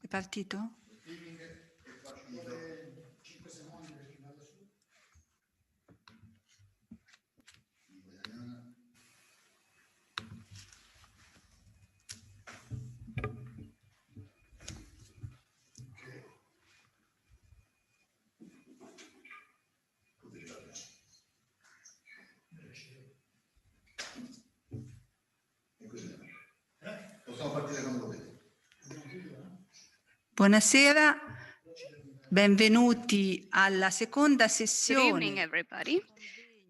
È partito? Possiamo partire quando volete. Buonasera, benvenuti alla seconda Good sessione. evening, everybody,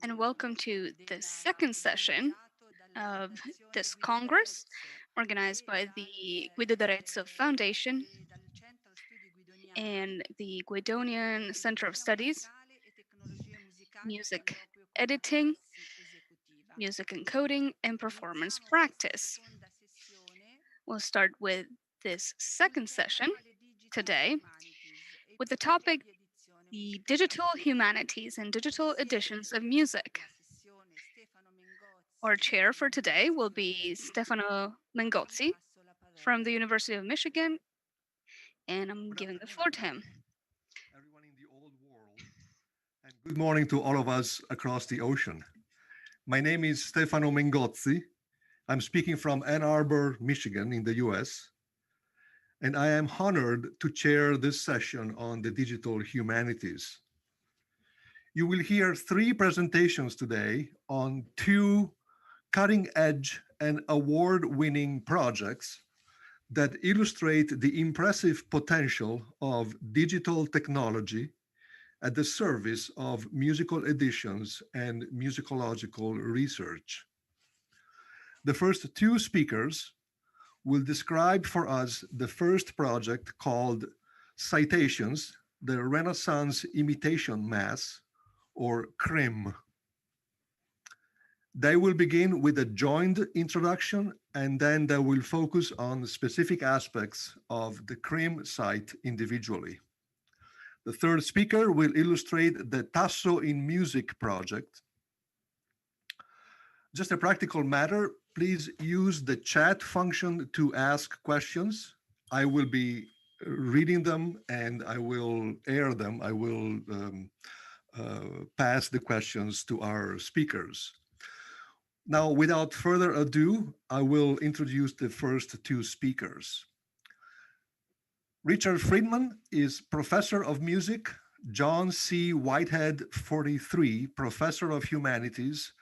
and welcome to the second session of this Congress organized by the Guido d'Arezzo Foundation and the Guidonian Center of Studies, Music Editing, Music Encoding, and Performance Practice. We'll start with this second session today with the topic the digital humanities and digital editions of music. Our chair for today will be Stefano Mengozzi from the University of Michigan, and I'm giving the floor to him. Everyone in the old world, and good morning to all of us across the ocean. My name is Stefano Mengozzi. I'm speaking from Ann Arbor, Michigan in the US, and I am honored to chair this session on the digital humanities. You will hear 3 presentations today on 2 cutting-edge and award-winning projects that illustrate the impressive potential of digital technology at the service of musical editions and musicological research. The first 2 speakers will describe for us the first project called Citations, the Renaissance Imitation Mass, or CRIM. They will begin with a joined introduction, and then they will focus on specific aspects of the CRIM site individually. The third speaker will illustrate the Tasso in Music project. Just a practical matter, please use the chat function to ask questions. I will be reading them and I will air them. I will pass the questions to our speakers. Now, without further ado, I will introduce the first 2 speakers. Richard Friedman is Professor of Music, John C. Whitehead 43, Professor of Humanities,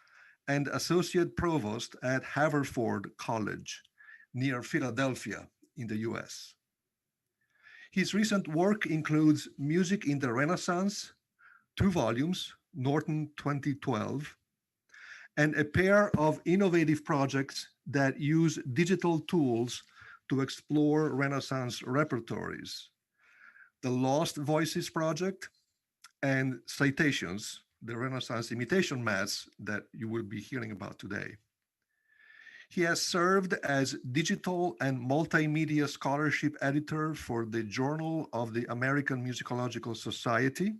and Associate Provost at Haverford College, near Philadelphia in the US. His recent work includes Music in the Renaissance, 2 volumes, Norton 2012, and a pair of innovative projects that use digital tools to explore Renaissance repertories. The Lost Voices Project and Citations, the Renaissance Imitation Mass that you will be hearing about today. He has served as digital and multimedia scholarship editor for the Journal of the American Musicological Society.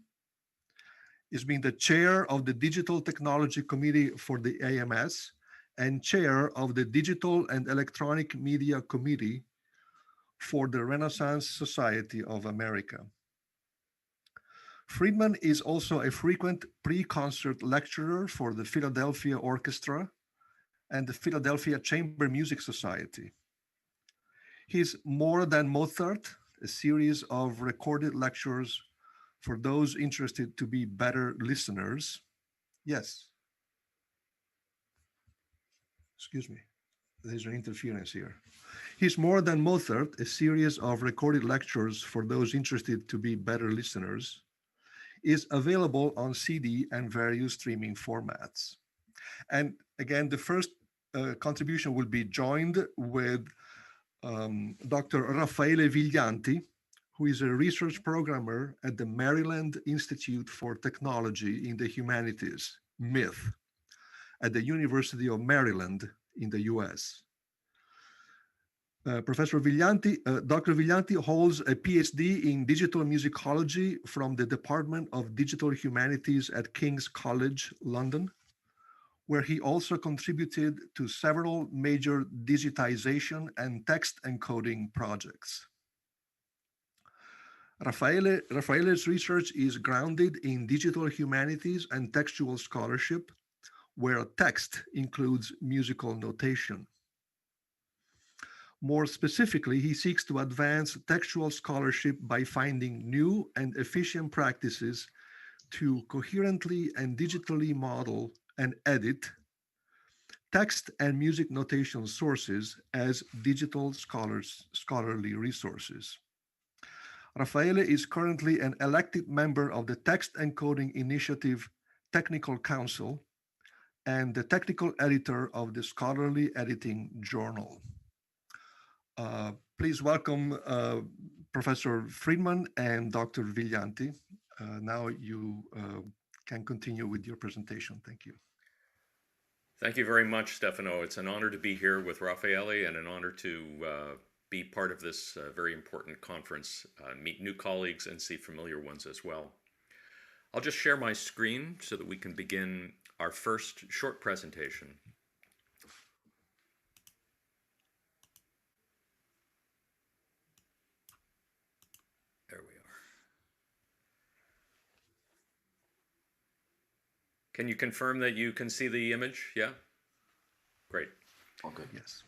He's been the chair of the Digital Technology Committee for the AMS and chair of the Digital and Electronic Media Committee for the Renaissance Society of America. Friedman is also a frequent pre-concert lecturer for the Philadelphia Orchestra and the Philadelphia Chamber Music Society. His More Than Mozart, a series of recorded lectures for those interested to be better listeners. Yes. Excuse me, there's an interference here. His More Than Mozart, a series of recorded lectures for those interested to be better listeners, is available on CD and various streaming formats. And again, the first contribution will be joined with Dr. Raffaele Viglianti, who is a research programmer at the Maryland Institute for Technology in the Humanities, MITH, at the University of Maryland in the US. Dr. Viglianti holds a PhD in digital musicology from the Department of Digital Humanities at King's College, London, where he also contributed to several major digitization and text encoding projects. Raffaele's research is grounded in digital humanities and textual scholarship, where text includes musical notation. More specifically, he seeks to advance textual scholarship by finding new and efficient practices to coherently and digitally model and edit text and music notation sources as digital scholarly resources. Raffaele is currently an elected member of the Text Encoding Initiative Technical Council and the technical editor of the Scholarly Editing Journal. Please welcome Professor Friedman and Dr. Viglianti. Now you can continue with your presentation. Thank you. Thank you very much, Stefano. It's an honor to be here with Raffaele and an honor to be part of this very important conference, meet new colleagues and see familiar ones as well. I'll just share my screen so that we can begin our first short presentation. There we are. Can you confirm that you can see the image? Yeah? Great. Okay. Yes.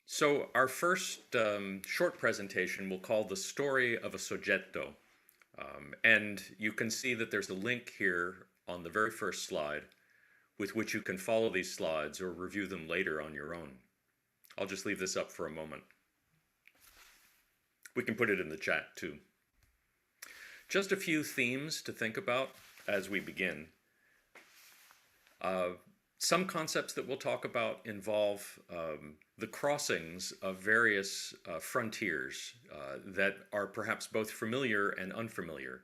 So our first short presentation we'll call The Story of a Soggetto. And you can see that there's a link here on the very first slide with which you can follow these slides or review them later on your own. I'll just leave this up for a moment. We can put it in the chat too. Just a few themes to think about as we begin. Some concepts that we'll talk about involve the crossings of various frontiers that are perhaps both familiar and unfamiliar.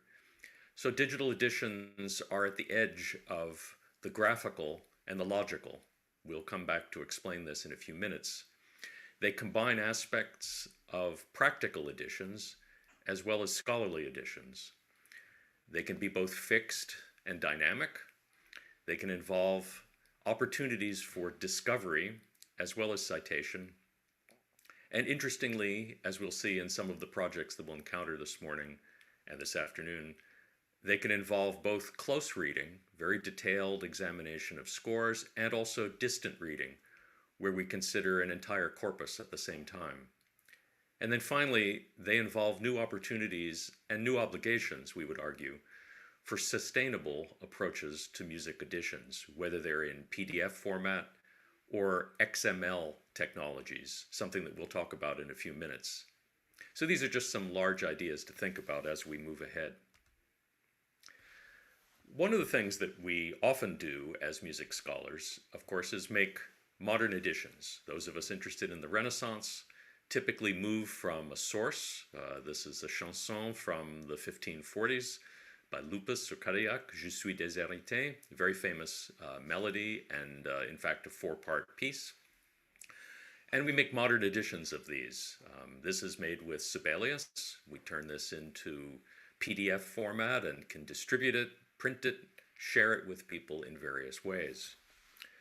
So digital editions are at the edge of the graphical and the logical. We'll come back to explain this in a few minutes. They combine aspects of practical editions as well as scholarly editions. They can be both fixed and dynamic. They can involve opportunities for discovery as well as citation. And interestingly, as we'll see in some of the projects that we'll encounter this morning and this afternoon, they can involve both close reading, very detailed examination of scores, and also distant reading, where we consider an entire corpus at the same time. And then finally, they involve new opportunities and new obligations, we would argue, for sustainable approaches to music editions, whether they're in PDF format or XML technologies, something that we'll talk about in a few minutes. So these are just some large ideas to think about as we move ahead. One of the things that we often do as music scholars, of course, is make modern editions. Those of us interested in the Renaissance typically move from a source. This is a chanson from the 1540s, by Lupus or Cadillac, Je suis déshéritée, a very famous melody and in fact a 4-part piece. And we make modern editions of these. This is made with Sibelius. We turn this into PDF format and can distribute it, print it, share it with people in various ways.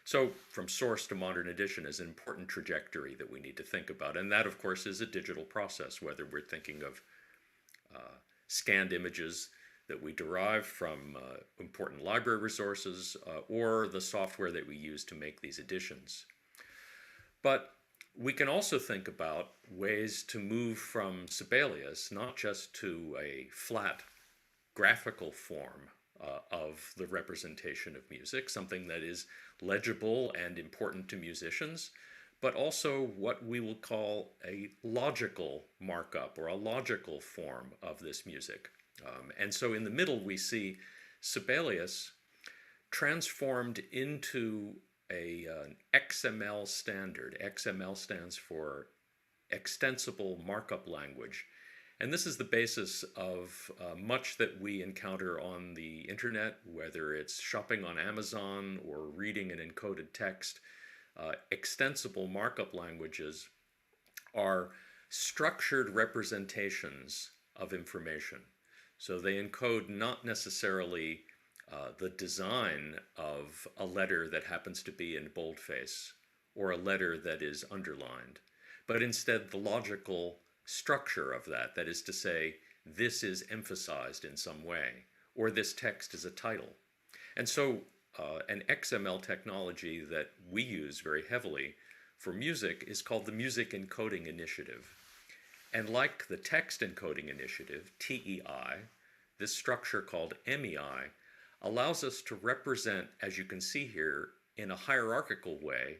So from source to modern edition is an important trajectory that we need to think about. And that, of course, is a digital process, whether we're thinking of scanned images that we derive from important library resources or the software that we use to make these editions. But we can also think about ways to move from Sibelius not just to a flat graphical form of the representation of music, something that is legible and important to musicians, but also what we will call a logical markup or a logical form of this music. And so in the middle, we see Sibelius transformed into an XML standard. XML stands for Extensible Markup Language. And this is the basis of much that we encounter on the internet, whether it's shopping on Amazon or reading an encoded text. Extensible markup languages are structured representations of information. So they encode not necessarily the design of a letter that happens to be in boldface or a letter that is underlined, but instead the logical structure of that. That is to say, this is emphasized in some way, or this text is a title. And so an XML technology that we use very heavily for music is called the Music Encoding Initiative. And like the Text Encoding Initiative, TEI, this structure called MEI allows us to represent, as you can see here, in a hierarchical way,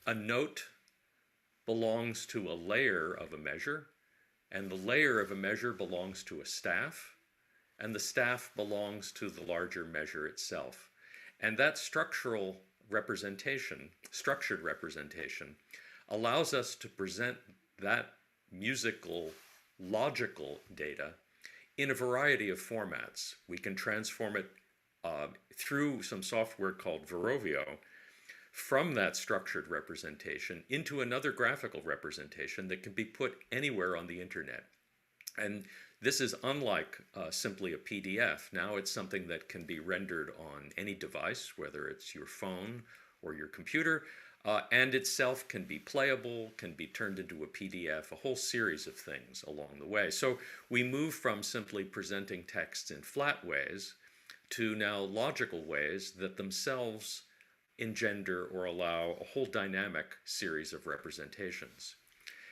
a note belongs to a layer of a measure, and the layer of a measure belongs to a staff, and the staff belongs to the larger measure itself. And that structured representation, allows us to present that musical, logical data in a variety of formats. We can transform it through some software called Verovio from that structured representation into another graphical representation that can be put anywhere on the internet. And this is unlike simply a PDF. Now it's something that can be rendered on any device, whether it's your phone or your computer, and itself can be playable, can be turned into a PDF, a whole series of things along the way. So we move from simply presenting texts in flat ways to now logical ways that themselves engender or allow a whole dynamic series of representations.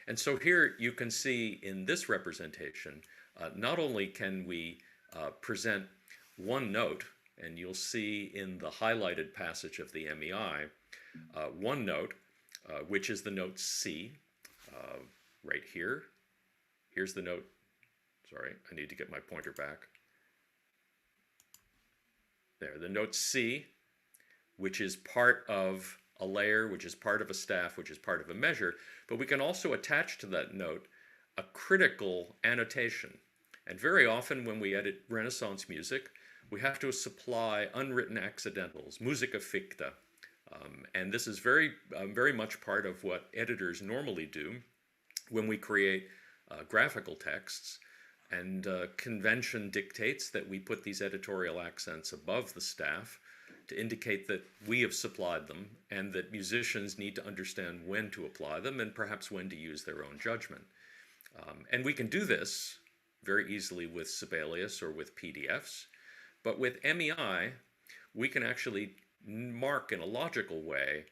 And so here you can see in this representation, not only can we present one note, and you'll see in the highlighted passage of the MEI, one note, which is the note C, right here. Here's the note, sorry, I need to get my pointer back. There, the note C, which is part of a layer, which is part of a staff, which is part of a measure, but we can also attach to that note a critical annotation. And very often when we edit Renaissance music, we have to supply unwritten accidentals, musica ficta. And this is very much part of what editors normally do when we create graphical texts. And convention dictates that we put these editorial accents above the staff to indicate that we have supplied them and that musicians need to understand when to apply them and perhaps when to use their own judgment. And we can do this very easily with Sibelius or with PDFs, but with MEI, we can actually mark in a logical way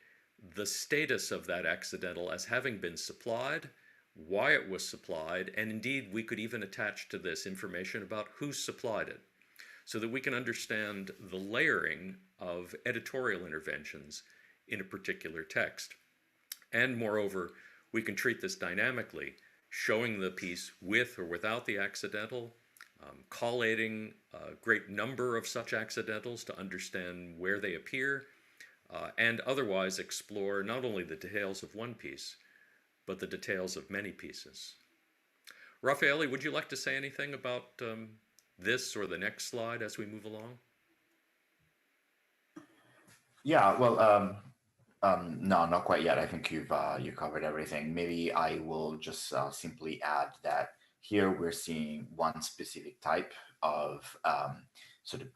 the status of that accidental as having been supplied, why it was supplied, and indeed we could even attach to this information about who supplied it, so that we can understand the layering of editorial interventions in a particular text. And moreover, we can treat this dynamically, showing the piece with or without the accidental, collating a great number of such accidentals to understand where they appear, and otherwise explore not only the details of one piece, but the details of many pieces. Raffaele, would you like to say anything about this or the next slide as we move along? Yeah, well, no, not quite yet. I think you covered everything. Maybe I will just simply add that here we're seeing one specific type of sort of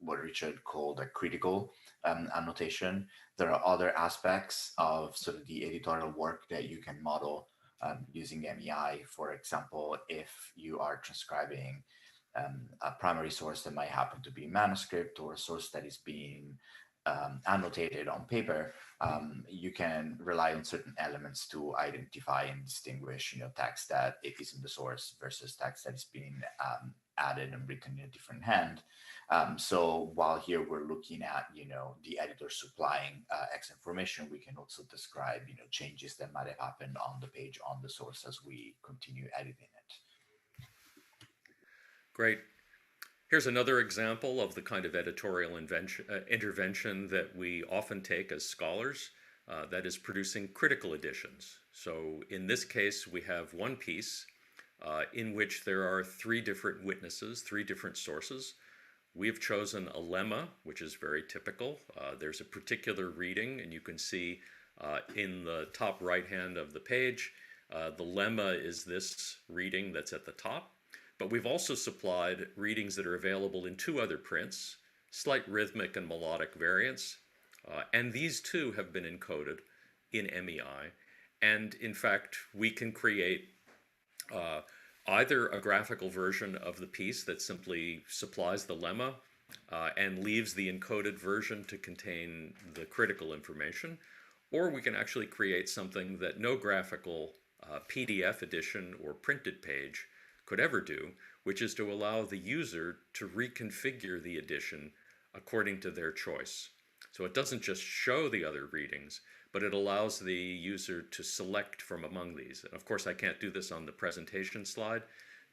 what Richard called a critical annotation. There are other aspects of sort of the editorial work that you can model using MEI. For example, if you are transcribing a primary source that might happen to be manuscript or a source that is being annotated on paper, you can rely on certain elements to identify and distinguish, text that it is in the source versus text that is being added and written in a different hand. So while here we're looking at, the editor supplying X information, we can also describe, changes that might have happened on the page on the source as we continue editing it. Great. Here's another example of the kind of editorial intervention that we often take as scholars, that is producing critical editions. So in this case, we have one piece in which there are three different witnesses, three different sources. We have chosen a lemma, which is very typical. There's a particular reading, and you can see in the top right hand of the page, the lemma is this reading that's at the top. But we've also supplied readings that are available in two other prints, slight rhythmic and melodic variants, and these too have been encoded in MEI. And in fact, we can create either a graphical version of the piece that simply supplies the lemma and leaves the encoded version to contain the critical information, or we can actually create something that no graphical PDF edition or printed page could ever do, which is to allow the user to reconfigure the edition according to their choice. So it doesn't just show the other readings, but it allows the user to select from among these. And of course, I can't do this on the presentation slide,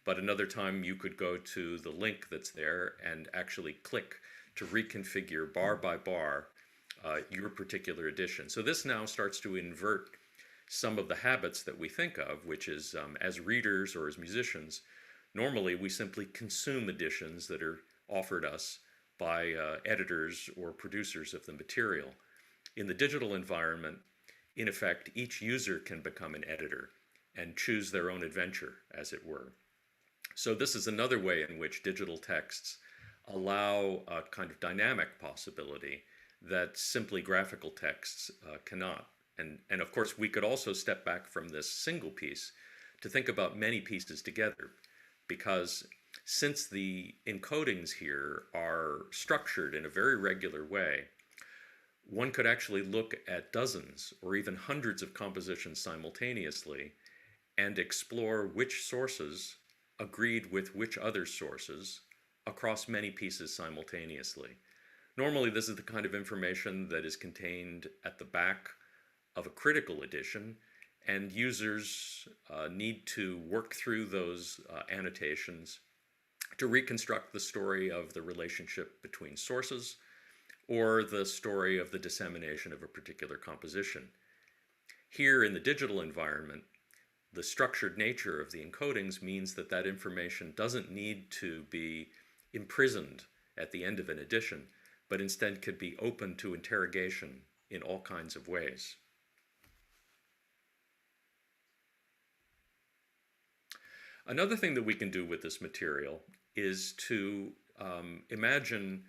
but another time you could go to the link that's there and actually click to reconfigure bar by bar your particular edition. So this now starts to invert some of the habits that we think of, which is as readers or as musicians, normally we simply consume editions that are offered us by editors or producers of the material. In the digital environment, in effect, each user can become an editor and choose their own adventure, as it were. So this is another way in which digital texts allow a kind of dynamic possibility that simply graphical texts cannot. And of course, we could also step back from this single piece to think about many pieces together, because since the encodings here are structured in a very regular way, one could actually look at dozens or even hundreds of compositions simultaneously and explore which sources agreed with which other sources across many pieces simultaneously. Normally, this is the kind of information that is contained at the back of a critical edition, and users need to work through those annotations to reconstruct the story of the relationship between sources or the story of the dissemination of a particular composition. Here in the digital environment, the structured nature of the encodings means that that information doesn't need to be imprisoned at the end of an edition, but instead could be open to interrogation in all kinds of ways. Another thing that we can do with this material is to imagine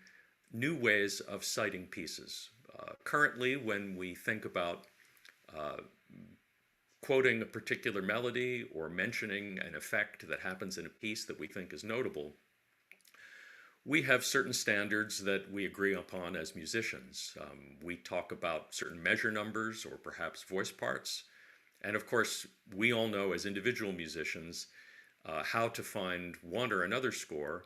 new ways of citing pieces. Currently, when we think about quoting a particular melody or mentioning an effect that happens in a piece that we think is notable, we have certain standards that we agree upon as musicians. We talk about certain measure numbers or perhaps voice parts. And of course, we all know as individual musicians how to find one or another score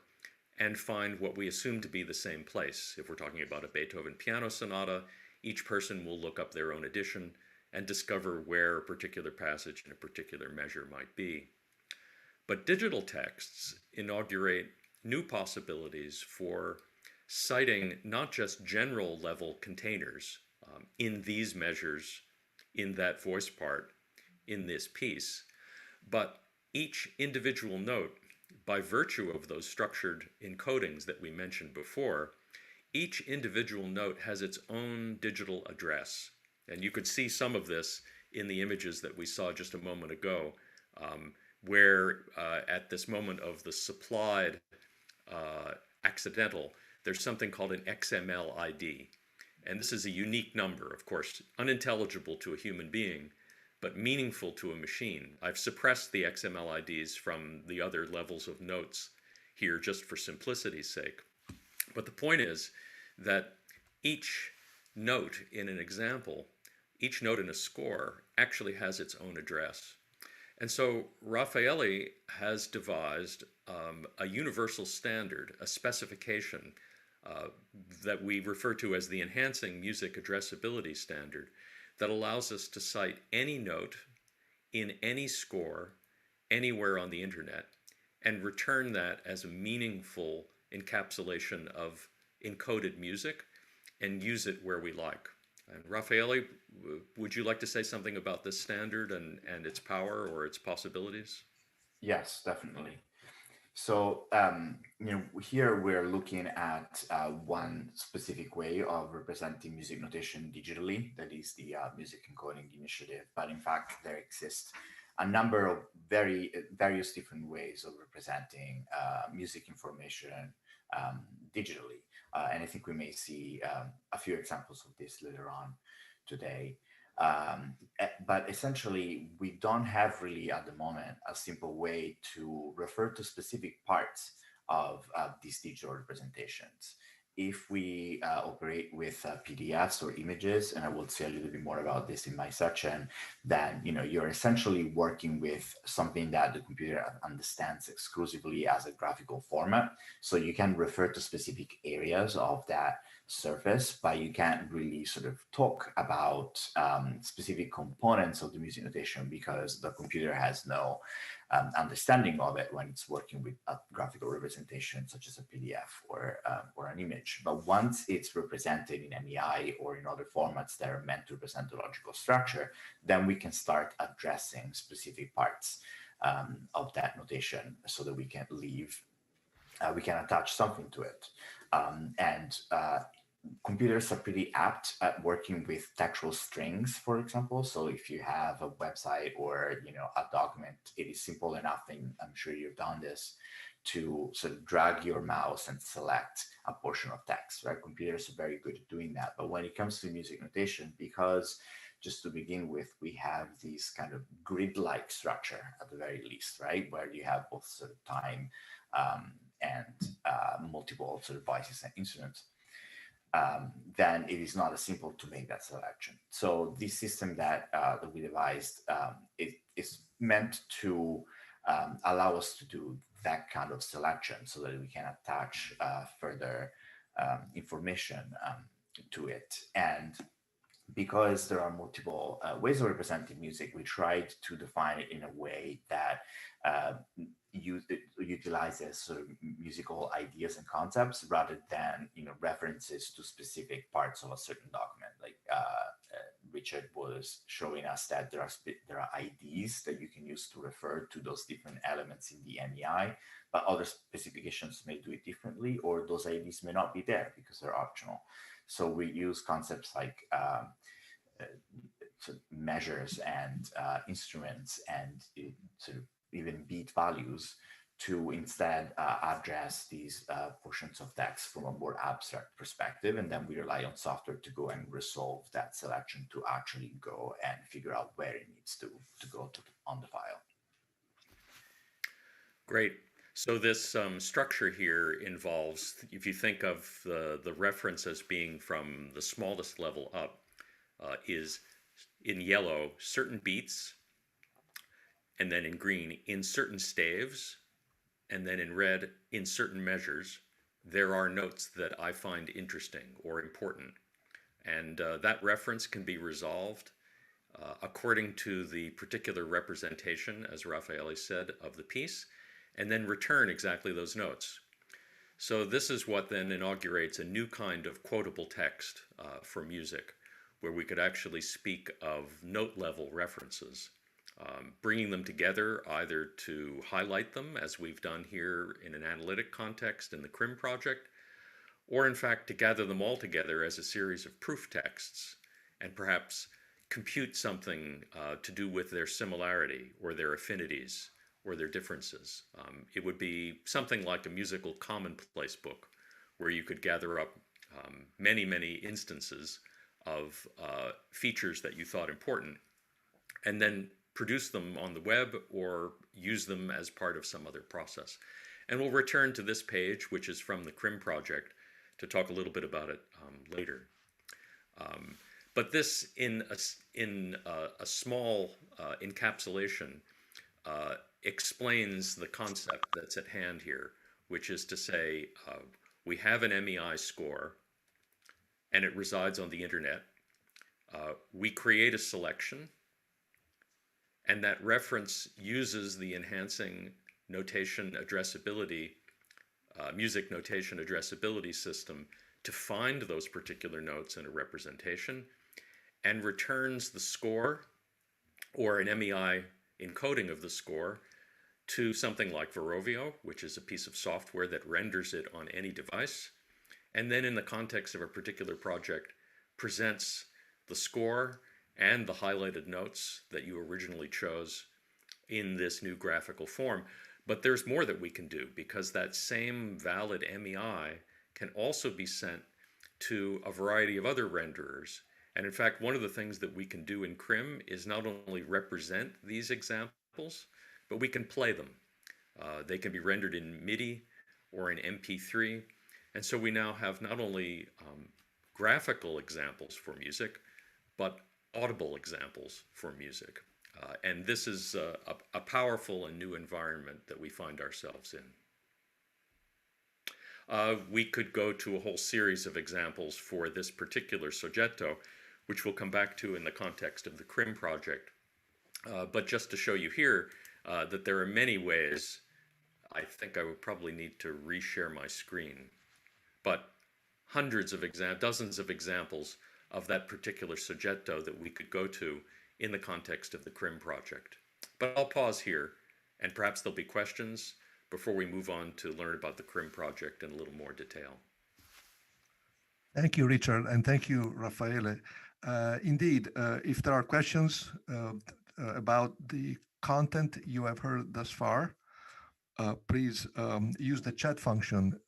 and find what we assume to be the same place. If we're talking about a Beethoven piano sonata, each person will look up their own edition and discover where a particular passage in a particular measure might be. But digital texts inaugurate new possibilities for citing not just general level containers in these measures, in that voice part, in this piece, but each individual note, by virtue of those structured encodings that we mentioned before, each individual note has its own digital address. And you could see some of this in the images that we saw just a moment ago, where at this moment of the supplied accidental, there's something called an XML ID. And this is a unique number, of course, unintelligible to a human being, but meaningful to a machine. I've suppressed the XML IDs from the other levels of notes here just for simplicity's sake. But the point is that each note in an example, each note in a score actually has its own address. And so Raffaelli has devised a universal standard, a specification that we refer to as the Enhancing Music Addressability Standard, that allows us to cite any note in any score anywhere on the internet and return that as a meaningful encapsulation of encoded music and use it where we like. And Raffaele, would you like to say something about this standard and its power or its possibilities? Yes, definitely. So, here we're looking at one specific way of representing music notation digitally, that is the Music Encoding Initiative. But in fact, there exist a number of various different ways of representing music information digitally. And I think we may see a few examples of this later on today. But essentially, we don't have really at the moment a simple way to refer to specific parts of these digital representations. If we operate with PDFs or images, and I will say a little bit more about this in my section, then you're essentially working with something that the computer understands exclusively as a graphical format. So you can refer to specific areas of that surface, but you can't really sort of talk about specific components of the music notation because the computer has no understanding of it when it's working with a graphical representation such as a PDF or an image. But once it's represented in MEI or in other formats that are meant to represent the logical structure, then we can start addressing specific parts of that notation so that we can attach something to it. And computers are pretty apt at working with textual strings, for example. So if you have a website or a document, it is simple enough, and I'm sure you've done this, to sort of drag your mouse and select a portion of text, right? Computers are very good at doing that. But when it comes to music notation, because just to begin with, we have this kind of grid-like structure at the very least, right? Where you have both sort of time and multiple sort of voices and instruments. Then it is not as simple to make that selection. So this system that we devised is meant to allow us to do that kind of selection so that we can attach further information to it. And because there are multiple ways of representing music, we tried to define it in a way that utilizes sort of musical ideas and concepts rather than references to specific parts of a certain document. Like Richard was showing us that there are IDs that you can use to refer to those different elements in the MEI, but other specifications may do it differently, or those IDs may not be there because they're optional. So we use concepts like sort of measures and instruments and sort of even beat values to instead address these portions of text from a more abstract perspective. And then we rely on software to go and resolve that selection to actually go and figure out where it needs to go on the file. Great. So this structure here involves, if you think of the reference as being from the smallest level up, is in yellow certain beats, and then in green in certain staves, and then in red in certain measures. There are notes that I find interesting or important, and that reference can be resolved according to the particular representation, as Raffaele said, of the piece, and then return exactly those notes. So this is what then inaugurates a new kind of quotable text for music, where we could actually speak of note level references, bringing them together either to highlight them, as we've done here in an analytic context in the CRIM project, or in fact to gather them all together as a series of proof texts and perhaps compute something to do with their similarity or their affinities or their differences. It would be something like a musical commonplace book where you could gather up many, many instances of features that you thought important and then produce them on the web or use them as part of some other process. And we'll return to this page, which is from the CRIM project, to talk a little bit about it later. But this, in a small encapsulation, explains the concept that's at hand here, which is to say we have an MEI score and it resides on the internet. We create a selection, and that reference uses the enhancing notation addressability, music notation addressability system to find those particular notes in a representation and returns the score or an MEI encoding of the score to something like Verovio, which is a piece of software that renders it on any device, and then in the context of a particular project presents the score and the highlighted notes that you originally chose in this new graphical form. But there's more that we can do, because that same valid MEI can also be sent to a variety of other renderers, And in fact, one of the things that we can do in CRIM is not only represent these examples, but we can play them. They can be rendered in MIDI or in MP3. And so we now have not only graphical examples for music, but audible examples for music. And this is a powerful and new environment that we find ourselves in. We could go to a whole series of examples for this particular soggetto, which we'll come back to in the context of the CRIM project. But just to show you here that there are many ways, I think I would probably need to reshare my screen, but hundreds of dozens of examples of that particular soggetto that we could go to in the context of the CRIM project. But I'll pause here, and perhaps there'll be questions before we move on to learn about the CRIM project in a little more detail. Thank you, Richard, and thank you, Raffaele. Indeed, if there are questions about the content you have heard thus far, please use the chat function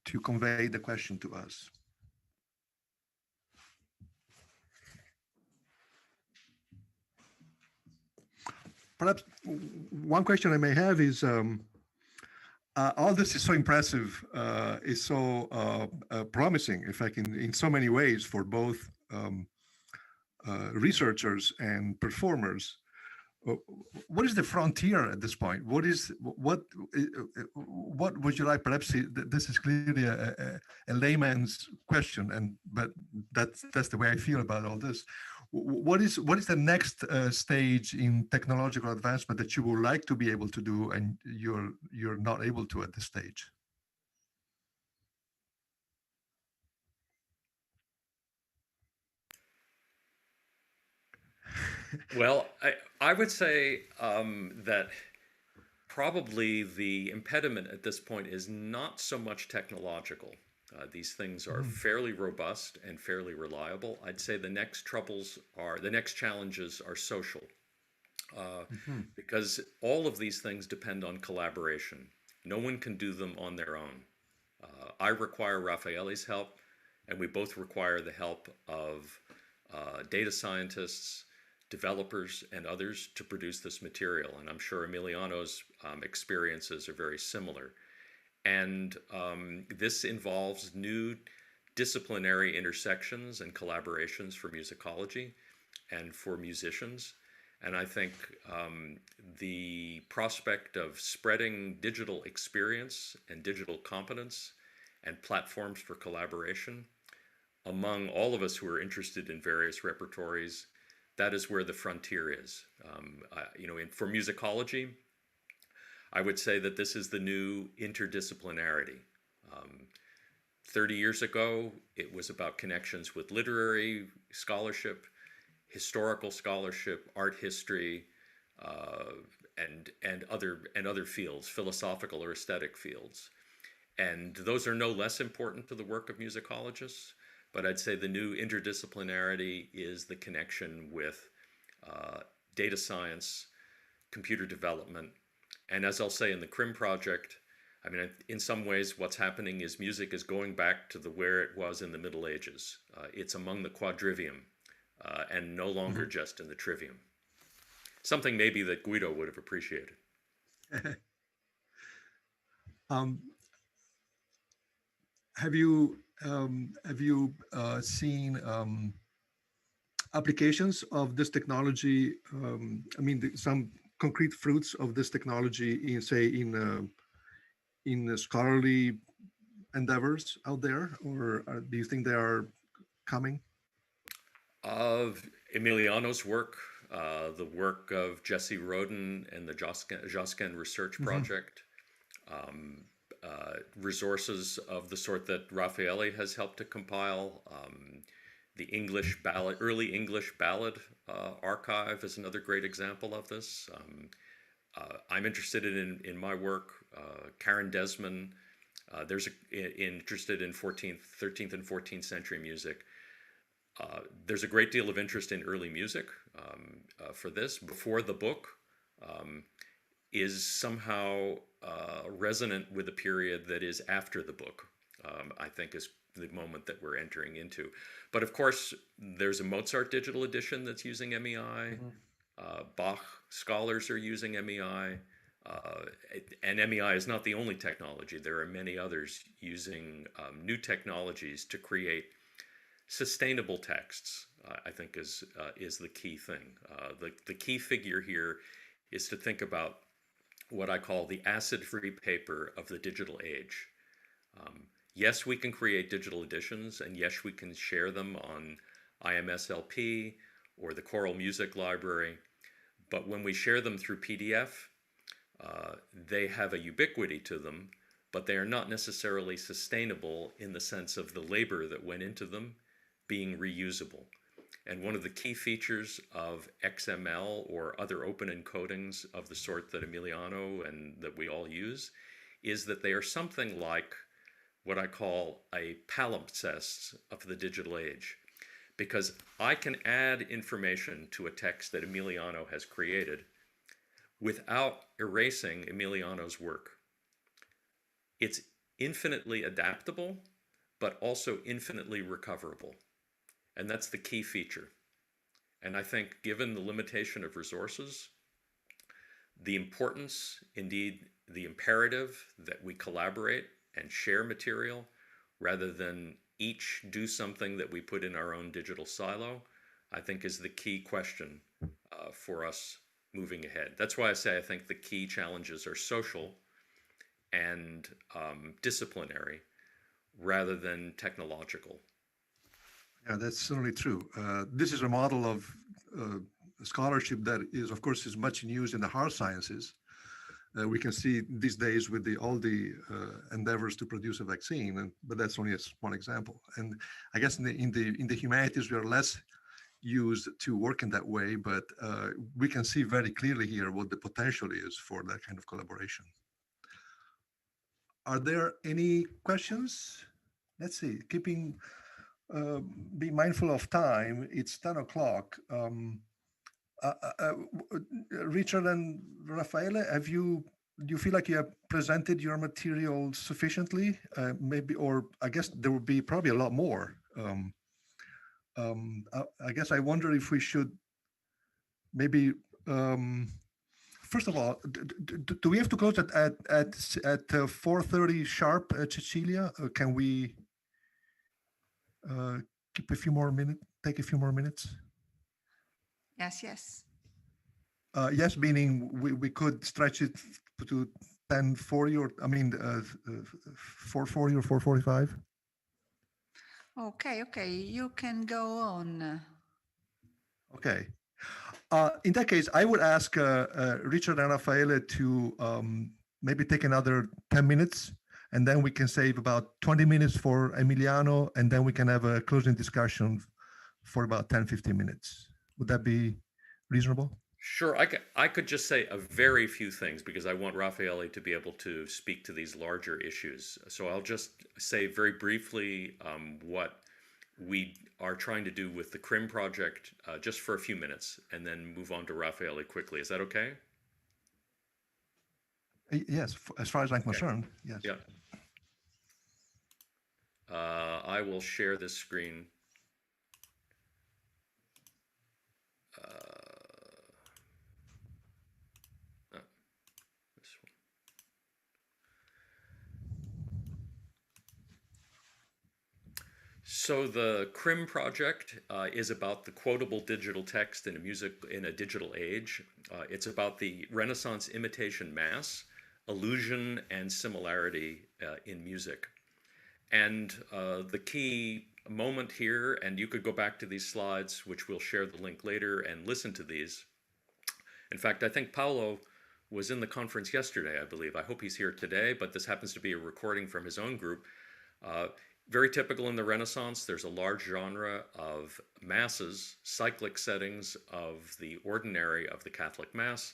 to convey the question to us. Perhaps one question I may have is, all this is so impressive, is so promising, in fact, in so many ways for both researchers and performers. What is the frontier at this point? What would you like? Perhaps this is clearly a layman's question, but that's the way I feel about all this. What is the next stage in technological advancement that you would like to be able to do and you're not able to at this stage? Well, I would say that probably the impediment at this point is not so much technological. These things are fairly robust and fairly reliable. I'd say the next challenges are social, because all of these things depend on collaboration. No one can do them on their own. I require Raffaele's help, and we both require the help of data scientists, developers, and others to produce this material. And I'm sure Emiliano's experiences are very similar. And this involves new disciplinary intersections and collaborations for musicology and for musicians. And I think the prospect of spreading digital experience and digital competence and platforms for collaboration among all of us who are interested in various repertories, that is where the frontier is. For musicology, I would say that this is the new interdisciplinarity. 30 years ago, it was about connections with literary scholarship, historical scholarship, art history, and other fields, philosophical or aesthetic fields. And those are no less important to the work of musicologists, but I'd say the new interdisciplinarity is the connection with data science, computer development, and as I'll say in the CRIM project, I mean, in some ways what's happening is music is going back to where it was in the Middle Ages. It's among the quadrivium and no longer just in the trivium. Something maybe that Guido would have appreciated. Have you seen applications of this technology? Some concrete fruits of this technology in scholarly endeavors out there, or do you think they are coming? Of Emiliano's work, the work of Jesse Roden and the Josken Research Project, resources of the sort that Raffaele has helped to compile. The English ballad, early English ballad archive is another great example of this. I'm interested in my work. Karen Desmond, interested in 13th and 14th century music. There's a great deal of interest in early music for this. Before the book is somehow resonant with a period that is after the book. I think is the moment that we're entering into. But of course, there's a Mozart digital edition that's using MEI. Bach scholars are using MEI. And MEI is not the only technology. There are many others using new technologies to create sustainable texts. I think is the key thing. The key figure here is to think about what I call the acid-free paper of the digital age. Yes, we can create digital editions, and yes, we can share them on IMSLP or the Choral Music Library. But when we share them through PDF, they have a ubiquity to them, but they are not necessarily sustainable in the sense of the labor that went into them being reusable. And one of the key features of XML or other open encodings of the sort that Emiliano and that we all use is that they are something like what I call a palimpsest of the digital age. Because I can add information to a text that Emiliano has created without erasing Emiliano's work. It's infinitely adaptable, but also infinitely recoverable. And that's the key feature. And I think given the limitation of resources, the importance, indeed the imperative that we collaborate and share material rather than each do something that we put in our own digital silo, I think is the key question for us moving ahead. That's why I say I think the key challenges are social and disciplinary rather than technological. Yeah, that's certainly true. This is a model of scholarship that is, of course, is much in use in the hard sciences. We can see these days with all the endeavors to produce a vaccine, but that's only one example. And I guess in the humanities, we are less used to work in that way, but we can see very clearly here what the potential is for that kind of collaboration. Are there any questions? Let's see, be mindful of time. It's 10 o'clock. Richard and Raffaele, do you feel like you have presented your material sufficiently? Maybe, or I guess there will be probably a lot more. I guess I wonder if we should maybe, first of all, do we have to close at 4:30 sharp, Cecilia? Can we keep a few more minutes, take a few more minutes? Yes, yes. Yes, meaning we could stretch it to 10:40 or 4:40 or 4:45. Okay, you can go on. Okay. In that case, I would ask Richard and Raffaele to maybe take another 10 minutes, and then we can save about 20 minutes for Emiliano, and then we can have a closing discussion for about 10, 15 minutes. Would that be reasonable? Sure, I could just say a very few things because I want Raffaele to be able to speak to these larger issues. So I'll just say very briefly what we are trying to do with the CRIM project just for a few minutes and then move on to Raffaele quickly. Is that okay? Yes, as far as I'm concerned, yes. Yeah. I will share this screen. So the CRIM project is about the quotable digital text in a digital age. It's about the Renaissance imitation mass, illusion and similarity in music. And the key moment here, and you could go back to these slides, which we'll share the link later, and listen to these. In fact, I think Paolo was in the conference yesterday, I believe. I hope he's here today, but this happens to be a recording from his own group. Very typical in the Renaissance, there's a large genre of masses, cyclic settings of the ordinary of the Catholic Mass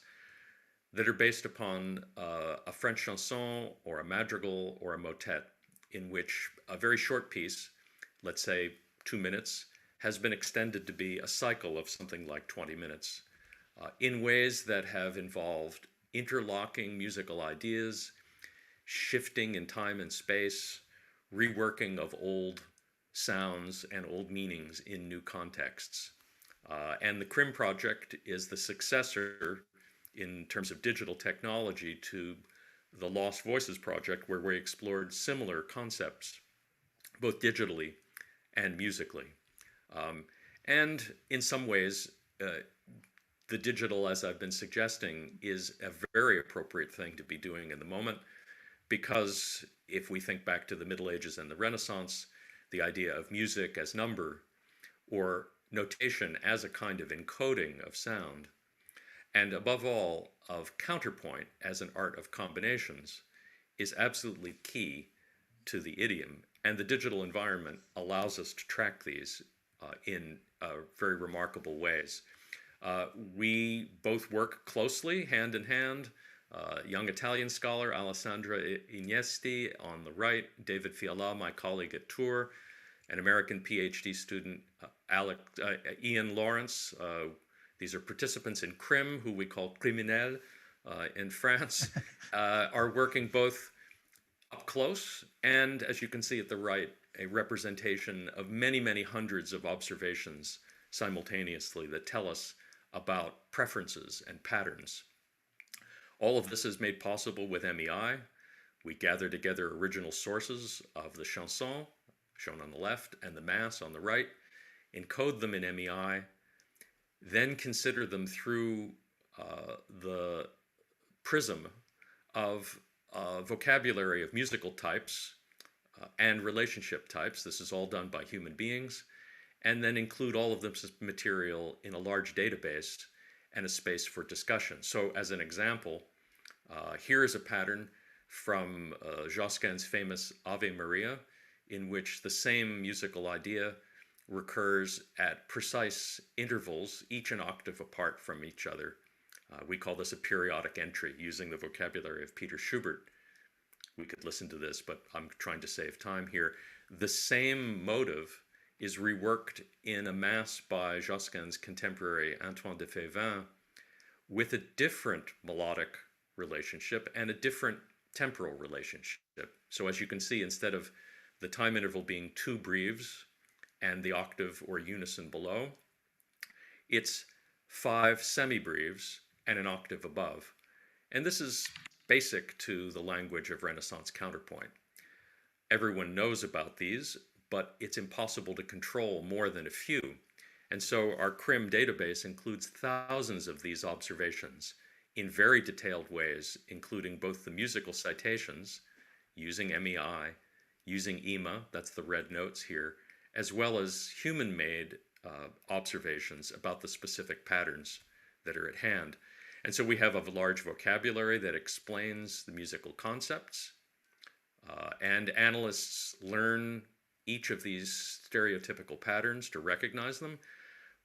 that are based upon a French chanson or a madrigal or a motet in which a very short piece, let's say 2 minutes, has been extended to be a cycle of something like 20 minutes in ways that have involved interlocking musical ideas, shifting in time and space, reworking of old sounds and old meanings in new contexts. And the CRIM project is the successor in terms of digital technology to the Lost Voices project, where we explored similar concepts, both digitally and musically. Um, and in some ways, the digital, as I've been suggesting, is a very appropriate thing to be doing in the moment, because if we think back to the Middle Ages and the Renaissance, the idea of music as number or notation as a kind of encoding of sound, and above all, of counterpoint as an art of combinations, is absolutely key to the idiom. And the digital environment allows us to track these in very remarkable ways. We both work closely, hand in hand. Young Italian scholar Alessandra Iniesti on the right, David Fiala, my colleague at Tours, an American PhD student, Ian Lawrence. These are participants in CRIM, who we call criminels in France, are working both up close and, as you can see at the right, a representation of many, many hundreds of observations simultaneously that tell us about preferences and patterns. All of this is made possible with MEI. We gather together original sources of the chanson, shown on the left, and the mass on the right, encode them in MEI, then consider them through the prism of vocabulary of musical types and relationship types. This is all done by human beings, and then include all of this material in a large database and a space for discussion. So as an example, here is a pattern from Josquin's famous Ave Maria, in which the same musical idea recurs at precise intervals, each an octave apart from each other. We call this a periodic entry, using the vocabulary of Peter Schubert. We could listen to this, but I'm trying to save time here. The same motive is reworked in a mass by Josquin's contemporary Antoine de Fevin, with a different melodic relationship and a different temporal relationship. So as you can see, instead of the time interval being 2 breves and the octave or unison below, it's 5 semibreves and an octave above. And this is basic to the language of Renaissance counterpoint. Everyone knows about these, but it's impossible to control more than a few. And so our CRIM database includes thousands of these observations in very detailed ways, including both the musical citations, using MEI, using EMA, that's the red notes here, as well as human-made observations about the specific patterns that are at hand. And so we have a large vocabulary that explains the musical concepts, and analysts learn each of these stereotypical patterns to recognize them.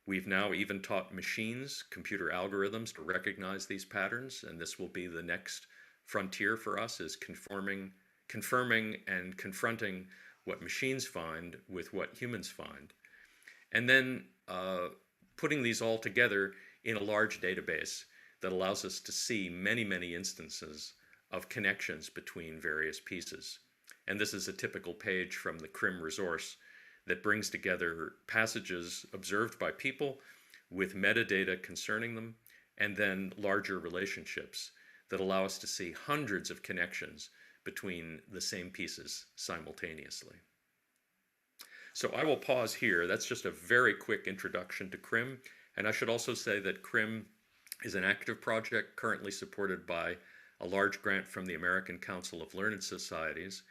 We've now even taught machines, computer algorithms, to recognize these patterns, and this will be the next frontier for us, is confirming and confronting what machines find with what humans find. And then putting these all together in a large database that allows us to see many, many instances of connections between various pieces. And this is a typical page from the CRIM resource that brings together passages observed by people with metadata concerning them, and then larger relationships that allow us to see hundreds of connections between the same pieces simultaneously. So I will pause here. That's just a very quick introduction to CRIM. And I should also say that CRIM is an active project currently supported by a large grant from the American Council of Learned Societies,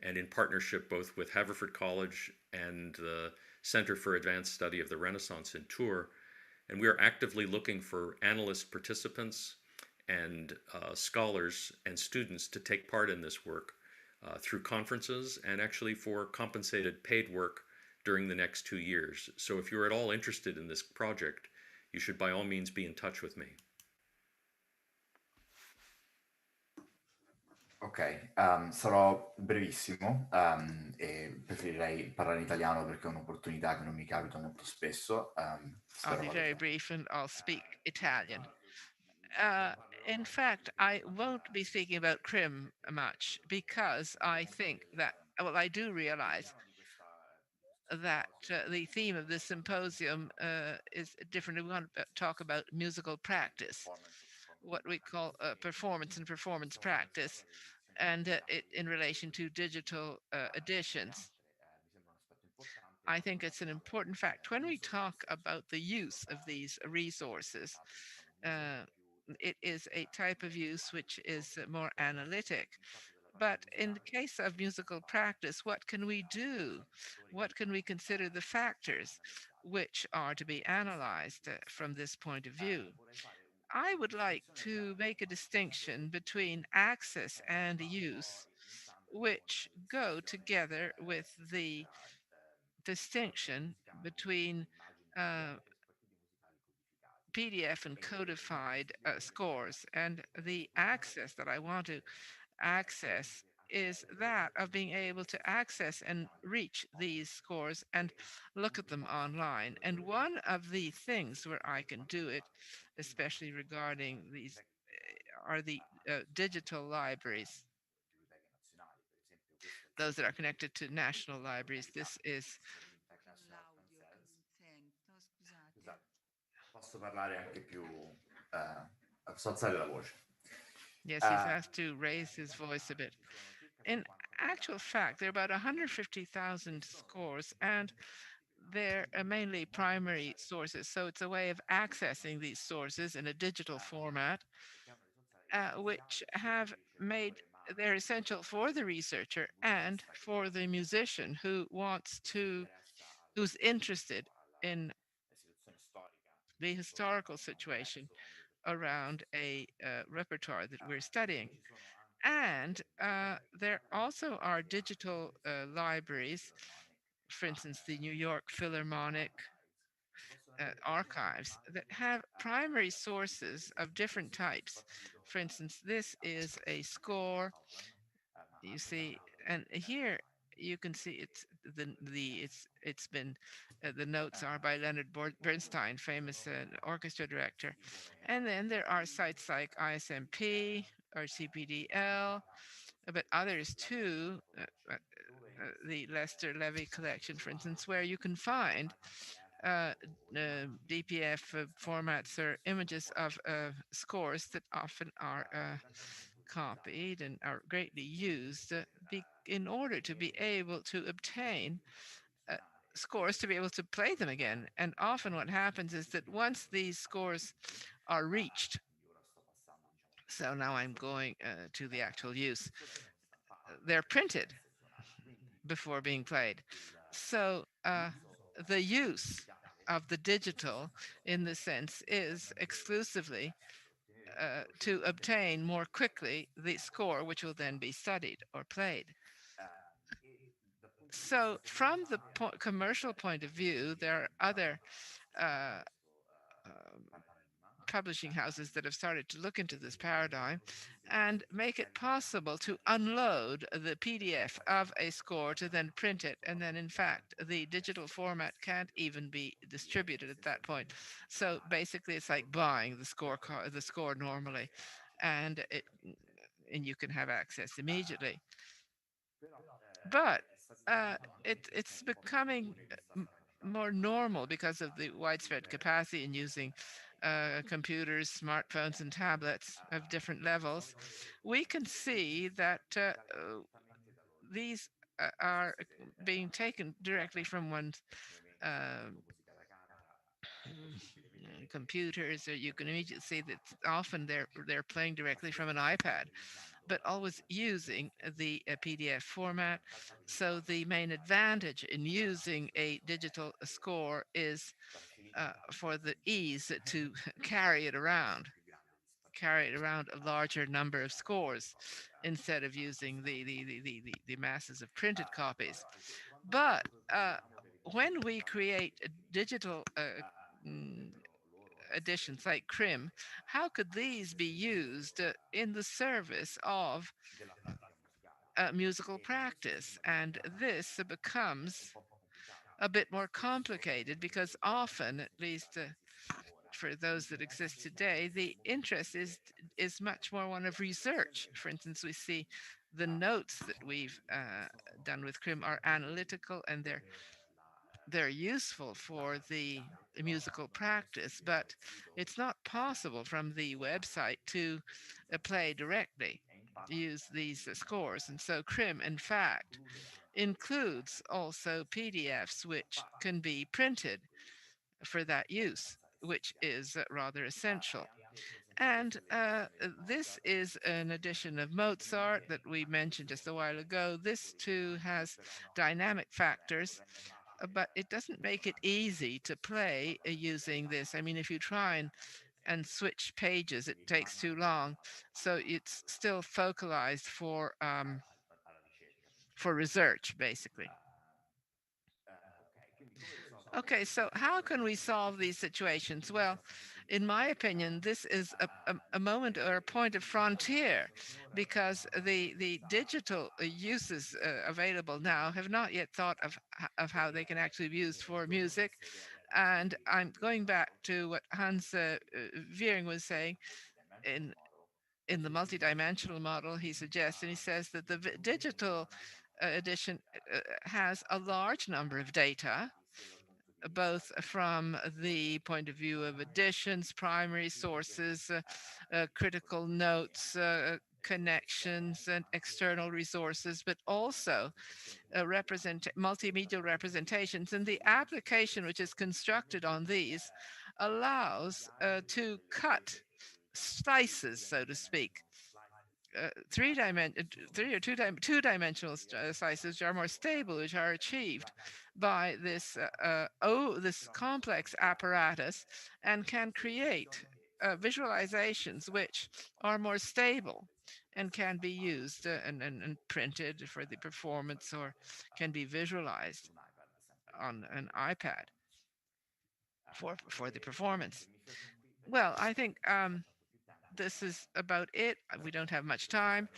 and in partnership both with Haverford College and the Center for Advanced Study of the Renaissance in Tours. And we are actively looking for analyst participants and scholars and students to take part in this work through conferences, and actually for compensated paid work during the next 2 years. So if you're at all interested in this project, you should by all means be in touch with me. Ok, sarò brevissimo, e preferirei parlare in italiano perché è un'opportunità che non mi capita molto spesso. I'll Spero be vada very bene. brief and I'll speak Italian. Uh, in fact, I won't be speaking about Crim much because I think that well, I do realize that the theme of this symposium is different. We want to talk about musical practice, what we call performance and performance practice, and it in relation to digital editions. I think it's an important fact. When we talk about the use of these resources, uh, it is a type of use which is more analytic. But in the case of musical practice, what can we do? What can we consider the factors which are to be analyzed from this point of view? I would like to make a distinction between access and use, which go together with the distinction between uh, PDF and codified scores. And the access that I want to access is that of being able to access and reach these scores and look at them online. And one of the things where I can do it, especially regarding these, are the digital libraries, those that are connected to national libraries. This is, C'è l'audio che non sento, scusate. Posso parlare anche più, posso alzare la voce. yes, he's Uh, asked to raise his voice a bit. In actual fact, there are about 150,000 scores, and they're mainly primary sources. So it's a way of accessing these sources in a digital format, which have made they're essential for the researcher and for the musician who's interested in the historical situation around a repertoire that we're studying. And there also are digital libraries, for instance, the New York Philharmonic archives that have primary sources of different types. For instance, this is a score, you see, and here you can see it's been the notes are by Leonard Bernstein, famous orchestra director, and then there are sites like ISMP or CPDL, but others too. The Lester Levy collection, for instance, where you can find uh, DPF formats or images of scores that often are copied and are greatly used in order to be able to obtain uh, scores to be able to play them again. And often what happens is that once these scores are reached, so now I'm going to the actual use, they're printed before being played. So the use of the digital in this sense is exclusively to obtain more quickly the score, which will then be studied or played. So, from the commercial point of view, there are other uh, um, publishing houses that have started to look into this paradigm and make it possible to unload the PDF of a score to then print it. And then, in fact, the digital format can't even be distributed at that point. So basically, it's like buying the score normally, and and you can have access immediately. But it's becoming more normal because of the widespread capacity in using computers, smartphones, and tablets of different levels. We can see that these are being taken directly from one's um, computers, or you can immediately see that often they're playing directly from an iPad, but always using the PDF format. So the main advantage in using a digital score is for the ease to carry it around a larger number of scores instead of using the masses of printed copies. But when we create a digital mm, editions like Crim, how could these be used in the service of musical practice? And this becomes a bit more complicated because often, at least for those that exist today, the interest is much more one of research. For instance, we see the notes that we've done with CRIM are analytical, and they're useful for the musical practice, but it's not possible from the website to play directly, use these scores. And so CRIM, in fact, includes also PDFs which can be printed for that use, which is rather essential. And this is an edition of Mozart that we mentioned just a while ago. This too has dynamic factors, but it doesn't make it easy to play using this. I mean, if you try and switch pages, it takes too long. So it's still focalized for research, basically. Okay, so how can we solve these situations? Well, in my opinion, this is a moment or a point of frontier, because the digital uses available now have not yet thought of how they can actually be used for music. And I'm going back to what Hans Viering was saying. In the multidimensional model, he suggests, and he says that the digital edition has a large number of data, both from the point of view of editions, primary sources, critical notes, connections, and external resources, but also multimedia representations. And the application which is constructed on these allows to cut slices, so to speak, two-dimensional slices, which are more stable, which are achieved by this complex apparatus, and can create visualizations which are more stable and can be used and printed for the performance, or can be visualized on an iPad for the performance. Well, I think this is about it. We don't have much time,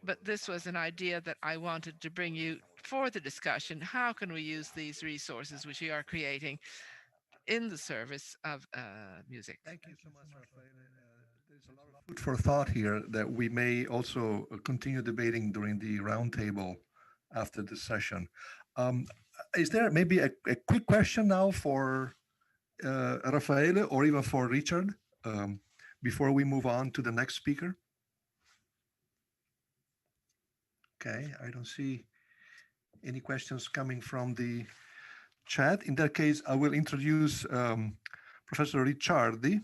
but this was an idea that I wanted to bring you for the discussion. How can we use these resources which we are creating in the service of music? Thank you so much, Raffaele. There's a lot of food for thought here that we may also continue debating during the roundtable after this session. Um, is there maybe a quick question now for Raffaele, or even for Richard, before we move on to the next speaker? Okay, I don't see any questions coming from the chat. In that case, I will introduce Professor Ricciardi,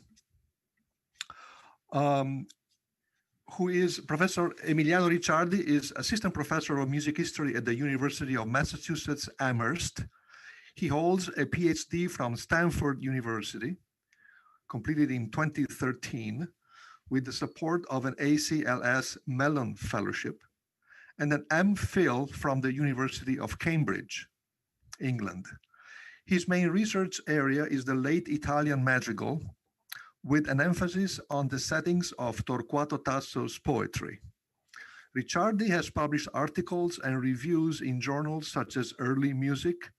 who is Professor Emiliano Ricciardi, is Assistant Professor of Music History at the University of Massachusetts Amherst. He holds a PhD from Stanford University, completed in 2013, with the support of an ACLS Mellon Fellowship, and an MPhil from the University of Cambridge, England. His main research area is the late Italian madrigal, with an emphasis on the settings of Torquato Tasso's poetry. Ricciardi has published articles and reviews in journals such as Early Music,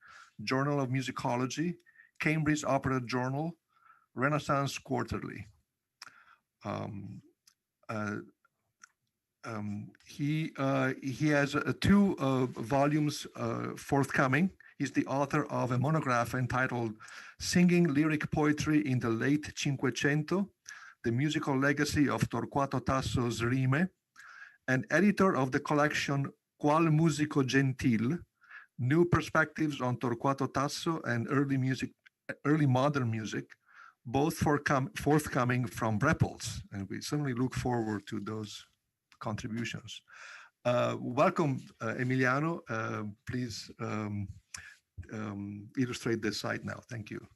Journal of Musicology, Cambridge Opera Journal, Renaissance Quarterly. He has two volumes forthcoming. He's the author of a monograph entitled Singing Lyric Poetry in the Late Cinquecento, The Musical Legacy of Torquato Tasso's Rime, and editor of the collection Qual Musico Gentil, New Perspectives on Torquato Tasso and Early Modern Music, both forthcoming from Brepols, and we certainly look forward to those contributions. Welcome, Emiliano. Please illustrate the site now. Thank you.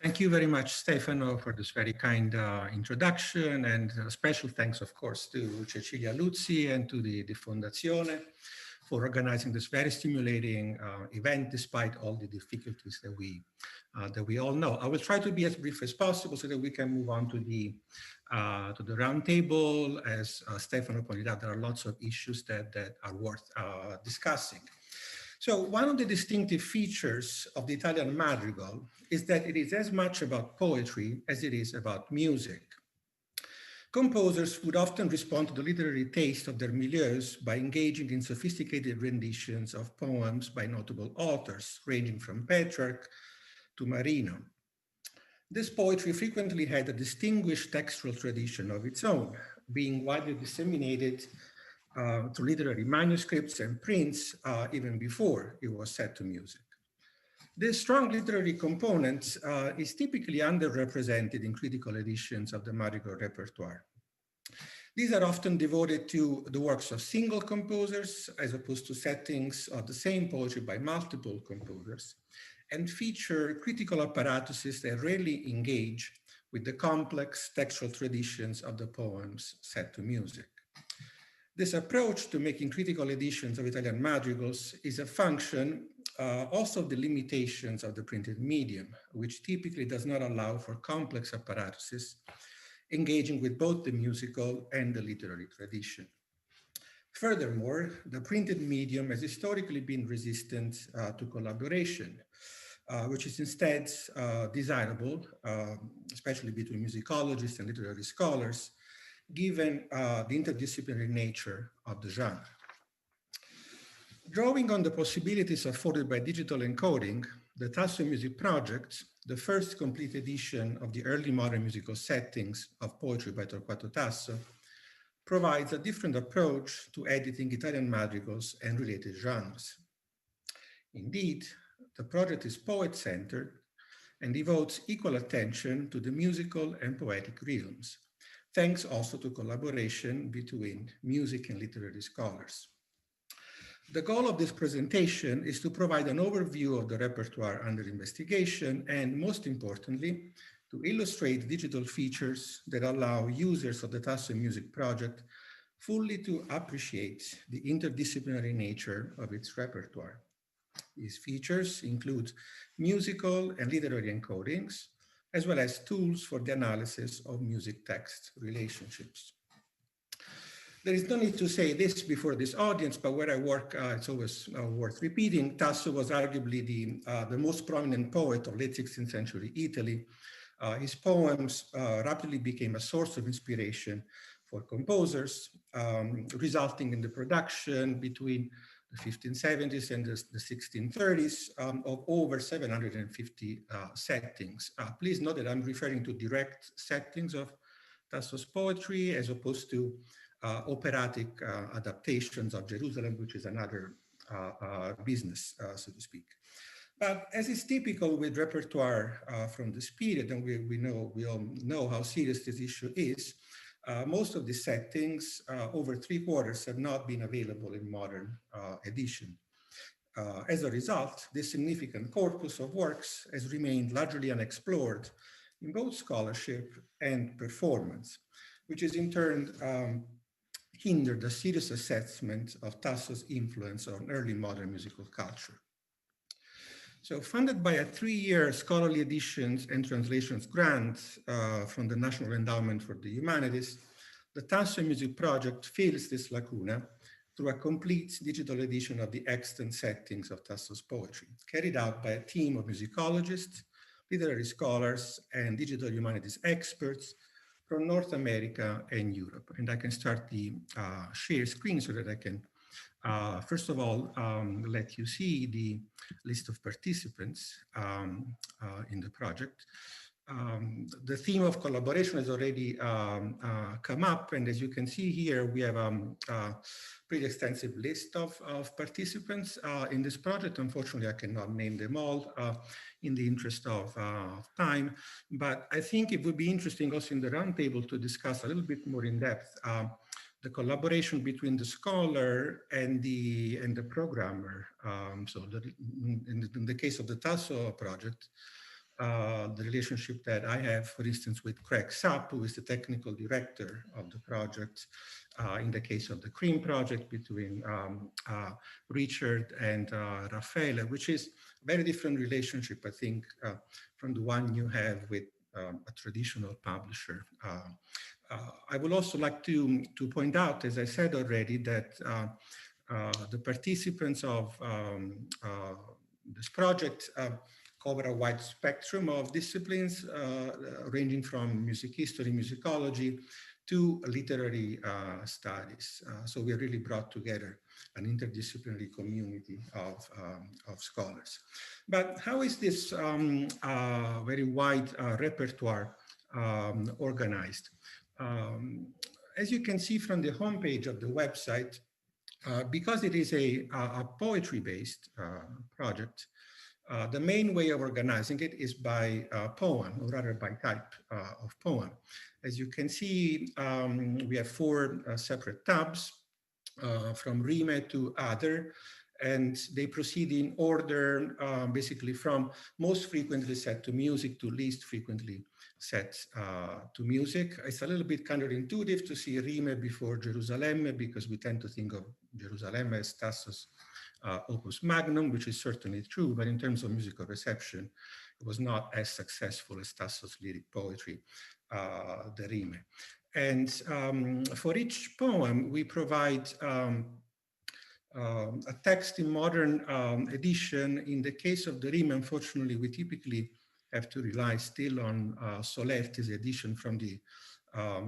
Thank you very much, Stefano, for this very kind introduction, and special thanks, of course, to Cecilia Luzzi and to the Fondazione for organizing this very stimulating event, despite all the difficulties that we all know. I will try to be as brief as possible so that we can move on to the roundtable. As Stefano pointed out, there are lots of issues that are worth discussing. So one of the distinctive features of the Italian madrigal is that it is as much about poetry as it is about music. Composers would often respond to the literary taste of their milieus by engaging in sophisticated renditions of poems by notable authors, ranging from Petrarch to Marino. This poetry frequently had a distinguished textual tradition of its own, being widely disseminated through literary manuscripts and prints even before it was set to music. This strong literary component is typically underrepresented in critical editions of the madrigal repertoire. These are often devoted to the works of single composers as opposed to settings of the same poetry by multiple composers, and feature critical apparatuses that rarely engage with the complex textual traditions of the poems set to music. This approach to making critical editions of Italian madrigals is a function also of the limitations of the printed medium, which typically does not allow for complex apparatuses engaging with both the musical and the literary tradition. Furthermore, the printed medium has historically been resistant to collaboration, which is instead desirable, especially between musicologists and literary scholars, given the interdisciplinary nature of the genre. Drawing on the possibilities afforded by digital encoding, the Tasso Music Project, the first complete edition of the early modern musical settings of poetry by Torquato Tasso, provides a different approach to editing Italian madrigals and related genres. Indeed, the project is poet-centered and devotes equal attention to the musical and poetic realms, thanks also to collaboration between music and literary scholars. The goal of this presentation is to provide an overview of the repertoire under investigation and, most importantly, to illustrate digital features that allow users of the Tasso Music Project fully to appreciate the interdisciplinary nature of its repertoire. These features include musical and literary encodings, as well as tools for the analysis of music-text relationships. There is no need to say this before this audience, but where I work, it's always worth repeating. Tasso was arguably the most prominent poet of late 16th century Italy. His poems rapidly became a source of inspiration for composers, resulting in the production between the 1570s and the 1630s of over 750 settings. Please note that I'm referring to direct settings of Tasso's poetry as opposed to operatic adaptations of Jerusalem, which is another business, so to speak. But as is typical with repertoire from this period, and we all know how serious this issue is, most of these settings, over 3/4, have not been available in modern edition. As a result, this significant corpus of works has remained largely unexplored in both scholarship and performance, which is in turn hindered a serious assessment of Tasso's influence on early modern musical culture. So, funded by a 3-year scholarly editions and translations grant from the National Endowment for the Humanities, the Tasso Music Project fills this lacuna through a complete digital edition of the extant settings of Tasso's poetry, carried out by a team of musicologists, literary scholars, and digital humanities experts from North America and Europe. And I can start the share screen so that I can, first of all, let you see the list of participants in the project. The theme of collaboration has already come up, and as you can see here, we have a pretty extensive list of participants in this project. Unfortunately, I cannot name them all in the interest of time, but I think it would be interesting also in the roundtable to discuss a little bit more in depth the collaboration between the scholar and the programmer. So in the case of the Tasso project, the relationship that I have, for instance, with Craig Sapp, who is the technical director of the project. In the case of the CREAM project, between Richard and Raffaele, which is a very different relationship, I think, from the one you have with a traditional publisher. I would also like to point out, as I said already, that the participants of this project cover a wide spectrum of disciplines, ranging from music history, musicology, to literary studies. So we really brought together an interdisciplinary community of scholars. But how is this very wide repertoire organized? As you can see from the homepage of the website, because it is a poetry-based project, the main way of organizing it is by poem, or rather by type of poem. As you can see, we have four separate tabs from rime to other, and they proceed in order, basically from most frequently set to music to least frequently set to music. It's a little bit counterintuitive to see rime before Gerusalemme, because we tend to think of Gerusalemme as Tasso's opus magnum, which is certainly true, but in terms of musical reception, it was not as successful as Tasso's lyric poetry, the rime. And for each poem, we provide a text in modern edition. In the case of the rime, unfortunately, we typically have to rely still on Solerti's edition from the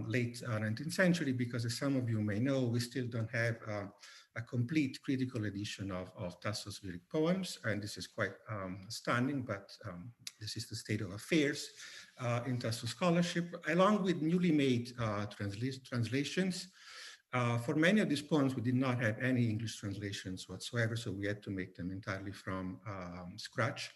late 19th century, because as some of you may know, we still don't have a complete critical edition of Tasso's lyric poems, and this is quite stunning, but this is the state of affairs in Tasso scholarship, along with newly made translations. For many of these poems, we did not have any English translations whatsoever, so we had to make them entirely from scratch.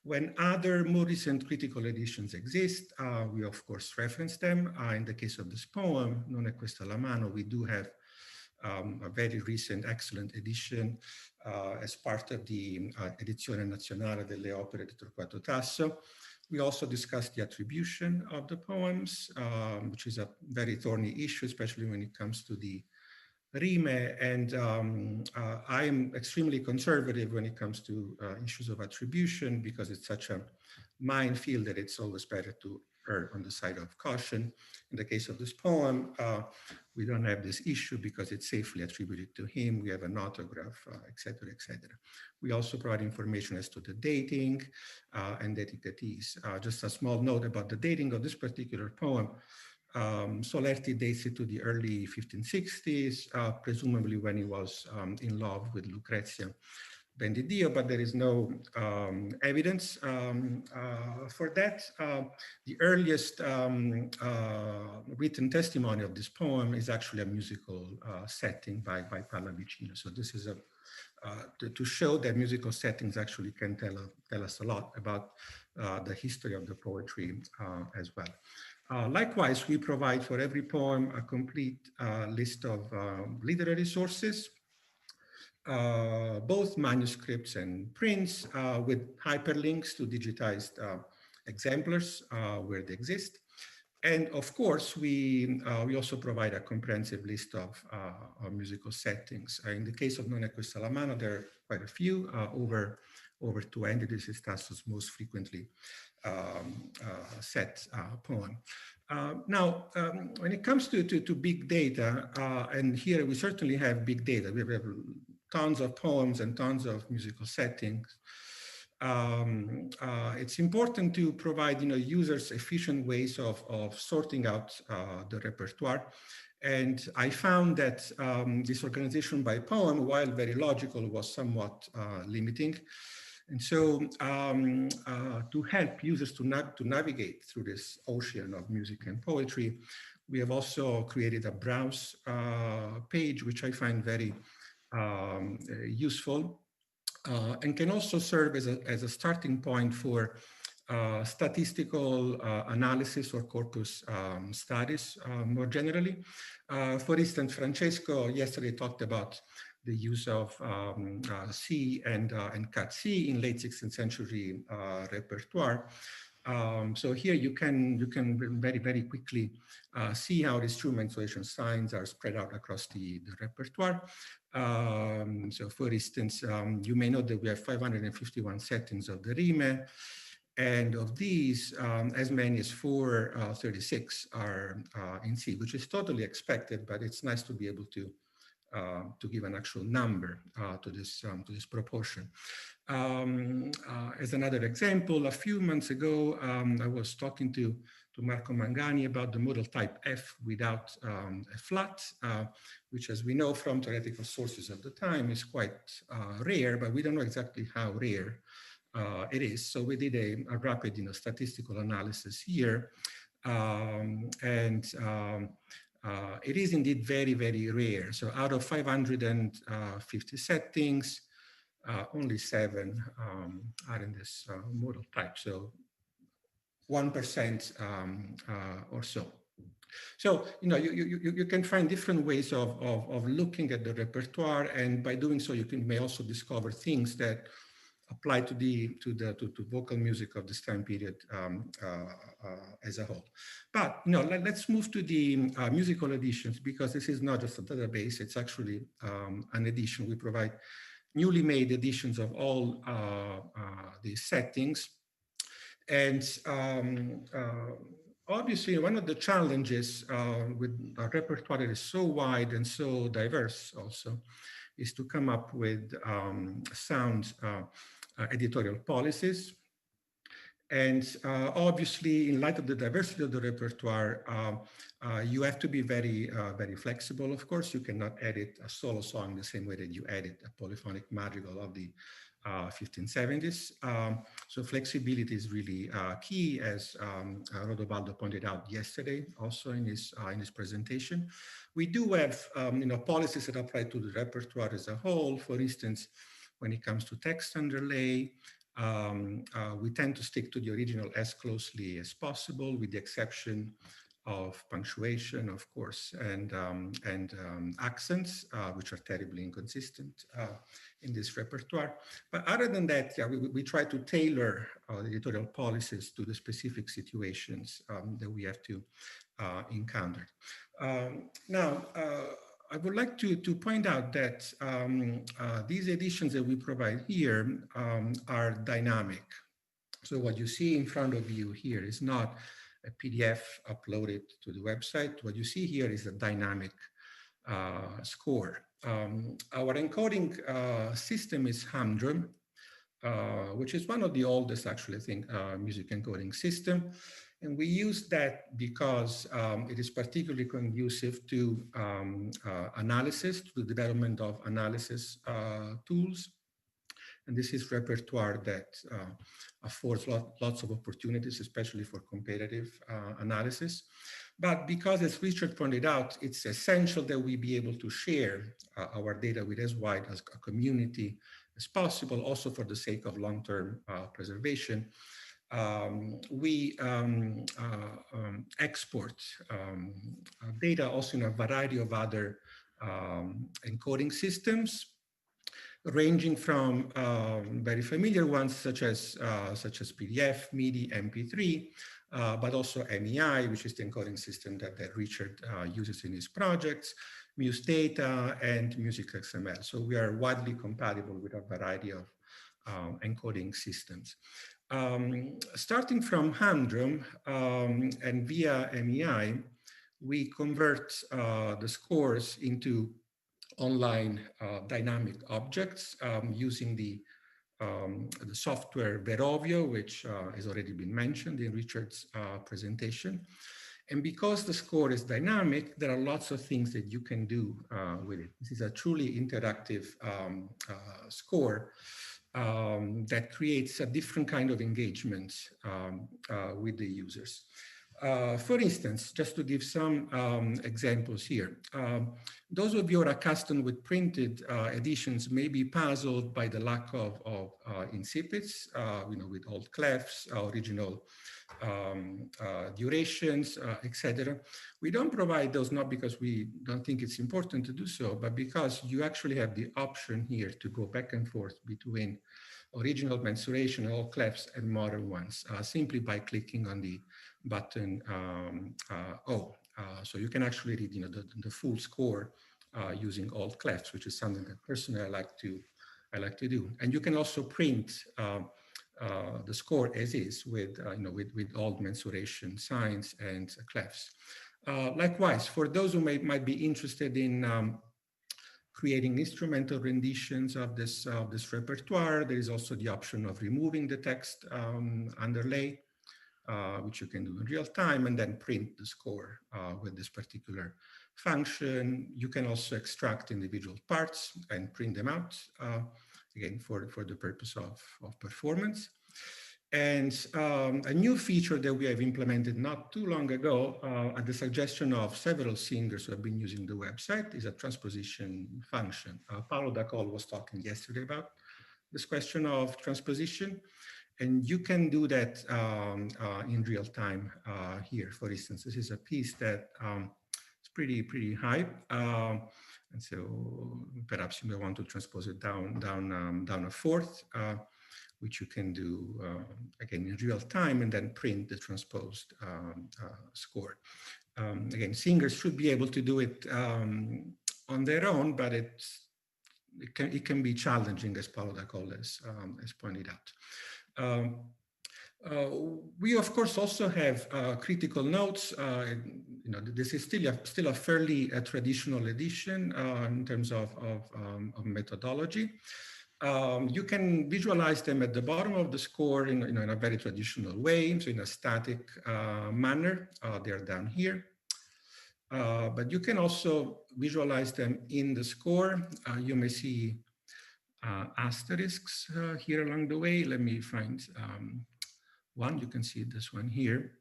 When other more recent critical editions exist, we of course reference them. In the case of this poem, Non è questa la mano, we do have a very recent excellent edition as part of the Edizione Nazionale delle Opere di Torquato Tasso. We also discussed the attribution of the poems, which is a very thorny issue, especially when it comes to the rime. And I am extremely conservative when it comes to issues of attribution, because it's such a minefield that it's always better to err on the side of caution. In the case of this poem, we don't have this issue because it's safely attributed to him. We have an autograph, etc., etc. We also provide information as to the dating and dedicatees. Just a small note about the dating of this particular poem. Solerti dates it to the early 1560s, presumably when he was in love with Lucrezia Bendidio, but there is no evidence for that. The earliest written testimony of this poem is actually a musical setting by Pallavicino. So this is to show that musical settings actually can tell us a lot about the history of the poetry as well. Likewise, we provide for every poem a complete list of literary sources, both manuscripts and prints, with hyperlinks to digitized exemplars where they exist. And of course, we also provide a comprehensive list of musical settings. In the case of Non è questa la mano, there are quite a few, over 20. This is Tasso's most frequently set poem. Now, when it comes to big data, and here we certainly have big data, we have tons of poems and tons of musical settings. It's important to provide users efficient ways of sorting out the repertoire. And I found that this organization by poem, while very logical, was somewhat limiting. And so to help users to navigate through this ocean of music and poetry, we have also created a browse page, which I find very useful and can also serve as a starting point for statistical analysis or corpus studies more generally. For instance, Francesco yesterday talked about the use of C and cut C in late 16th century repertoire. So here you can very, very quickly see how these true mensuration signs are spread out across the repertoire. So for instance, you may know that we have 551 settings of the rime, and of these, as many as 436 are in C, which is totally expected, but it's nice to be able to give an actual number to this proportion. As another example, a few months ago, I was talking to Marco Mangani about the modal type F without a flat, which, as we know from theoretical sources of the time, is quite rare, but we don't know exactly how rare it is. So we did a rapid statistical analysis here. It is indeed very, very rare. So out of 550 settings, only 7 are in this modal type. So 1% or so. So, you can find different ways of looking at the repertoire, and by doing so, you may also discover things that apply to vocal music of this time period as a whole. But let's move to the musical editions, because this is not just a database; it's actually an edition. We provide newly made editions of all these settings. And obviously, one of the challenges with a repertoire that is so wide and so diverse also is to come up with sound editorial policies. And obviously, in light of the diversity of the repertoire, you have to be very, very flexible. Of course, you cannot edit a solo song the same way that you edit a polyphonic madrigal of the 1570s. So flexibility is really key, as Rodobaldo pointed out yesterday, also in his presentation. We do have policies that apply to the repertoire as a whole. For instance, when it comes to text underlay, we tend to stick to the original as closely as possible, with the exception of punctuation, of course, and accents, which are terribly inconsistent in this repertoire. But other than that, yeah, we try to tailor editorial policies to the specific situations that we have to encounter. Now, I would like to point out that these editions that we provide here are dynamic. So what you see in front of you here is not a PDF uploaded to the website. What you see here is a dynamic score. Our encoding system is Humdrum, which is one of the oldest, actually, I think, music encoding system. And we use that because it is particularly conducive to analysis, to the development of analysis tools. And this is repertoire that affords lots of opportunities, especially for comparative analysis. But because, as Richard pointed out, it's essential that we be able to share our data with as wide as a community as possible, also for the sake of long-term preservation. We export data also in a variety of other encoding systems, ranging from very familiar ones such as PDF, MIDI, MP3, but also MEI, which is the encoding system that Richard uses in his projects, MuseData, and Music XML. So we are widely compatible with a variety of encoding systems. Starting from Humdrum and via MEI, we convert the scores into online dynamic objects using the software Verovio, which has already been mentioned in Richard's presentation. And because the score is dynamic, there are lots of things that you can do with it. This is a truly interactive score that creates a different kind of engagement with the users. For instance, just to give some examples here, those of you who are accustomed with printed editions may be puzzled by the lack of incipits, with old clefs, original durations, etc. We don't provide those not because we don't think it's important to do so, but because you actually have the option here to go back and forth between original mensuration, all clefs, and modern ones, simply by clicking on the button O. So you can actually read the full score using alt clefs, which is something that personally I like to do. And you can also print the score as is with alt mensuration signs and clefs. Likewise, for those who might be interested in creating instrumental renditions of this repertoire, there is also the option of removing the text underlay. which you can do in real time, and then print the score with this particular function. You can also extract individual parts and print them out, again, for the purpose of performance. And a new feature that we have implemented not too long ago, at the suggestion of several singers who have been using the website, is a transposition function. Paolo Dacol was talking yesterday about this question of transposition, and you can do that in real time here. For instance, this is a piece that is pretty high, and so perhaps you may want to transpose it down a fourth, which you can do again in real time, and then print the transposed score. Again, singers should be able to do it on their own, but it can be challenging, as Paolo Dacol has pointed out. We of course also have critical notes. This is still a fairly traditional edition in terms of methodology. You can visualize them at the bottom of the score in a very traditional way, so in a static manner. They're down here. But you can also visualize them in the score. You may see asterisks here along the way. Let me find one. You can see this one here.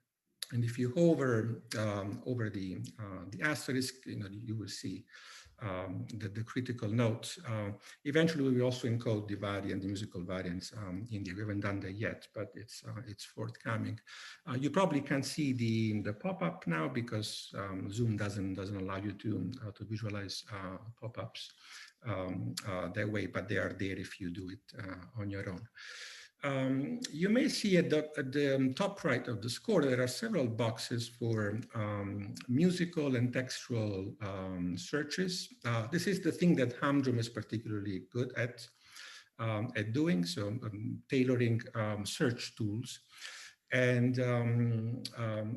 And if you hover over the asterisk, you will see the critical notes. Eventually, we will also encode the variant, the musical variants in there. We haven't done that yet, but it's forthcoming. You probably can't see the pop-up now because Zoom doesn't allow you to visualize pop-ups that way, but they are there if you do it on your own. You may see at the top right of the score, there are several boxes for musical and textual searches. This is the thing that Humdrum is particularly good at doing, so tailoring search tools. And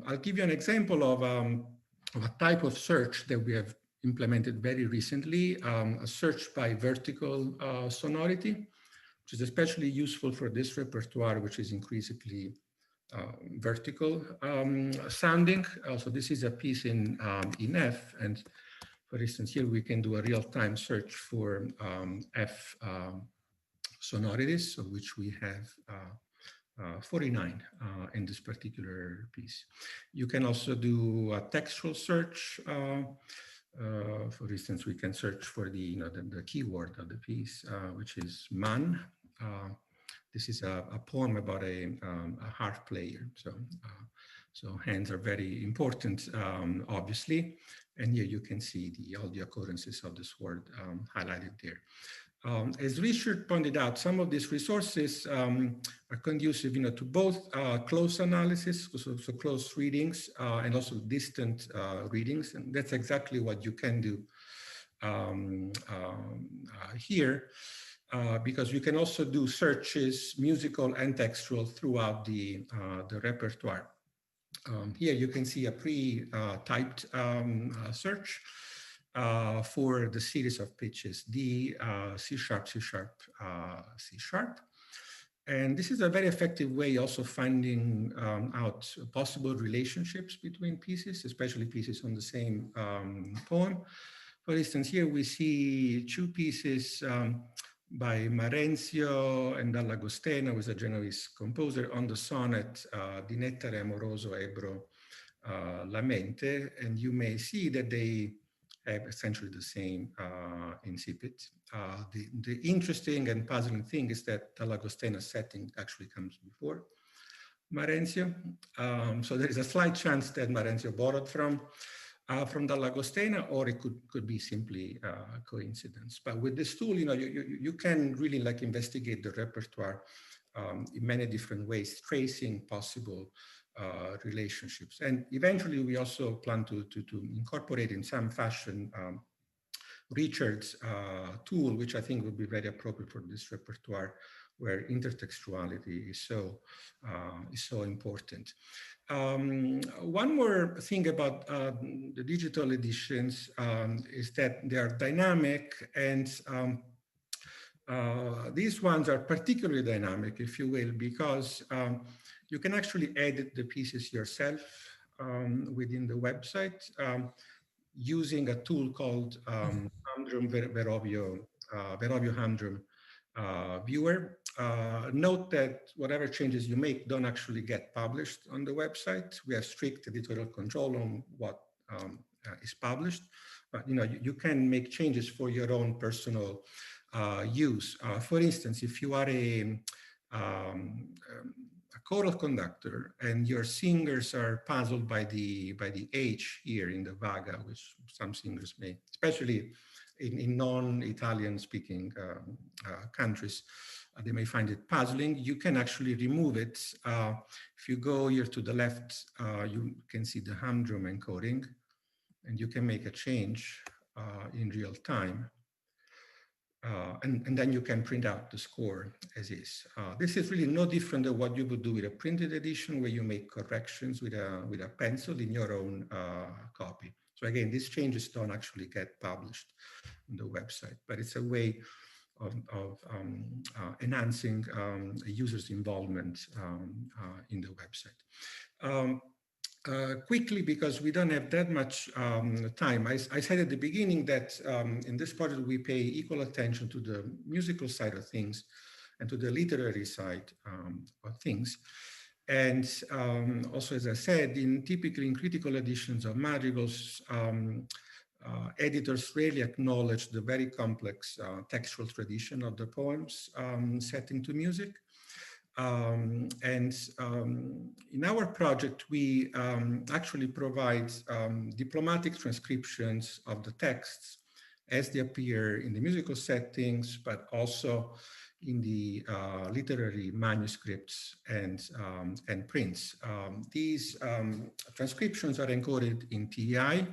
I'll give you an example of a type of search that we have implemented very recently, a search by vertical sonority, which is especially useful for this repertoire, which is increasingly vertical sounding. Also, this is a piece in F, and for instance, here we can do a real-time search for F sonorities, of which we have 49 in this particular piece. You can also do a textual search. For instance, we can search for the keyword of the piece, which is man. This is a poem about a harp player. So hands are very important, obviously. And here you can see all the occurrences of this word highlighted there. As Richard pointed out, some of these resources are conducive, to both close analysis, so close readings, and also distant readings, and that's exactly what you can do here, because you can also do searches, musical and textual, throughout the repertoire. Here you can see a pre-typed search for the series of pitches, D, C sharp, C sharp, C sharp. And this is a very effective way also finding out possible relationships between pieces, especially pieces on the same poem. For instance, here we see two pieces by Marenzio and Dall'Agostena, who is a Genoese composer, on the sonnet Di nettare amoroso ebbro la mente, and you may see that they have essentially the same incipit. The interesting and puzzling thing is that Dall'Agostena's setting actually comes before Marenzio. So there is a slight chance that Marenzio borrowed from Dall'Agostena, or it could be simply coincidence. But with this tool, you can really investigate the repertoire in many different ways, tracing possible relationships. And eventually we also plan to incorporate in some fashion Richard's tool, which I think would be very appropriate for this repertoire, where intertextuality is so important. One more thing about the digital editions is that they are dynamic, and these ones are particularly dynamic, if you will, because You can actually edit the pieces yourself within the website using a tool called Humdrum Verovio Humdrum viewer. Note that whatever changes you make don't actually get published on the website. We have strict editorial control on what is published, but you can make changes for your own personal use. For instance, if you are a choral conductor and your singers are puzzled by the H here in the vaga, which some singers may, especially in non-Italian speaking countries, they may find it puzzling. You can actually remove it. If you go here to the left, you can see the humdrum encoding, and you can make a change in real time. And then you can print out the score as is. This is really no different than what you would do with a printed edition, where you make corrections with a pencil in your own copy. So again, these changes don't actually get published on the website, but it's a way of enhancing a user's involvement in the website. Quickly, because we don't have that much time, I said at the beginning that in this project we pay equal attention to the musical side of things and to the literary side of things. And also, as I said, typically in critical editions of madrigals, editors rarely acknowledge the very complex textual tradition of the poems set into music. In our project, we actually provide diplomatic transcriptions of the texts as they appear in the musical settings, but also in the literary manuscripts and prints. These transcriptions are encoded in TEI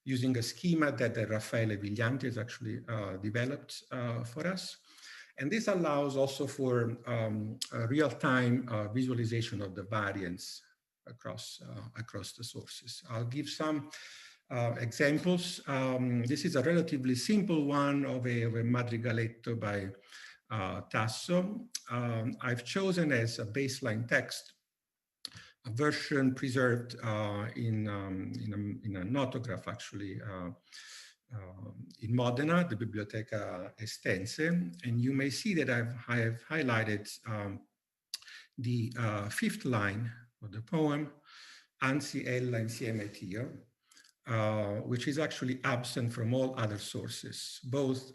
using a schema that Raffaele Viglianti has actually developed for us. And this allows also for real-time visualization of the variants across the sources. I'll give some examples. This is a relatively simple one of a madrigaletto by Tasso. I've chosen as a baseline text a version preserved in an autograph, actually, in Modena, the Biblioteca Estense, and you may see that I have highlighted the fifth line of the poem, Anzi ella insieme t'io, which is actually absent from all other sources, both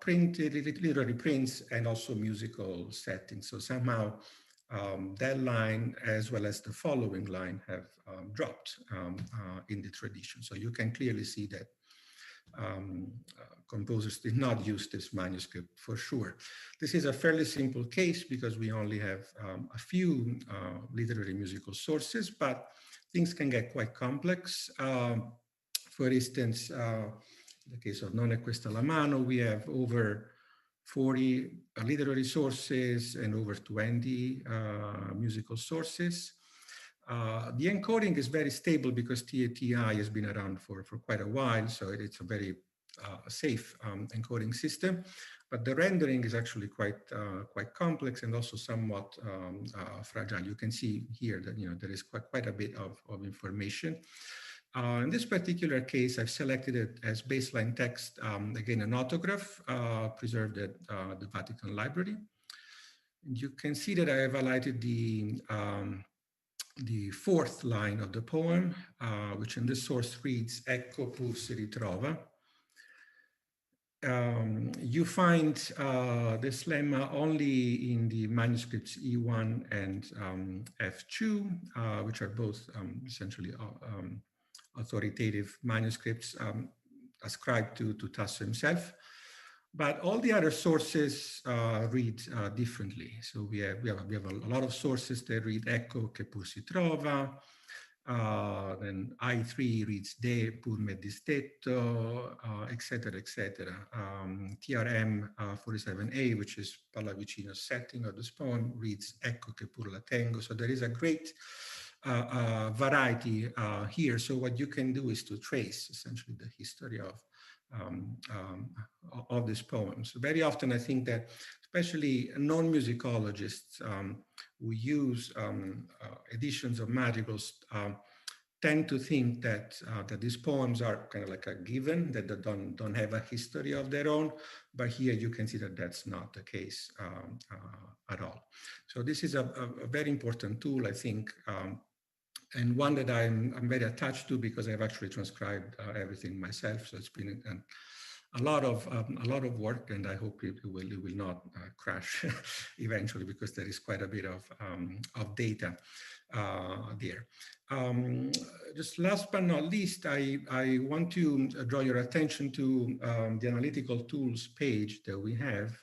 printed, literary prints, and also musical settings. So somehow that line, as well as the following line, have dropped in the tradition. So you can clearly see that composers did not use this manuscript for sure. This is a fairly simple case because we only have a few literary musical sources, but things can get quite complex. For instance, in the case of Non è questa la mano, we have over 40 literary sources and over 20 musical sources. The encoding is very stable because TEI has been around for quite a while, so it's a very safe encoding system. But the rendering is actually quite complex and also somewhat fragile. You can see here that there is quite a bit of information. In this particular case, I've selected it as baseline text, again, an autograph preserved at the Vatican Library. And you can see that I have highlighted the fourth line of the poem, which in this source reads, Ecco pur si ritrova. You find this lemma only in the manuscripts E1 and F2, which are both essentially authoritative manuscripts ascribed to Tasso himself. But all the other sources read differently. So we have a lot of sources that read Ecco che pur si trova. Then I3 reads De pur me distetto, etc., etc. TRM 47A, which is Pallavicino's setting of this poem, reads Ecco che pur la tengo. So there is a great variety here. So what you can do is to trace essentially the history of these poems. Very often I think that especially non-musicologists who use editions of madrigals tend to think that that these poems are kind of like a given, that they don't have a history of their own. But here you can see that that's not the case at all. So this is a very important tool, I think, and one that I'm very attached to because I've actually transcribed everything myself. So it's been a lot of work, and I hope it will not crash eventually, because there is quite a bit of data there. Just last but not least, I want to draw your attention to the analytical tools page that we have,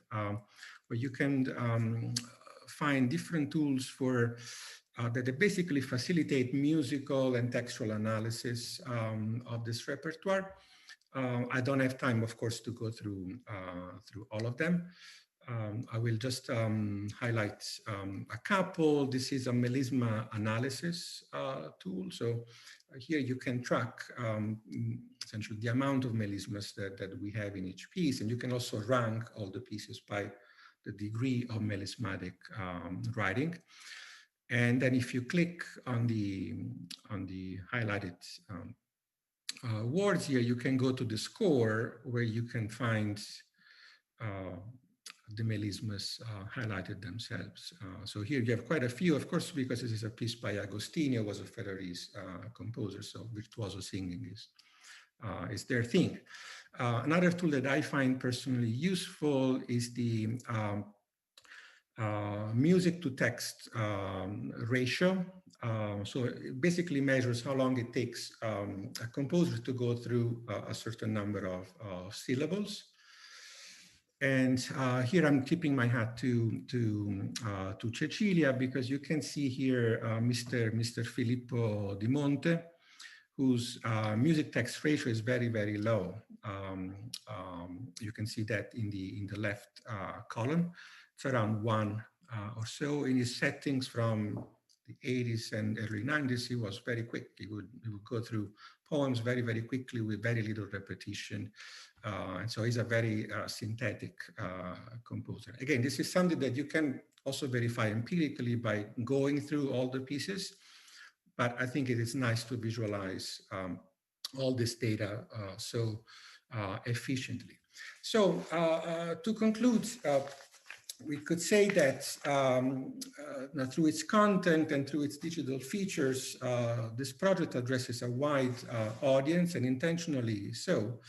where you can find different tools for that they basically facilitate musical and textual analysis of this repertoire. I don't have time, of course, to go through all of them. I will just highlight a couple. This is a melisma analysis tool. So here you can track essentially the amount of melismas that we have in each piece. And you can also rank all the pieces by the degree of melismatic writing. And then if you click on the highlighted words here, you can go to the score where you can find the melismas highlighted themselves. So here you have quite a few, of course, because this is a piece by Agostini, who was a Ferrarese composer, so virtuoso singing is their thing. Another tool that I find personally useful is the music to text ratio. So it basically measures how long it takes a composer to go through a certain number of syllables. And here I'm tipping my hat to Cecilia, because you can see here Mr. Filippo Di Monte, whose music text ratio is very, very low. You can see that in the left column. It's around 1 or so. In his settings from the 80s and early 90s, he was very quick. He would go through poems very, very quickly with very little repetition. And so he's a very synthetic composer. Again, this is something that you can also verify empirically by going through all the pieces. But I think it is nice to visualize all this data so efficiently. So to conclude, we could say that through its content and through its digital features, this project addresses a wide audience, and intentionally so.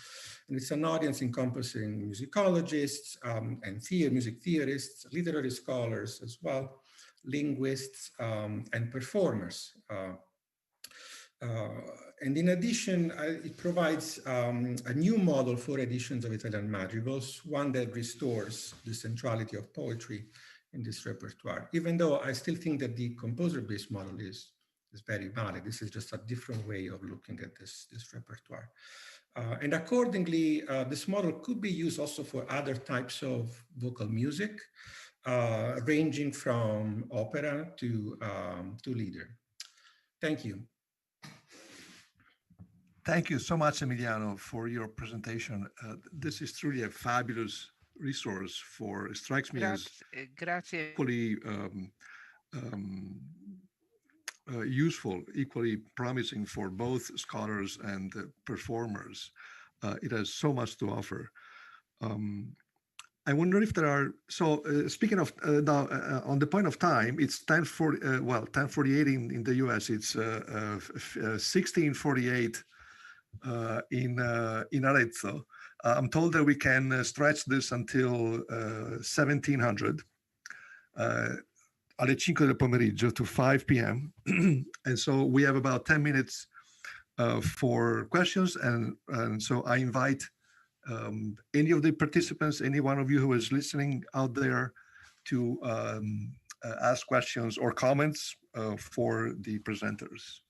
And it's an audience encompassing musicologists and music theorists, literary scholars as well, linguists, and performers. And in addition, it provides a new model for editions of Italian madrigals, one that restores the centrality of poetry in this repertoire, even though I still think that the composer-based model is very valid. This is just a different way of looking at this repertoire. And accordingly, this model could be used also for other types of vocal music, ranging from opera to lieder. Thank you. Thank you so much, Emiliano, for your presentation. This is truly a fabulous resource for, it strikes me as equally useful, equally promising for both scholars and performers. It has so much to offer. I wonder if there are, so speaking of now on the point of time, it's 10:48 in the US, it's 16:48 in Arezzo. I'm told that we can stretch this until 1700. Alle 5 del pomeriggio to 5 p.m. And so we have about 10 minutes for questions. And so I invite any of the participants, any one of you who is listening out there to ask questions or comments for the presenters.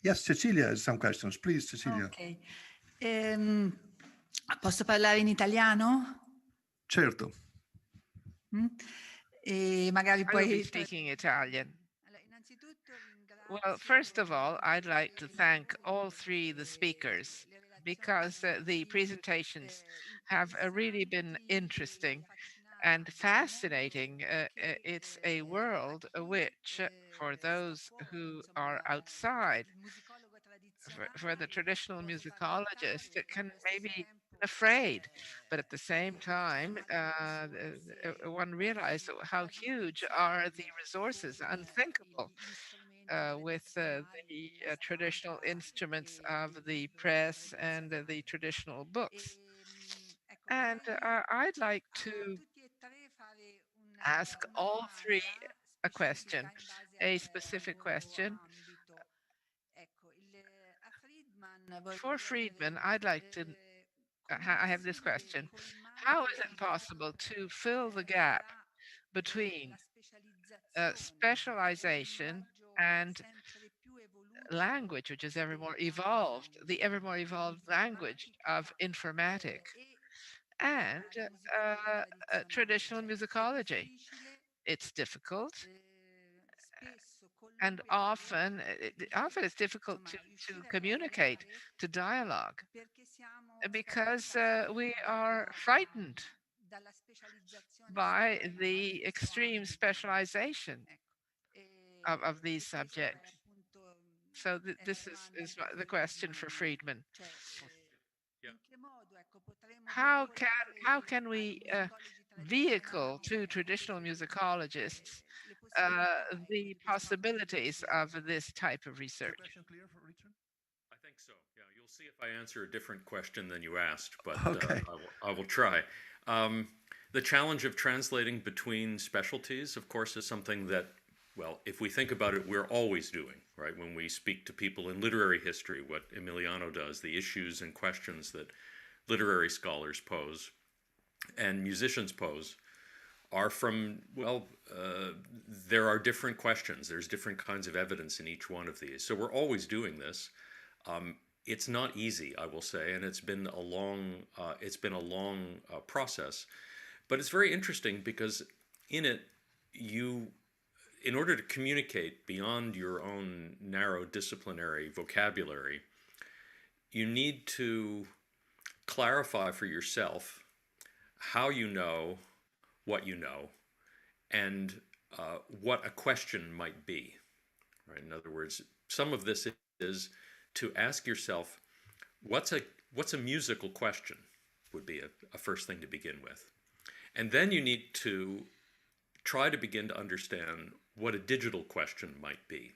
Yes, Cecilia has some questions. Please, Cecilia. Ok. Posso parlare in italiano? Certo. E magari I will poi... be speaking Italian. Well, first of all, I'd like to thank all three the speakers because the presentations have really been interesting and fascinating. It's a world which, for those who are outside, for the traditional musicologist, it can maybe be afraid, but at the same time, one realized how huge are the resources, unthinkable with the traditional instruments of the press and the traditional books. And I'd like to ask all three a question, a specific question. For Friedman, I'd like to, I have this question. How is it possible to fill the gap between specialization and language, which is ever more evolved, the ever more evolved language of informatic, and traditional musicology? It's difficult, and often it's difficult to communicate, to dialogue, because we are frightened by the extreme specialization of these subjects. So this is the question for Friedman. Yeah. How can we vehicle to traditional musicologists the possibilities of this type of Is the research? question clear for Richard? I think so. Yeah, you'll see if I answer a different question than you asked, but Okay. I will try. The challenge of translating between specialties, of course, is something that, well, if we think about it, we're always doing, right? When we speak to people in literary history, what Emiliano does, the issues and questions that literary scholars pose and musicians pose are from, well, there are different questions. There's different kinds of evidence in each one of these. So we're always doing this. It's not easy, I will say, and it's been a long process. But it's very interesting because in it, in order to communicate beyond your own narrow disciplinary vocabulary, you need to clarify for yourself how you know what you know and what a question might be. Right? In other words, some of this is to ask yourself, what's a musical question would be a first thing to begin with. And then you need to try to begin to understand what a digital question might be.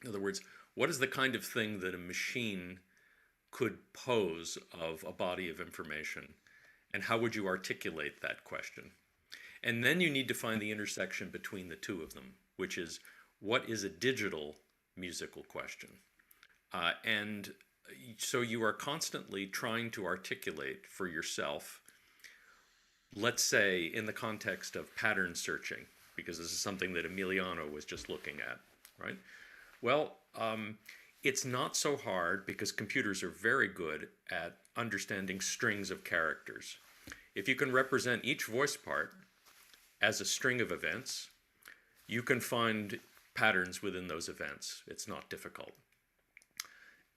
In other words, what is the kind of thing that a machine could pose of a body of information, and how would you articulate that question? And then you need to find the intersection between the two of them, which is, what is a digital musical question? And so you are constantly trying to articulate for yourself, let's say in the context of pattern searching, because this is something that Emiliano was just looking at, right? Well, it's not so hard because computers are very good at understanding strings of characters. If you can represent each voice part as a string of events, you can find patterns within those events. It's not difficult.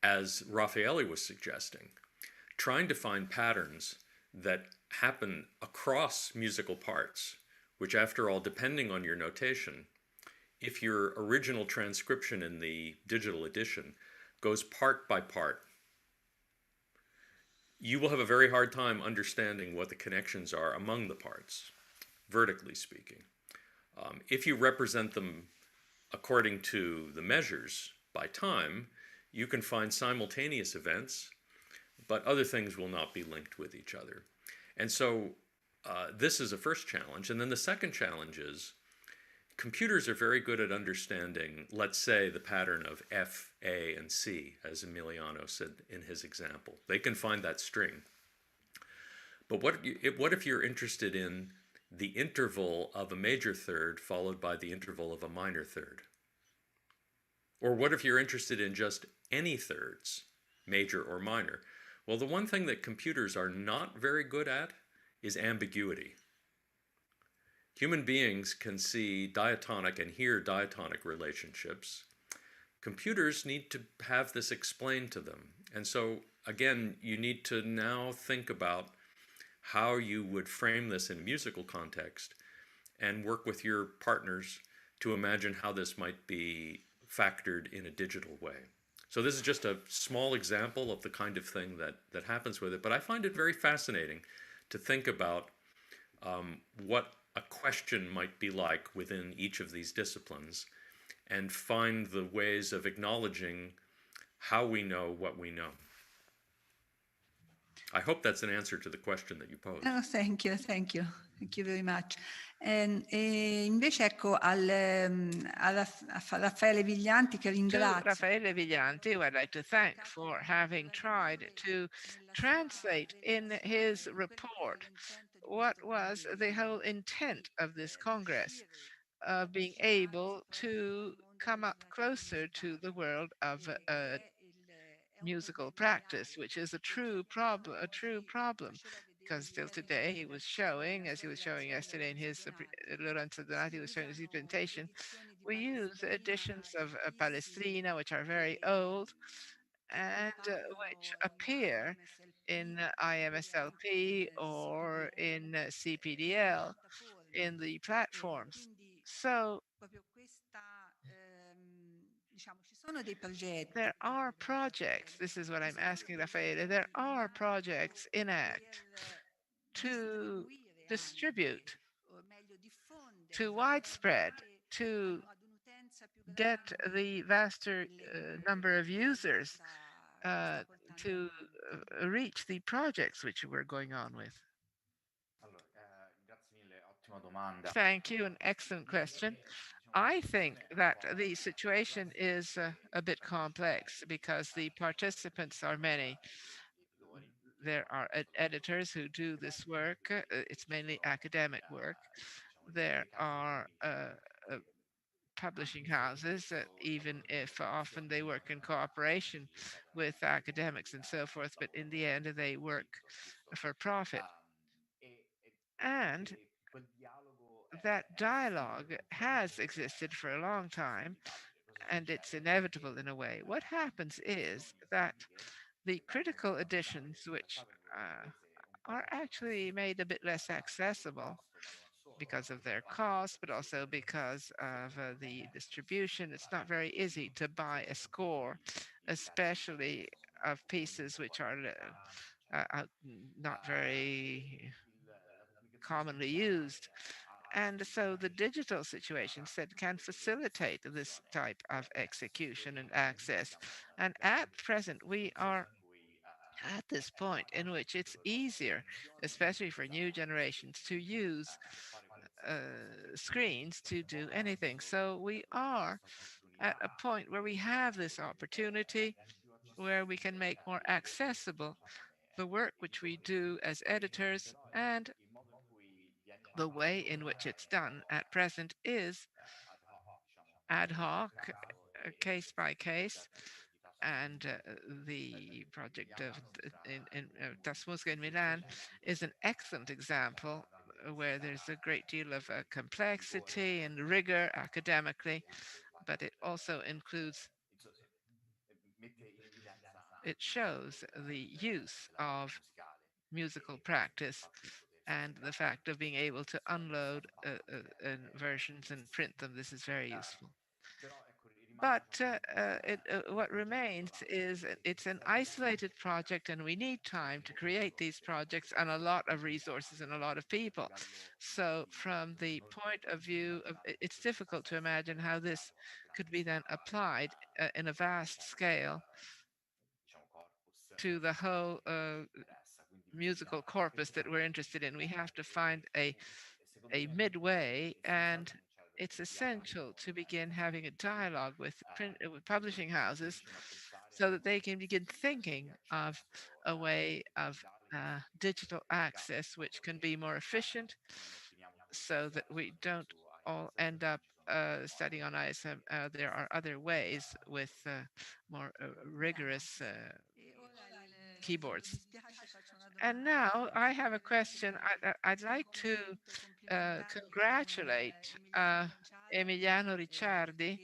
As Raffaele was suggesting, trying to find patterns that happen across musical parts, which after all, depending on your notation, if your original transcription in the digital edition goes part by part, you will have a very hard time understanding what the connections are among the parts, vertically speaking. If you represent them according to the measures by time, you can find simultaneous events, but other things will not be linked with each other. And so this is a first challenge. And then the second challenge is computers are very good at understanding, let's say, the pattern of F, A, and C, as Emiliano said in his example. They can find that string. But what if you're interested in the interval of a major third followed by the interval of a minor third? Or what if you're interested in just any thirds, major or minor? Well, the one thing that computers are not very good at is ambiguity. Human beings can see diatonic and hear diatonic relationships. Computers need to have this explained to them. And so again, you need to now think about how you would frame this in a musical context and work with your partners to imagine how this might be factored in a digital way. So this is just a small example of the kind of thing that happens with it, but I find it very fascinating to think about what a question might be like within each of these disciplines and find the ways of acknowledging how we know what we know. I hope that's an answer to the question that you posed. Oh, thank you, thank you. Thank you very much. Invece ecco a Raffaele Viglianti che To ringrazio. Raffaele Viglianti, who I'd like to thank for having tried to translate in his report what was the whole intent of this Congress, of being able to come up closer to the world of musical practice, which is a true problem. Because still today he was showing, as he was showing yesterday in his Lorenzo Donati was showing his presentation, we use editions of Palestrina, which are very old and which appear in IMSLP or in CPDL in the platforms. So there are projects, this is what I'm asking Raffaele, there are projects in ACT to distribute, to widespread, to get the vaster number of users to reach the projects which we're going on with. Thank you, an excellent question. I think that the situation is a bit complex because the participants are many. There are editors who do this work. It's mainly academic work. There are publishing houses, even if often they work in cooperation with academics and so forth, but in the end they work for profit. And that dialogue has existed for a long time, and it's inevitable in a way. What happens is that the critical editions, which are actually made a bit less accessible because of their cost, but also because of the distribution. It's not very easy to buy a score, especially of pieces which are not very commonly used. And so the digital situation said can facilitate this type of execution and access. And at present, we are at this point in which it's easier, especially for new generations, to use screens to do anything. So we are at a point where we have this opportunity where we can make more accessible the work which we do as editors, and the way in which it's done at present is ad hoc, case by case. And the project of in Das Musica in Milan is an excellent example where there's a great deal of complexity and rigor academically, but it also includes, it shows the use of musical practice and the fact of being able to unload versions and print them. This is very useful. But what remains is it's an isolated project, and we need time to create these projects and a lot of resources and a lot of people. So, from the point of view of it's difficult to imagine how this could be then applied in a vast scale to the whole musical corpus that we're interested in. We have to find a midway, and it's essential to begin having a dialogue with publishing houses so that they can begin thinking of a way of digital access which can be more efficient, so that we don't all end up studying on ISM. There are other ways with more rigorous keyboards. And now I have a question. I'd like to congratulate Emiliano Ricciardi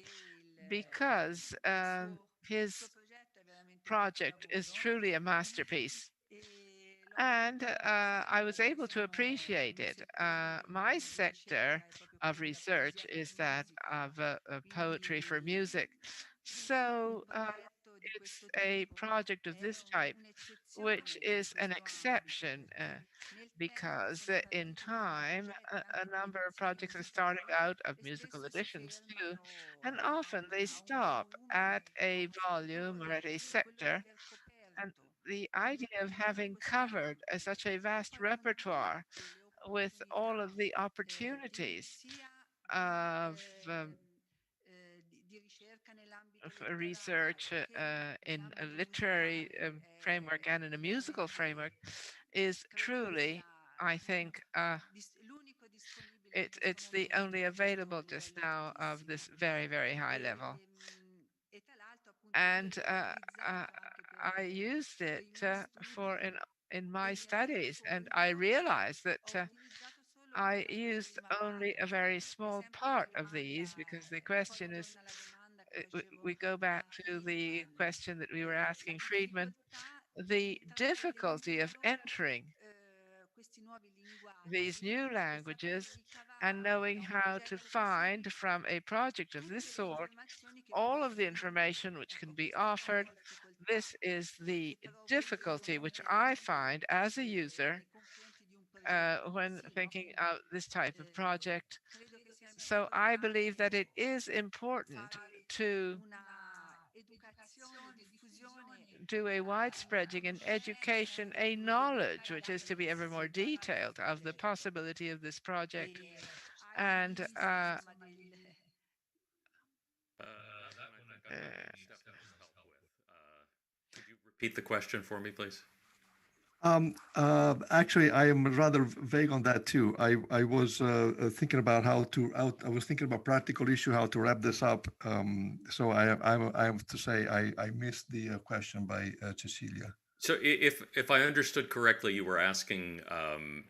because his project is truly a masterpiece. And I was able to appreciate it. My sector of research is that of poetry for music. So it's a project of this type, which is an exception because in time, a number of projects are starting out of musical editions too, and often they stop at a volume or at a sector. And the idea of having covered such a vast repertoire with all of the opportunities of research in a literary framework and in a musical framework is truly, I think, it's the only available just now of this very, very high level. And I used it for in my studies, and I realized that I used only a very small part of these because the question is, we go back to the question that we were asking Friedman, the difficulty of entering these new languages and knowing how to find from a project of this sort all of the information which can be offered. This is the difficulty which I find as a user when thinking of this type of project. So I believe that it is important to do a widespreading and education, a knowledge which is to be ever more detailed of the possibility of this project. And That one I think Stefano will help with. Could you repeat the question for me, please? Actually, I am rather vague on that too. I was thinking about I was thinking about practical issue, how to wrap this up. So I have to say I missed the question by Cecilia. So, if I understood correctly, you were asking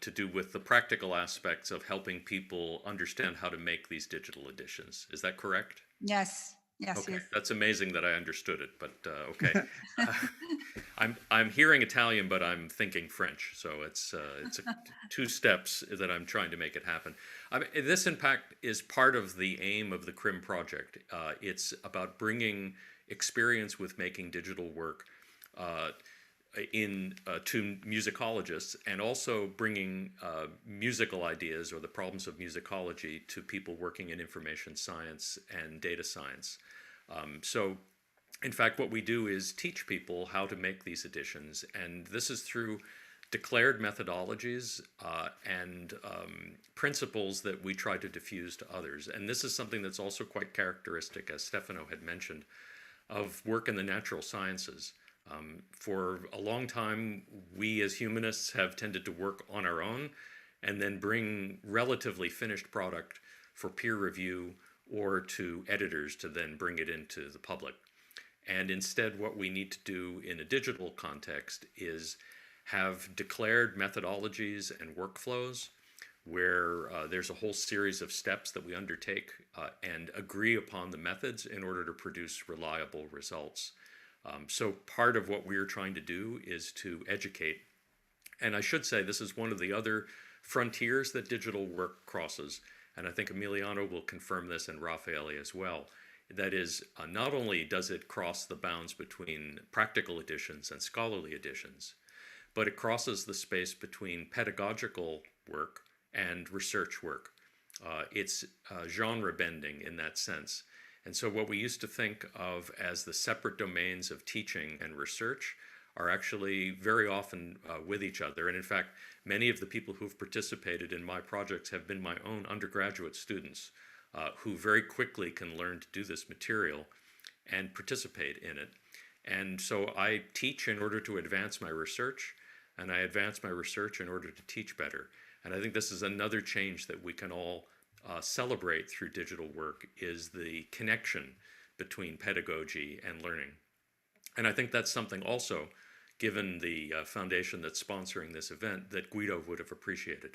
to do with the practical aspects of helping people understand how to make these digital editions. Is that correct? Yes. Yes. Okay, Yes. that's amazing that I understood it. But okay, I'm hearing Italian, but I'm thinking French. So it's two steps that I'm trying to make it happen. I mean, this in fact is part of the aim of the CRIM project. It's about bringing experience with making digital work to musicologists, and also bringing musical ideas or the problems of musicology to people working in information science and data science. So in fact, what we do is teach people how to make these editions, and this is through declared methodologies and principles that we try to diffuse to others. And this is something that's also quite characteristic, as Stefano had mentioned, of work in the natural sciences. For a long time, we as humanists have tended to work on our own and then bring relatively finished product for peer review or to editors to then bring it into the public. And instead, what we need to do in a digital context is have declared methodologies and workflows where there's a whole series of steps that we undertake and agree upon the methods in order to produce reliable results. So part of what we're trying to do is to educate. And I should say this is one of the other frontiers that digital work crosses. And I think Emiliano will confirm this, and Raffaele as well. That is, not only does it cross the bounds between practical editions and scholarly editions, but it crosses the space between pedagogical work and research work. It's genre bending in that sense. And so what we used to think of as the separate domains of teaching and research are actually very often with each other. And in fact, many of the people who've participated in my projects have been my own undergraduate students who very quickly can learn to do this material and participate in it. And so I teach in order to advance my research, and I advance my research in order to teach better. And I think this is another change that we can all celebrate through digital work, is the connection between pedagogy and learning. And I think that's something also, given the foundation that's sponsoring this event, that Guido would have appreciated.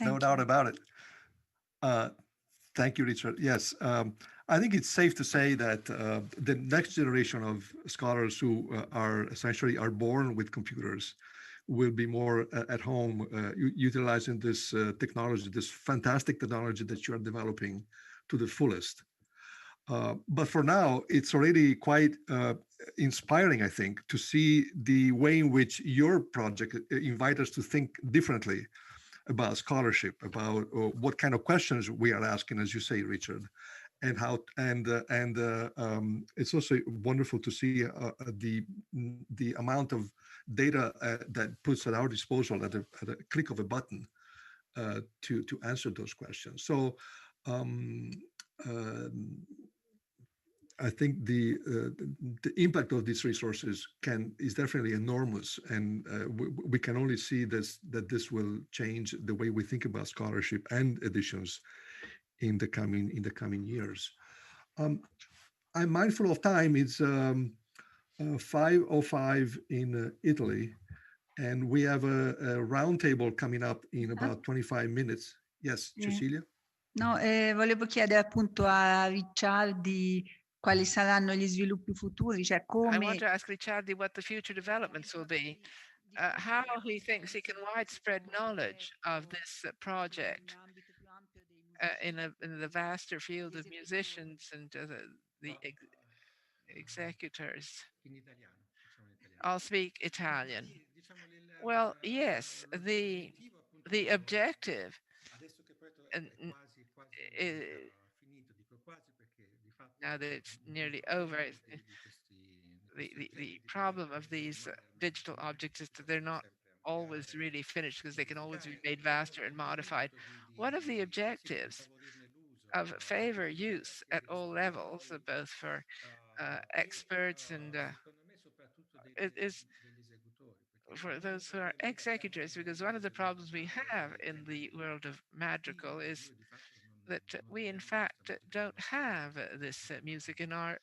No doubt about it. Thank you, Richard. Yes, I think it's safe to say that the next generation of scholars who are essentially are born with computers will be more at home utilizing this technology, this fantastic technology that you are developing to the fullest. But for now, it's already quite inspiring, I think, to see the way in which your project invite us to think differently about scholarship, about what kind of questions we are asking, as you say, Richard, and how and it's also wonderful to see the amount of data that puts at our disposal at a click of a button to answer those questions. So um, um, I think the impact of these resources can is definitely enormous, and we can only see this that this will change the way we think about scholarship and editions in the coming years. Um, I'm mindful of time. It's 5:05 in Italy, and we have a roundtable coming up in Ah, about 25 minutes. Yes, sì. Cecilia? No, volevo chiedere appunto a Ricciardi quali saranno gli sviluppi futuri, cioè I want come to ask Ricciardi what the future developments will be, how he thinks he can widespread knowledge of this project in the vaster field of musicians and the executors. In italiano, diciamo in italiano. I'll speak Italian. Sì, diciamo Well, yes, l'obiettivo the appunto objective adesso che poi and è quasi uh, finito, dico quasi perché di fatto now that it's non nearly sono over, finiti di questi the oggetti problem digitali of perché these ormai al digital massimo objects is that they're possono not sempre always ampliare really finished because e they can always be modificare. made Io faster and sono modified. convinto One of the sì, di objectives favorirne l'uso of favor use sia at degli all levels, esecutori both for che experts and secondo me soprattutto is degli esecutori, perché for uno dei those who are problemi che abbiamo executors, because one of the nell'uso problems we digitale have è in the world of che madrigal is noi di fatto that non we, in abbiamo questa fact, musica don't nelle nostre have orecchie. this music in our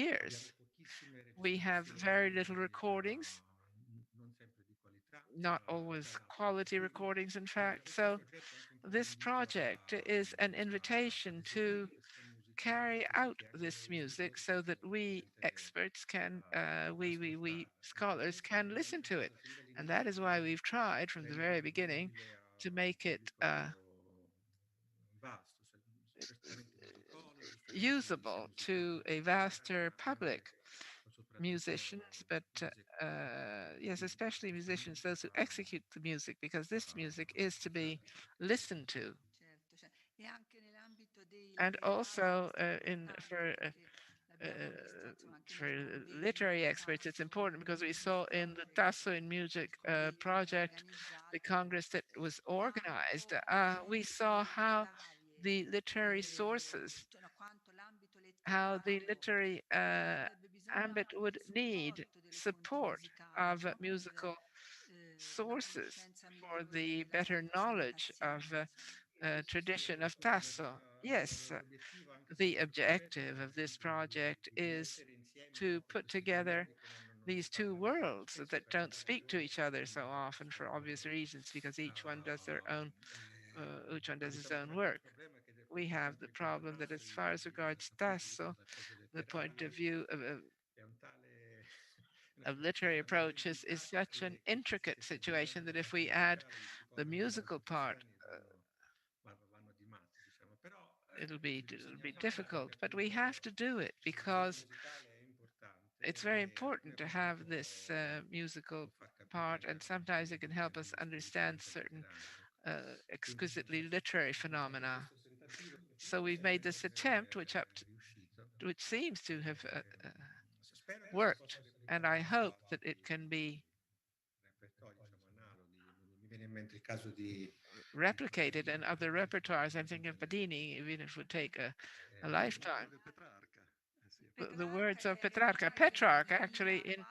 Abbiamo ears. pochissime We have very registrazioni, little recordings, non sempre di qualità, not tra always l'altro. quality recordings, in fact. Questo So, progetto è anche un po' un this invito project is an invitation ad to eseguire questa musica carry così out che anche this gli music esecutori so that possano we semplicemente experts can, we ascoltarla. Ecco, scholars penso che can abbiamo listen to it. cercato fin And that dall'inizio is why di we've tried from the very renderla beginning fruibile to a un make it pubblico vasto, certamente musicologi, certamente sia usable to musicologi a professionali, vaster ma public, anche musicians, soprattutto but gli esecutori yes, especially questa musicians, those who musica execute the music, because this music is to be listened to. certo, e anche nell'ambito dei And letterati also questo è importante perché uh, l'abbiamo visto insomma anche for nel convegno literary del experts, it's Tasso important in because we Music saw in the Congress, Tasso in il Music convegno che hanno project, the organizzato, congress that was organized, quanto we l'ambito saw how letterarie, the literary sources, cioè, no, quanto l'ambito how the letterario literary avrebbe bisogno ambit would di need supporto delle fonti support musicali, of no? Per musical una sources conoscenza for migliore the della sua better knowledge of documentazione, insomma. tradition of appunto Tasso. Yes, l'obiettivo anche di the questo progetto objective è of this appunto project di is mettere insieme to proprio put questi due together mondi che non si these two parlano tanto worlds spesso that perché don't magari speak to loro each other so fanno often il for loro obvious lavoro. reasons, because each one does their own, each one does his Diciamo che own abbiamo il work. problema che We per have esempio the in caso problem that Tasso as far as regards Tasso, le cose the point of letterali view è un tale una of situazione literary talmente approach is intricata such an che se intricate se guardiamo situation la that if parte we add musicale si the possono trovare musical part, professioni e vanno di matti, diciamo. Però it'll bisogna be farlo difficult. perché But we have appunto to do it la musica because musicale è importante it's very e alcune important to volte have this può musical far part, capire and sometimes it can help us gli studi understand per certain letterari. Ecco. Quindi exquisitely literary diciamo phenomena. questo tentativo che So finora we've made sembra this attempt, essere riuscito. which seems to have Spero che si worked, possa and I replicare su hope that it altri can be repertori, diciamo, analoghi. Mi viene in mente il caso di replicated in Paganini, per other esempio, che repertoires. I'm utilizza thinking of delle Padini, even if it would take a Parole lifetime. di Petrarca. Sì. The Petrarca words of era Petrarca. già in Petrarch, actually in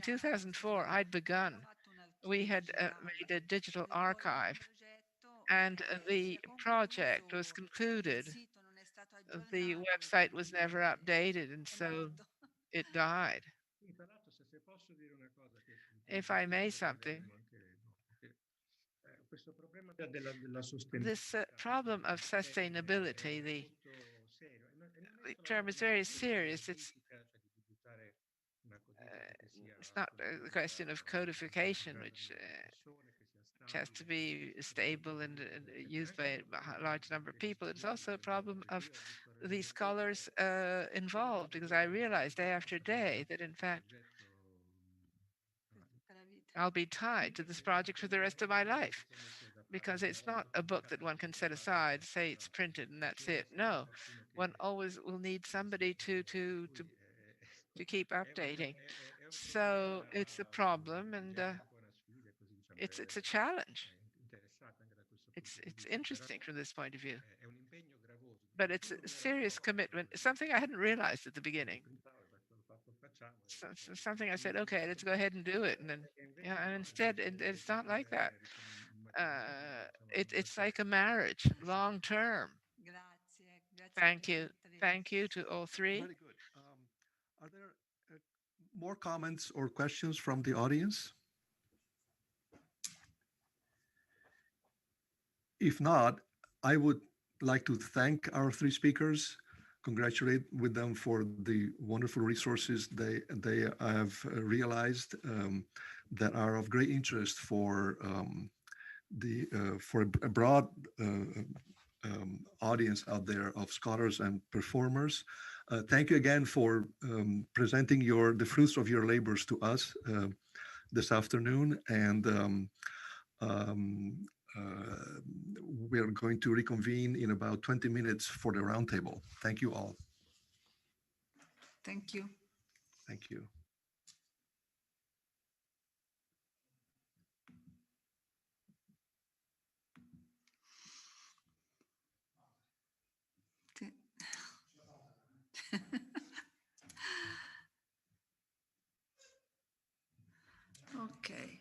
2004 2004, I'd aveva begun. fatto un We archivio had digitale made a digital e poi il archive, progetto and si the è project was concluso, il concluded. sito non è stato The aggiornato e website was quindi never updated, and è so morto. it died. Sì, tra l'altro, se posso dire una cosa che If incuriosisce, I may, perché something, avremmo anche dopo, che questo problema della this sostenibilità problem of sustainability, the è molto serio e non è the term is very serious. It's not a question of codification, which has to be stable and used by a large number of people. It's also a problem of the scholars involved, because I realize day after day that, in fact, I'll be tied to this project for the rest of my life, because it's not a book that one can set aside, say it's printed and that's it. No, one always will need somebody to keep updating. So it's a problem, and it's a challenge. It's interesting from this point of view, but it's a serious commitment. Something I hadn't realized at the beginning. Something I said, okay, let's go ahead and do it, and then yeah, and instead it's not like that. It's like a marriage, long term. Thank you to all three. Very good. Are there more comments or questions from the audience? If not, I would like to thank our three speakers, congratulate with them for the wonderful resources they have realized that are of great interest for for a broad audience out there of scholars and performers. Thank you again for presenting the fruits of your labors to us this afternoon, and we're going to reconvene in about 20 minutes for the roundtable. Thank you all. Thank you. Thank you. Okay.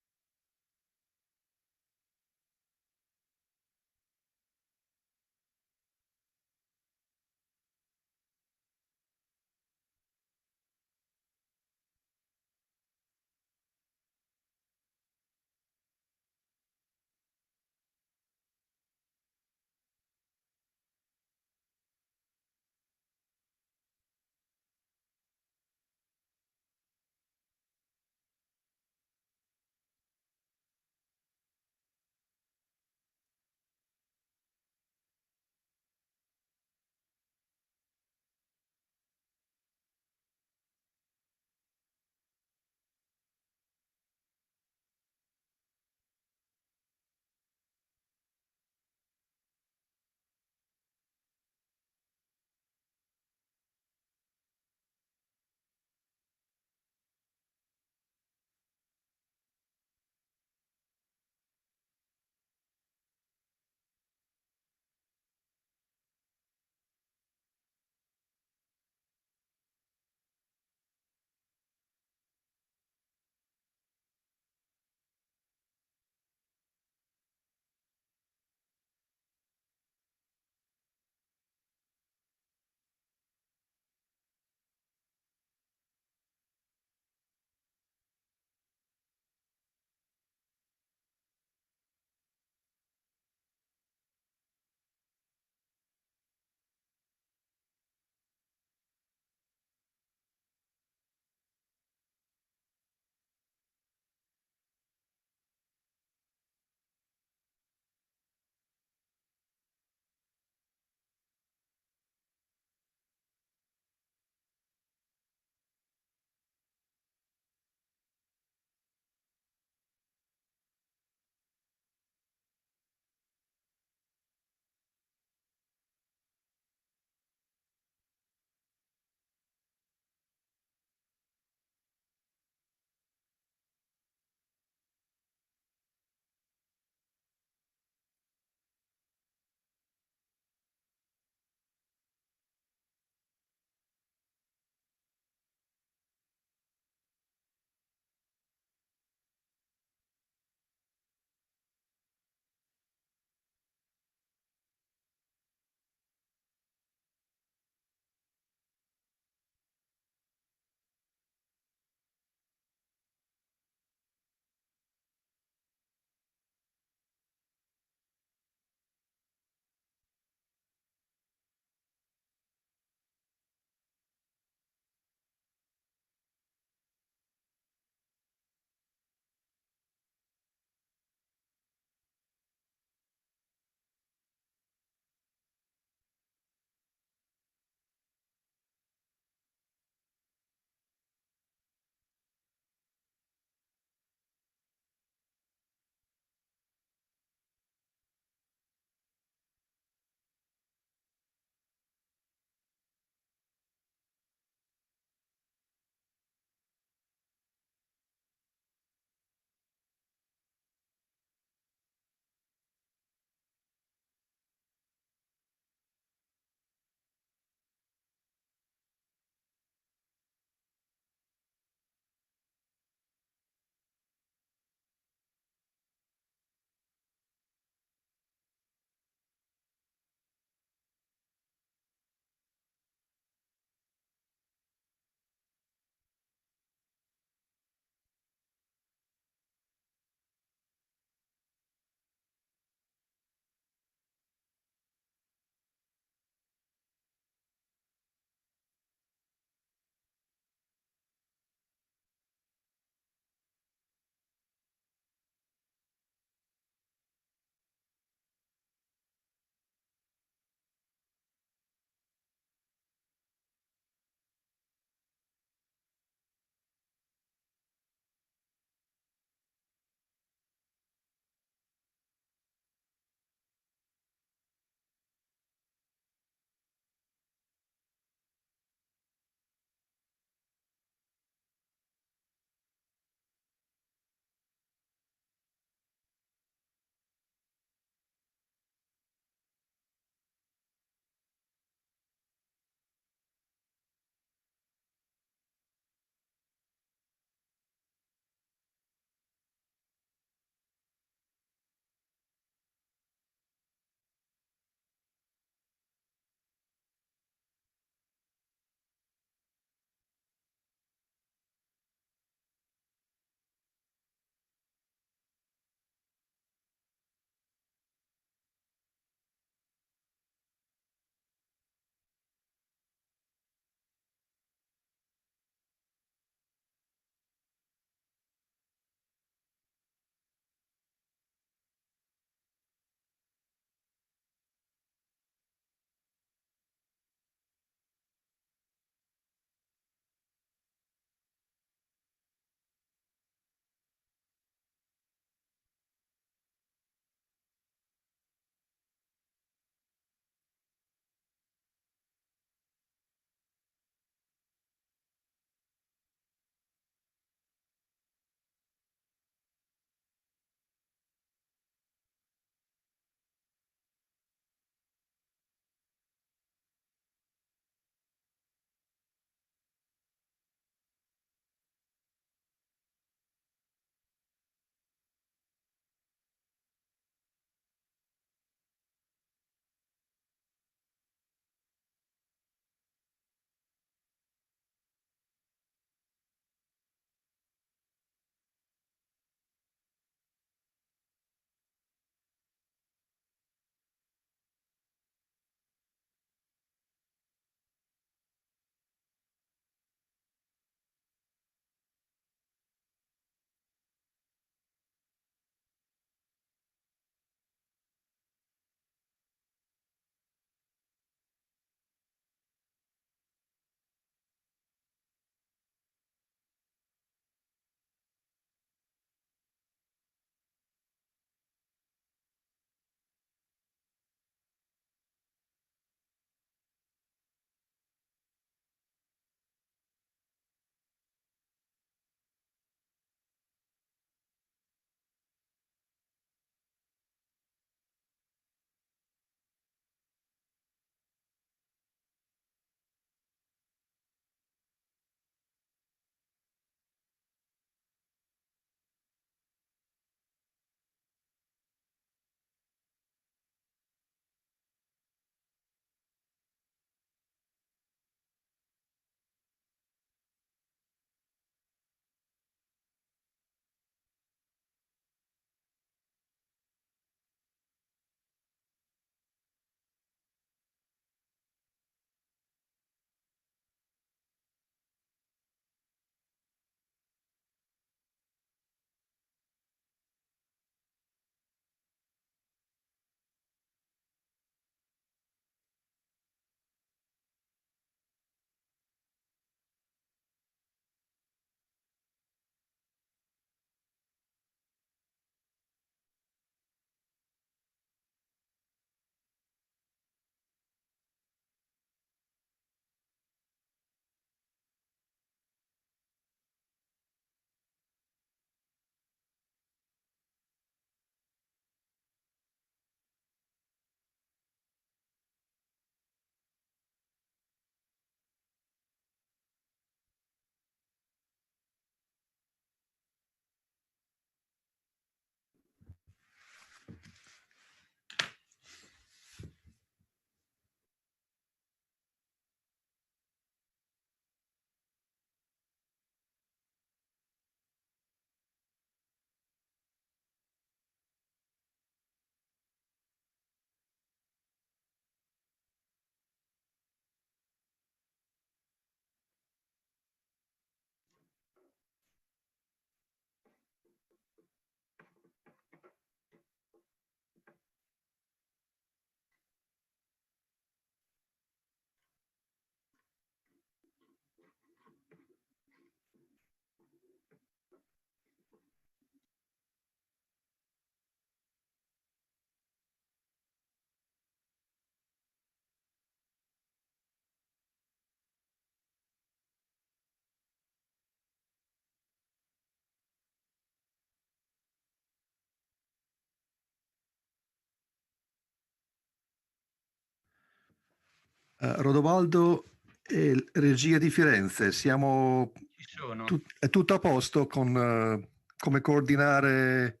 Rodovaldo e regia di Firenze, siamo Ci sono. è tutto a posto con come coordinare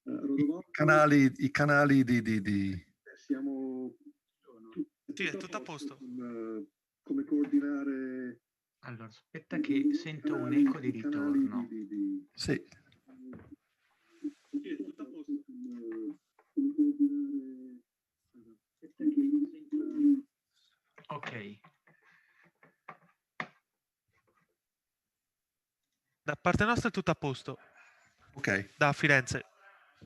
i canali di... Siamo Sì, è tutto a posto. Come coordinare... Allora, aspetta che sento un eco di ritorno. Sì. Ok. Da parte nostra è tutto a posto. Ok. Da Firenze.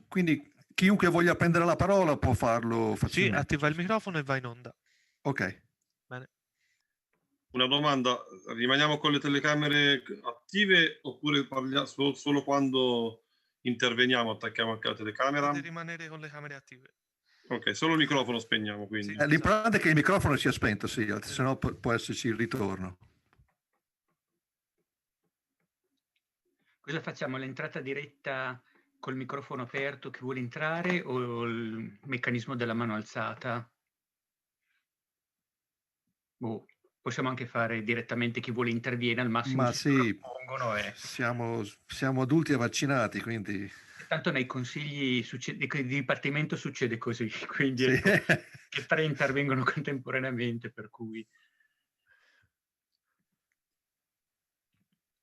Quindi chiunque voglia prendere la parola può farlo Sì, facilmente. attiva il microfono e va in onda. Ok. Bene. Una domanda, rimaniamo con le telecamere attive oppure parliamo solo quando interveniamo, attacchiamo anche la telecamera? Potete rimanere con le camere attive. Ok, solo il microfono spegniamo quindi. Sì. L'importante è che il microfono sia spento, sì, sennò può esserci il ritorno. Cosa facciamo? L'entrata diretta col microfono aperto, chi vuole entrare, o il meccanismo della mano alzata? Boh, possiamo anche fare direttamente chi vuole interviene, al massimo Ma si sì, sovrappongono e... siamo adulti e vaccinati, quindi... Tanto nei consigli di dipartimento succede così, quindi Sì. ecco, che 3 intervengono contemporaneamente, per cui...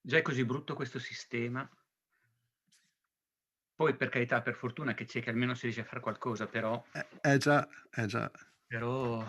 Già è così brutto questo sistema. Poi, per carità, per fortuna che c'è, che almeno si riesce a fare qualcosa, però... già, già. Però...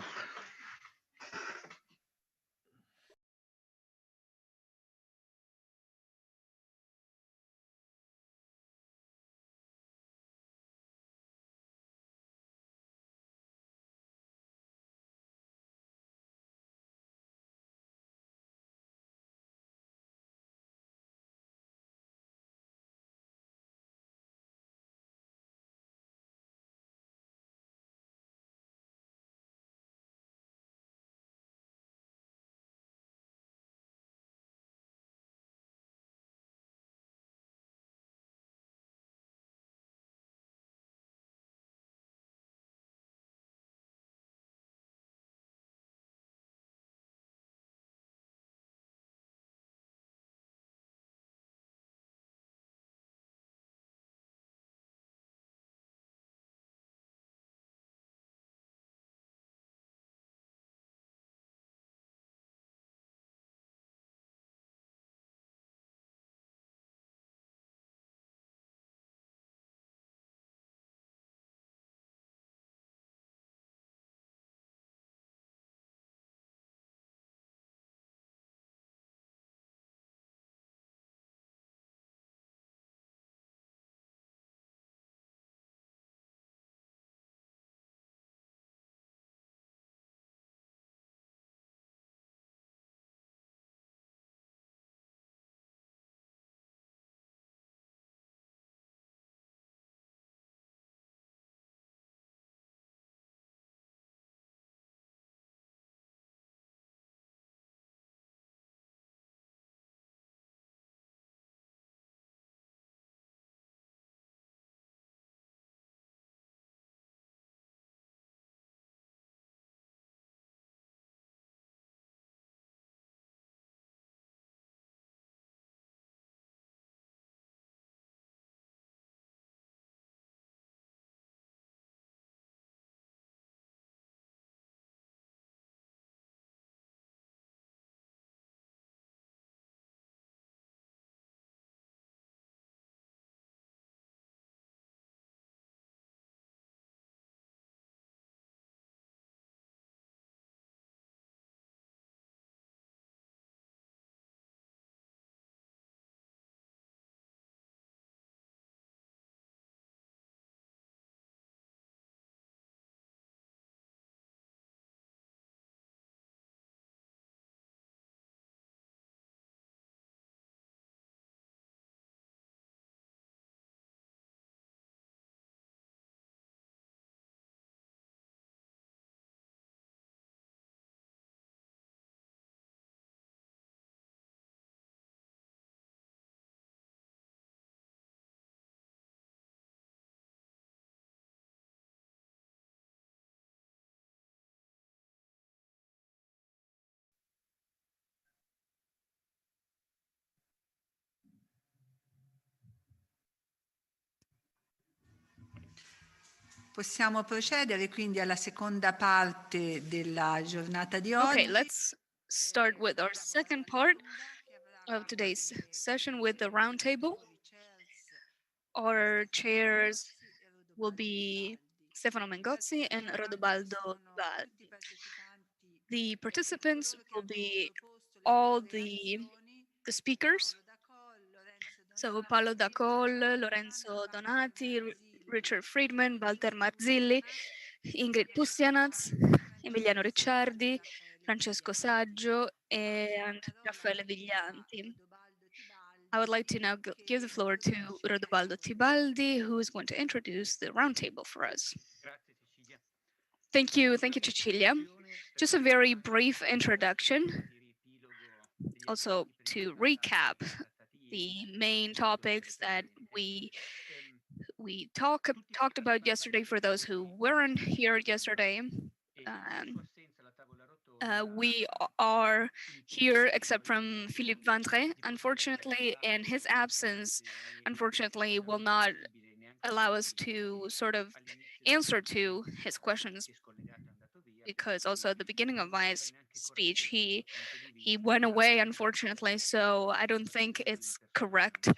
Possiamo procedere quindi alla seconda parte della giornata di oggi. Okay, let's start with our second part of today's session with the roundtable. Our chairs will be Stefano Mengozzi and Rodobaldo Tibaldi. The participants will be all the speakers. So Paolo Dacol, Lorenzo Donati, Richard Friedman, Walter Marzilli, Ingrid Pustianaz, Emiliano Ricciardi, Francesco Saggio, and Raffaele Viglianti. I would like to now give the floor to Rodobaldo Tibaldi, who is going to introduce the roundtable for us. Thank you, Cecilia. Just a very brief introduction. Also, to recap the main topics that we talked about yesterday for those who weren't here yesterday. We are here except from Philippe Vandré, unfortunately, and his absence, unfortunately, will not allow us to sort of answer to his questions, because also at the beginning of my speech, he went away, unfortunately, so I don't think it's correct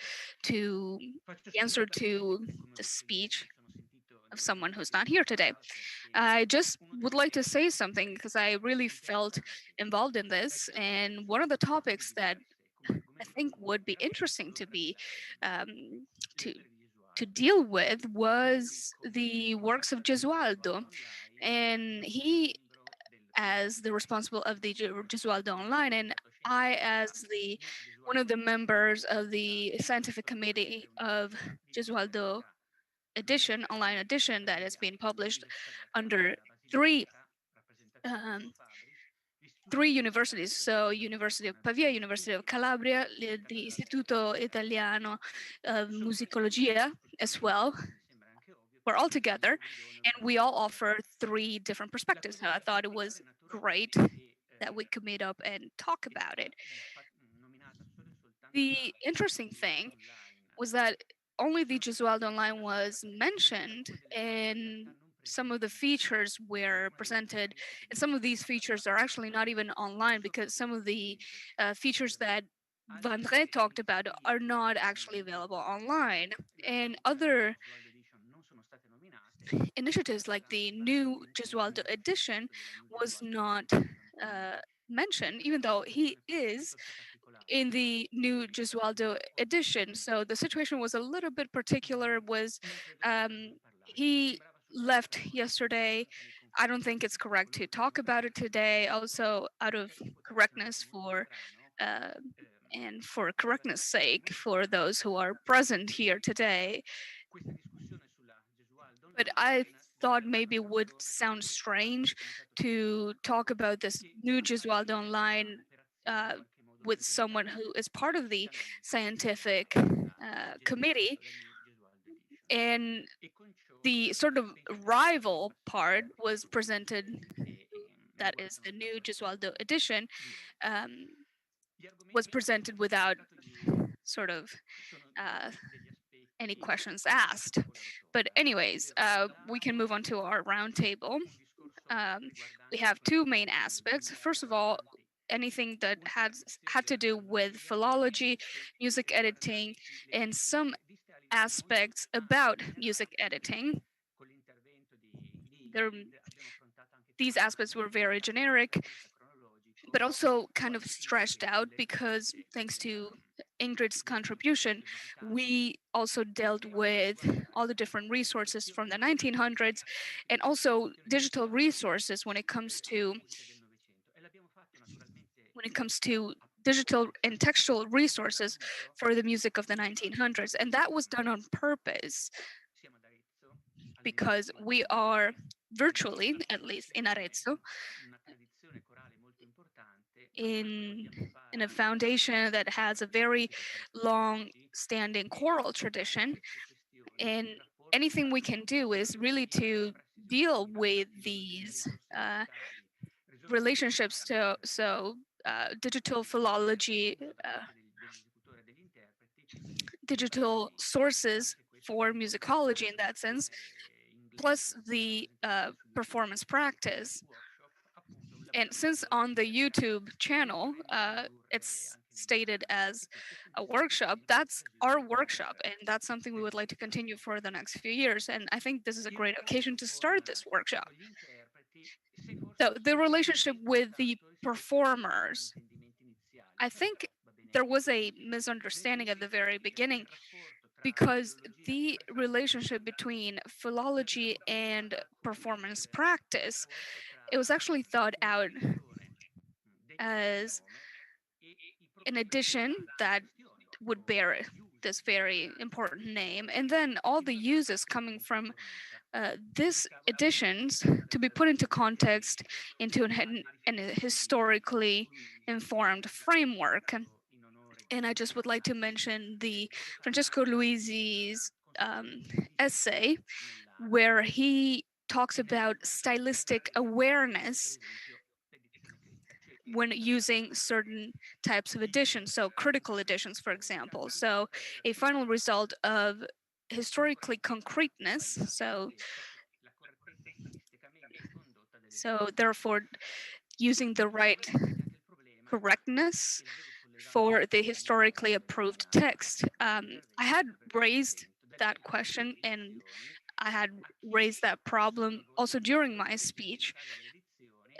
to answer to the speech of someone who's not here today. I just would like to say something because I really felt involved in this, and one of the topics that I think would be interesting to be to deal with was the works of Gesualdo, and he as the responsible of the Gesualdo Online, and I as the one of the members of the scientific committee of Gesualdo edition, online edition, that has been published under three universities, so University of Pavia, University of Calabria, the Istituto Italiano of Musicologia as well. We're all together, and we all offer three different perspectives. So I thought it was great that we could meet up and talk about it. The interesting thing was that only the Gesualdo Online was mentioned, and some of the features were presented, and some of these features are actually not even online, because some of the features that Vandré talked about are not actually available online. And other initiatives like the new Gesualdo edition was not mentioned, even though he is in the new Gesualdo edition. So the situation was a little bit particular. Was he left yesterday? I don't think it's correct to talk about it today. Also, out of correctness for and for correctness sake for those who are present here today. But I thought maybe it would sound strange to talk about this new Gesualdo Online with someone who is part of the scientific committee. And the sort of rival part was presented, that is the new Gesualdo edition, was presented without sort of any questions asked. But anyways, we can move on to our roundtable. We have two main aspects. First of all, anything that had to do with philology, music editing, and some aspects about music editing. These aspects were very generic, but also kind of stretched out, because thanks to Ingrid's contribution, we also dealt with all the different resources from the 1900s, and also digital resources when it comes to digital and textual resources for the music of the 1900s. And that was done on purpose, because we are virtually, at least in Arezzo, in a foundation that has a very long-standing choral tradition, and anything we can do is really to deal with these relationships. So digital philology, digital sources for musicology in that sense, plus the performance practice. And since on the YouTube channel, it's stated as a workshop, that's our workshop, and that's something we would like to continue for the next few years. And I think this is a great occasion to start this workshop. So the relationship with the performers, I think there was a misunderstanding at the very beginning, because the relationship between philology and performance practice, it was actually thought out as an addition that would bear this very important name, and then all the uses coming from this additions to be put into context into an historically informed framework. And I just would like to mention the Francesco Luisi's essay, where he talks about stylistic awareness when using certain types of additions, so critical additions, for example. So a final result of historically concreteness, so therefore using the right correctness for the historically approved text. I had raised that question, and I had raised that problem also during my speech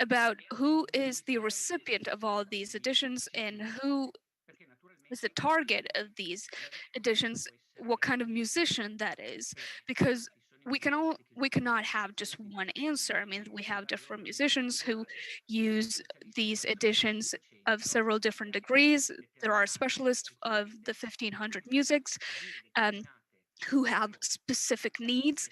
about who is the recipient of all these editions and who is the target of these editions, what kind of musician that is, because we cannot have just one answer. I mean, we have different musicians who use these editions of several different degrees. There are specialists of the 1500 musics who have specific needs,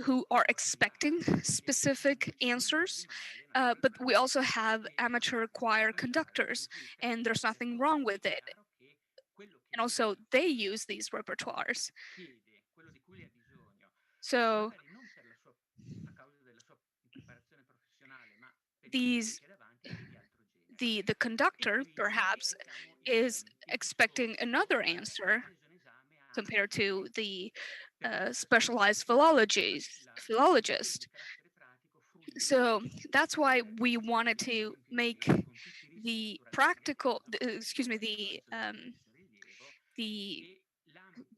who are expecting specific answers, but we also have amateur choir conductors, and there's nothing wrong with it. And also, they use these repertoires. So these the conductor perhaps is expecting another answer compared to the specialized philologist. So that's why we wanted to make the practical, the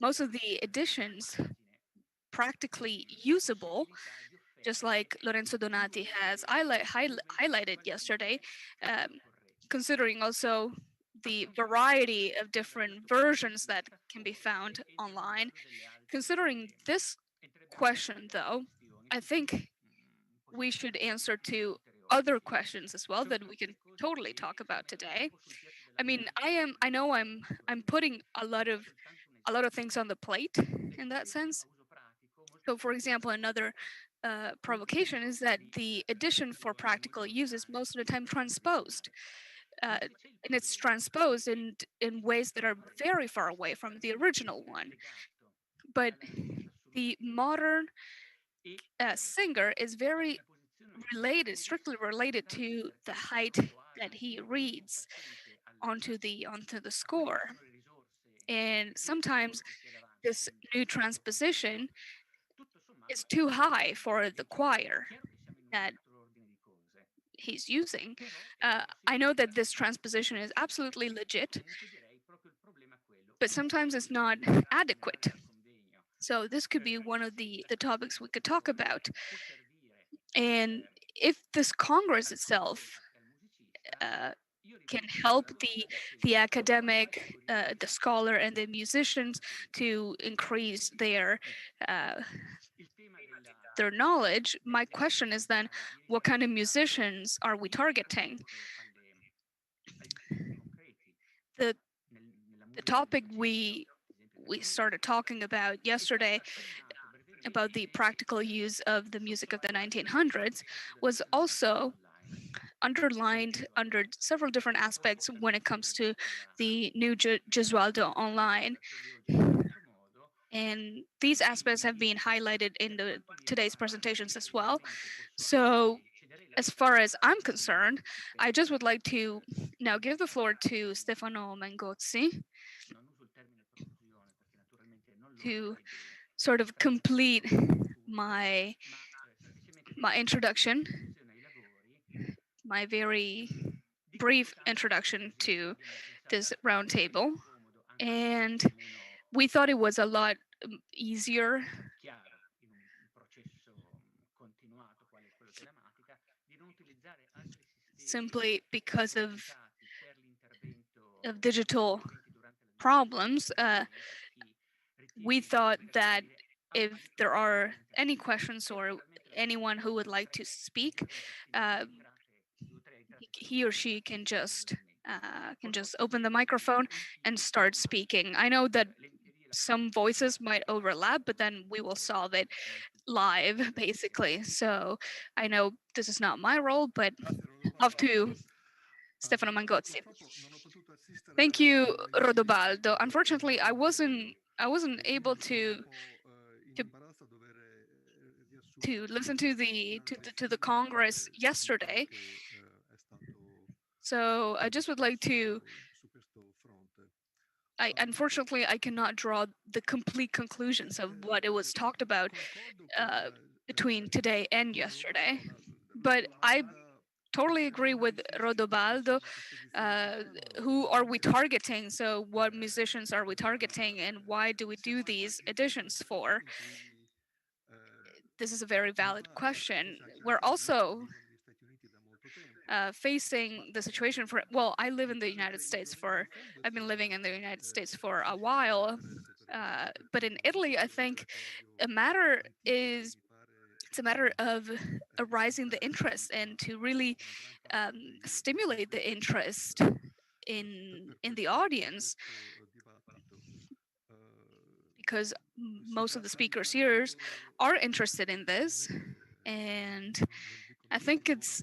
most of the editions practically usable, just like Lorenzo Donati has highlighted yesterday, considering also the variety of different versions that can be found online. Considering this question, though, I think we should answer to other questions as well that we can totally talk about today. I mean, I know I'm putting a lot of things on the plate in that sense. So, for example, another provocation is that the edition for practical use is most of the time transposed. And it's transposed in ways that are very far away from the original one. But the modern singer is very strictly related to the height that he reads onto the score. And sometimes this new transposition is too high for the choir that he's using. I know that this transposition is absolutely legit, but sometimes it's not adequate. So this could be one of the topics we could talk about. And if this Congress itself can help the academic, the scholar, and the musicians to increase their knowledge, my question is then, what kind of musicians are we targeting? The topic we started talking about yesterday about the practical use of the music of the 1900s was also underlined under several different aspects when it comes to the new Gesualdo online. And these aspects have been highlighted in today's presentations as well. So as far as I'm concerned, I just would like to now give the floor to Stefano Mengozzi to sort of complete my introduction, my very brief introduction to this roundtable, and we thought it was a lot easier simply because of digital problems. We thought that if there are any questions or anyone who would like to speak, he or she can just open the microphone and start speaking. I know that some voices might overlap, but then we will solve it live, basically. So I know this is not my role, but off to Stefano Mangozzi. Thank you, Rodobaldo. Unfortunately, I wasn't able to listen to the Congress yesterday. So I just would like to. Unfortunately I cannot draw the complete conclusions of what it was talked about between today and yesterday, but I totally agree with Rodobaldo. Who are we targeting? So what musicians are we targeting, and why do we do these editions for? This is a very valid question. We're also facing the situation for, well, I live in the United States I've been living in the United States for a while, but in Italy, I think it's a matter of arising the interest and to really stimulate the interest in the audience, because most of the speakers here are interested in this, and I think it's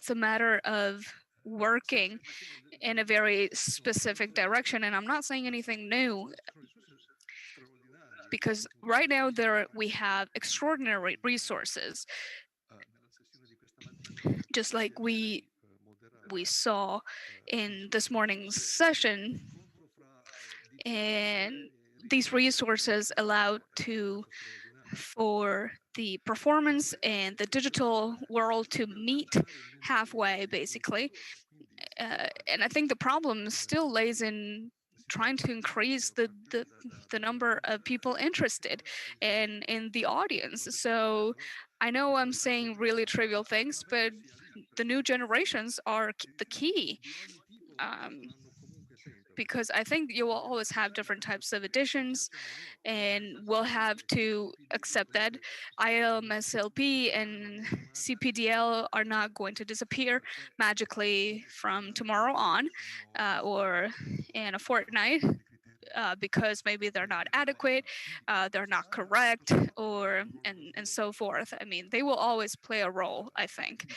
a matter of working in a very specific direction. And I'm not saying anything new, because right now we have extraordinary resources, just like we saw in this morning's session, and these resources allow for the performance and the digital world to meet halfway, basically. And I think the problem still lays in trying to increase the number of people interested in the audience. So I know I'm saying really trivial things, but the new generations are the key. Because I think you will always have different types of editions, and we'll have to accept that ILMSLP and CPDL are not going to disappear magically from tomorrow on, or in a fortnight, because maybe they're not adequate, they're not correct, or and so forth. I mean, they will always play a role, I think.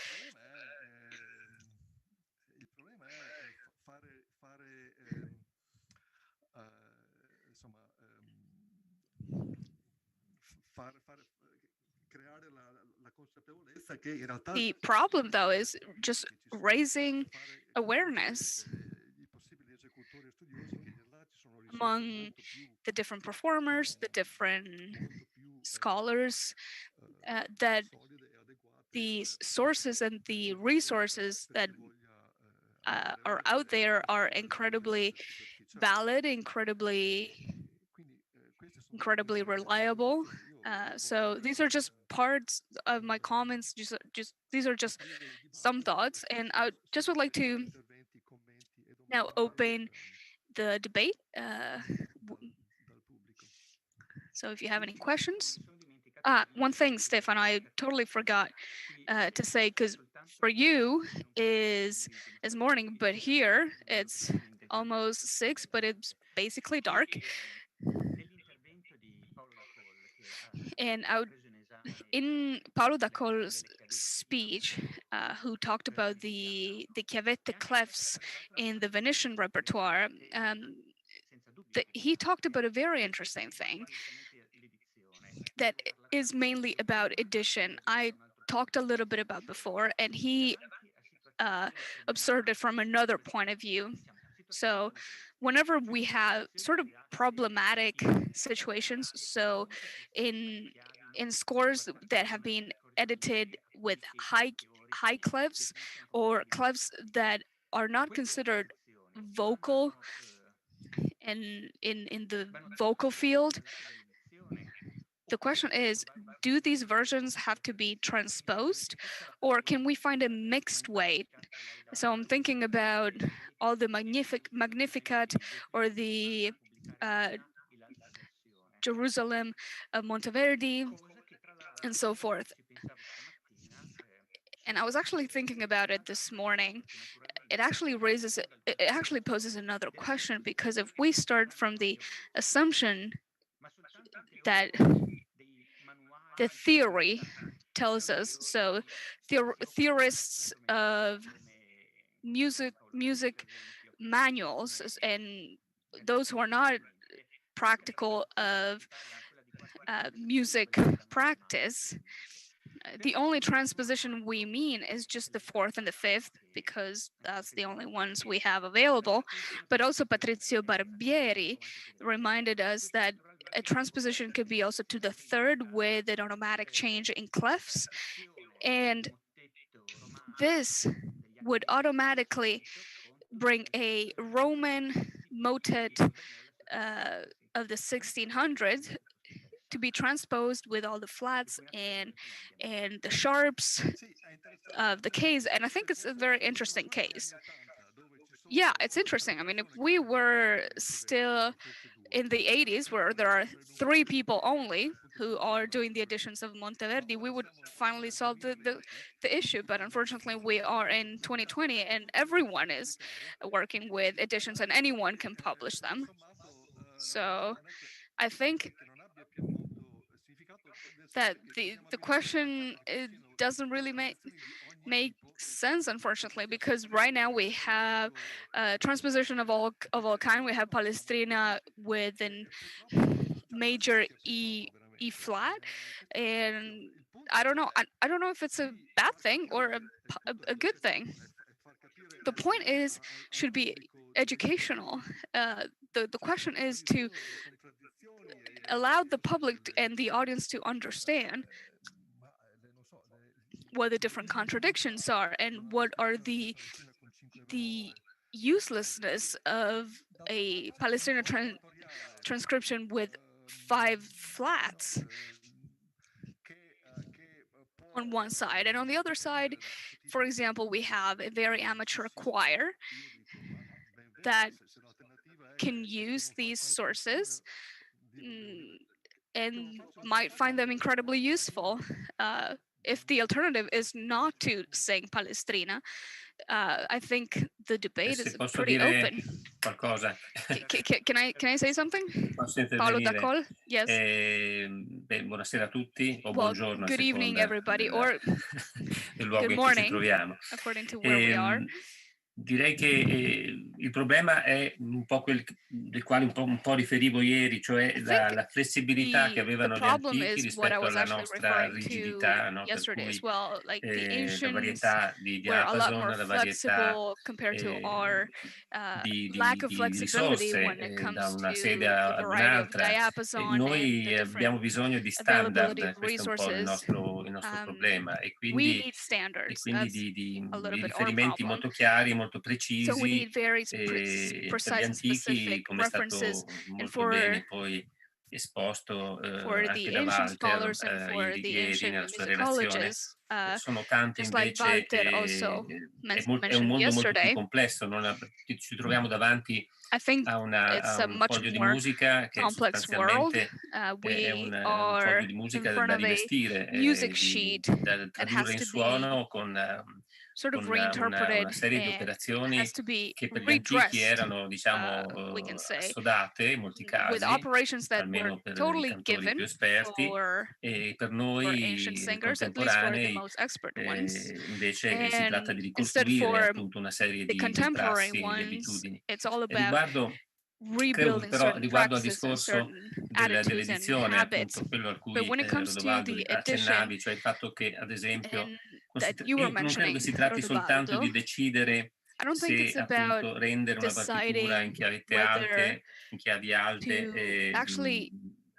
The problem, though, is just raising awareness among the different performers, the different scholars, that the sources and the resources that are out there are incredibly valid, incredibly reliable. So these are just parts of my comments. Just these are just some thoughts, and I just would like to now open the debate. So if you have any questions. One thing, Stefan, I totally forgot to say, because for you is morning, but here it's almost 6, but it's basically dark. And in Paolo Dacol's speech, who talked about the chiavette clefs in the Venetian repertoire, he talked about a very interesting thing that is mainly about edition. I talked a little bit about before, and he observed it from another point of view. So whenever we have sort of problematic situations, so in in scores that have been edited with high clefs or clefs that are not considered vocal in the vocal field. The question is, do these versions have to be transposed, or can we find a mixed way? So I'm thinking about all the Magnificat or the Jerusalem of Monteverdi and so forth. And I was actually thinking about it this morning. It actually poses another question, because if we start from the assumption that the theory tells us, so theorists of music manuals and those who are not practical of music practice, the only transposition we mean is just the fourth and the fifth, because that's the only ones we have available. But also Patrizio Barbieri reminded us that a transposition could be also to the third with an automatic change in clefs, and this would automatically bring a Roman motet of the 1600s to be transposed with all the flats and the sharps of the case. And I think it's a very interesting case. Yeah, it's interesting. I mean, if we were still in the 80s, where there are 3 people only who are doing the editions of Monteverdi, we would finally solve the issue. But unfortunately, we are in 2020 and everyone is working with editions and anyone can publish them. So I think that the question doesn't really make sense, unfortunately, because right now we have transposition of all kind. We have Palestrina with an major E flat, and I don't know. I don't know if it's a bad thing or a good thing. The point is should be educational. The question is to allow the public and the audience to understand what the different contradictions are and what are the uselessness of a Palestinian transcription with 5 flats on one side, and on the other side, for example, we have a very amateur choir that can use these sources and might find them incredibly useful. If the alternative is not to sing Palestrina, I think the debate is pretty open. Qualcosa. Can I say something? Posso Paolo intervenire? Dacol? Yes. Buonasera a tutti, o Well, buongiorno good a evening, seconda everybody, or del luogo good in cui ci morning, troviamo. according to where we are. Direi che il problema è un po' quel del quale un po' riferivo ieri, cioè la flessibilità che avevano gli antichi rispetto alla nostra rigidità, no? Per cui la varietà di diapason, la varietà di risorse da una sede ad un'altra. Noi abbiamo bisogno di standard, questo è un po' il nostro problema, e quindi di riferimenti molto chiari, molto precisi, per gli antichi, come è stato molto bene poi esposto anche da Walter ieri nella sua relazione. Sono tante invece, è un mondo molto più complesso, ci troviamo davanti a un foglio di musica che sostanzialmente è un foglio di musica da rivestire, da tradurre in suono con una serie di operazioni che per gli antichi erano, diciamo, assodate in molti casi, almeno per i cantori più esperti, e per noi contemporanei invece si tratta di ricostruire appunto una serie di prassi, di abitudini. Credo però riguardo al discorso dell'edizione, appunto quello a cui Rodovaldo accennavi, cioè il fatto che ad esempio io non credo che si tratti soltanto di decidere se appunto rendere una partitura in chiavi alte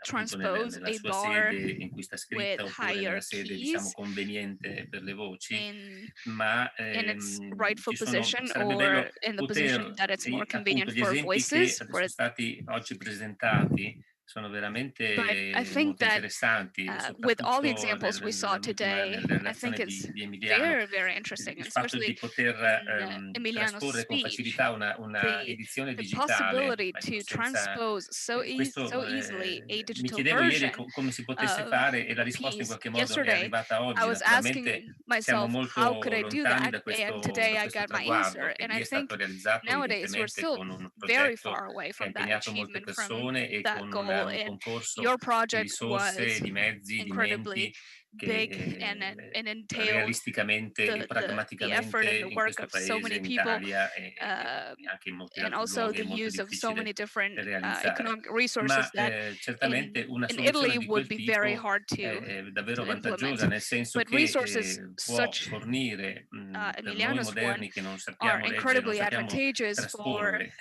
transpose nella a sua bar sede in cui sta with scritta oppure higher nella sede, diciamo, keys conveniente per le voci, in ma its rightful position sarebbe bello or in the position poter, that it's more appunto, convenient gli for esempi che voices. sono stati oggi presentati sono But I veramente think molto that interessanti, with all the soprattutto examples we saw today, nella I think relazione it's di Emiliano, very, very interesting, and il fatto especially di poter in Emiliano's trasporre con speech, facilità una the edizione the digitale, possibility ecco, to senza transpose so questo, easily a mi digital chiedevo ieri version come si potesse of fare e la a risposta in piece. qualche modo è Yesterday, arrivata I oggi. was asking Naturalmente siamo myself, how could molto I do lontani that? And da today I questo got my traguardo, answer. che And lì I è stato think realizzato nowadays we're evidentemente still con un very progetto far away che ha from that impegnato molte achievement, from persone e that con goal. un And concorso your di project risorse, was di mezzi, di incredibly menti che big and entailed realisticamente e the effort pragmaticamente and the in work questo of so paese, many in people, Italia e uh, anche in molti and altri also luoghi è the molto use of so difficile many different realizzare. economic resources Ma that certamente una in soluzione Italy di would quel be very tipo hard è davvero to implement. vantaggiosa, nel senso But che resources può such fornire per noi Emiliano's one moderni che non are sappiamo leggere, non incredibly sappiamo advantageous trasporre,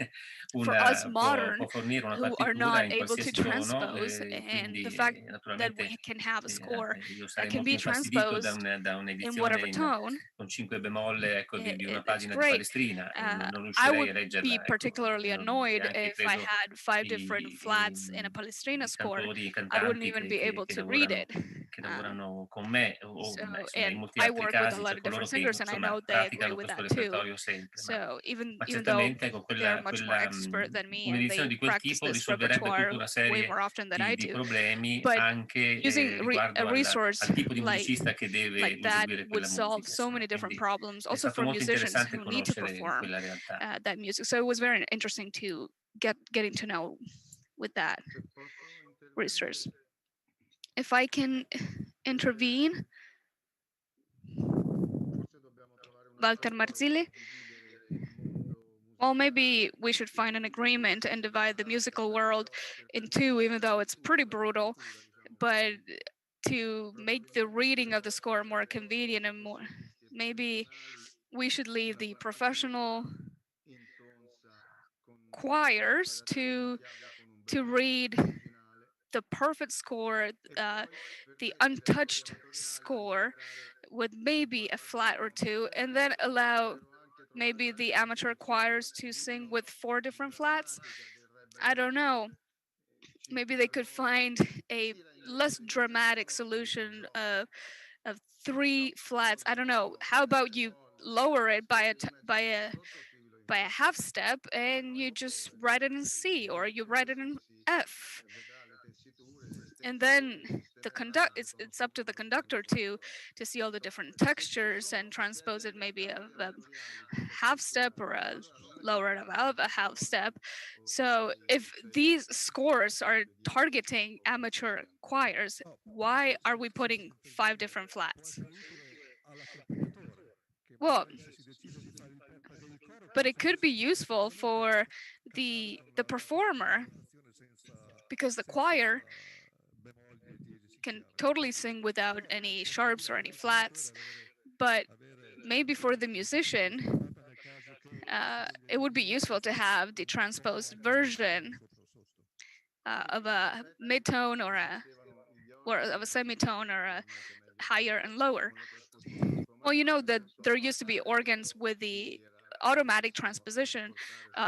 for us può modern fornire una who are partitura not in able to qualsiasi tono, transpose, and the quindi fact that we naturalmente can have a score io that sarei can molto be infastidito transposed da in un'edizione whatever tone. con 5 bemolle, ecco, di una It's pagina di great. Palestrina e non I riuscirei would a be leggerla, ecco, particularly annoyed neanche if I credo had 5 different i, flats in a Palestrina i score. cantori e i I wouldn't cantanti even be able che to read it. lavorano con me So, insomma in and molti I altri work with a casi lot c'è of coloro different che singers, and I insomma know they agree praticano with questo that too. repertorio sempre, So even though certamente ecco, they're much more expert than me and un'edizione they di quel practice tipo this risolverebbe tutta repertoire una way serie more often than I di do, problemi but anche using a riguardo resource al tipo di musicista che deve that eseguire would quella solve musica, so insomma. many different Quindi problems, è also stato for molto musicians interessante who need to conoscere perform quella realtà. that music. So it was very interesting to getting to know with that resource. If I can intervene, Walter Marzilli. Well, maybe we should find an agreement and divide the musical world in two, even though it's pretty brutal. But to make the reading of the score more convenient and more, maybe we should leave the professional choirs to read the perfect score, the untouched score, with maybe a flat or two, and then allow maybe the amateur choirs to sing with 4 different flats. I don't know. Maybe they could find a less dramatic solution of 3 flats. I don't know. How about you lower it by a half step and you just write it in C, or you write it in F? And then it's up to the conductor to see all the different textures and transpose it, maybe a half step or a lower above a half step. So if these scores are targeting amateur choirs, why are we putting 5 different flats? Well, but it could be useful for the performer, because the choir can totally sing without any sharps or any flats. But maybe for the musician, it would be useful to have the transposed version of a mid-tone or of a semitone, or a higher and lower. Well, you know that there used to be organs with the automatic transposition.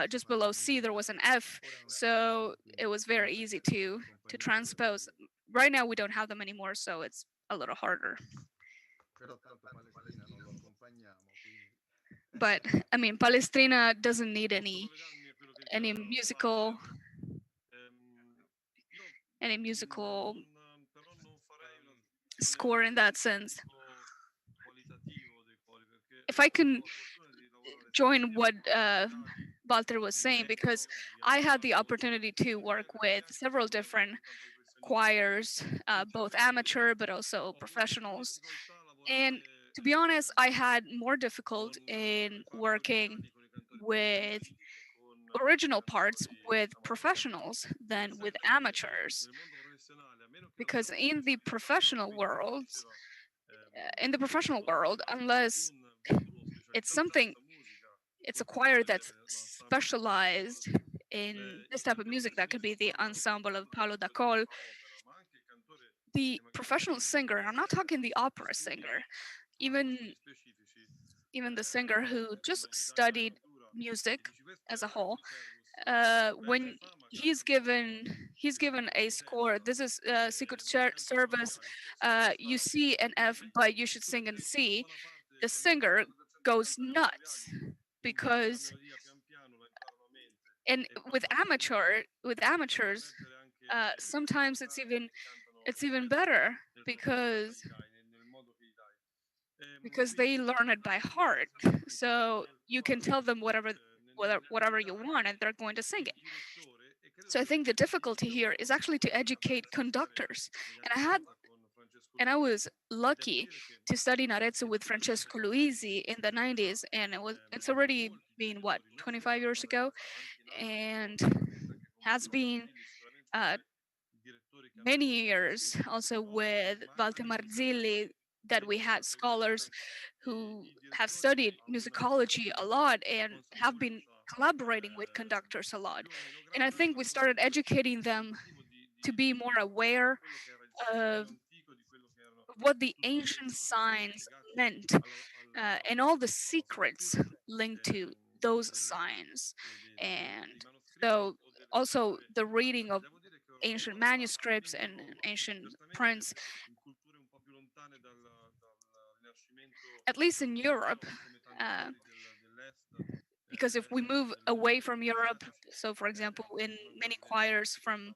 Just below C there was an F, so it was very easy to transpose. Right now we don't have them anymore, so it's a little harder. But I mean, Palestrina doesn't need any musical score in that sense. If I can join what Walter was saying, because I had the opportunity to work with several different choirs, both amateur but also professionals. And to be honest, I had more difficult in working with original parts with professionals than with amateurs, because in the professional world, unless it's a choir that's specialized in this type of music, that could be the ensemble of Paolo da Col, the professional singer, I'm not talking the opera singer, even the singer who just studied music as a whole, when he's given a score, this is secret service, you see an F but you should sing in C, the singer goes nuts because, and with amateurs, sometimes it's even better because they learn it by heart. So you can tell them whatever you want, and they're going to sing it. So I think the difficulty here is actually to educate conductors. And I was lucky to study in Arezzo with Francesco Luisi in the 90s, and it's already been what, 25 years ago, and has been many years also with Waldemar Zilli, that we had scholars who have studied musicology a lot and have been collaborating with conductors a lot. And I think we started educating them to be more aware of what the ancient signs meant, and all the secrets linked to those signs. And so also the reading of ancient manuscripts and ancient prints, at least in Europe, uh, because if we move away from Europe, so for example, in many choirs from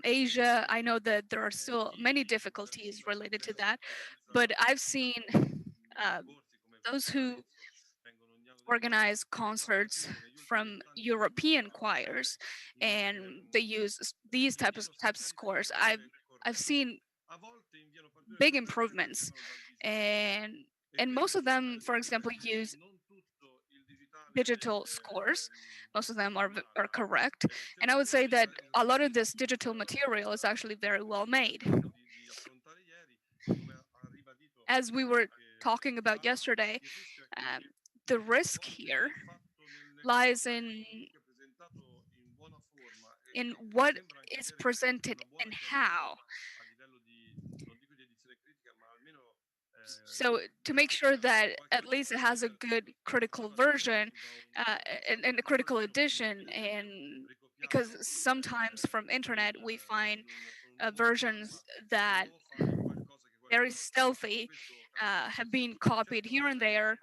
Asia, I know that there are still many difficulties related to that, but I've seen uh, those who organize concerts from European choirs, and they use these types of scores. I've seen big improvements, and most of them, for example, use digital scores. Most of them are correct, and I would say that a lot of this digital material is actually very well made. As we were talking about yesterday, um, the risk here lies in what is presented and how. So to make sure that at least it has a good critical version, and a critical edition, and because sometimes from internet we find versions that very stealthy, have been copied here and there,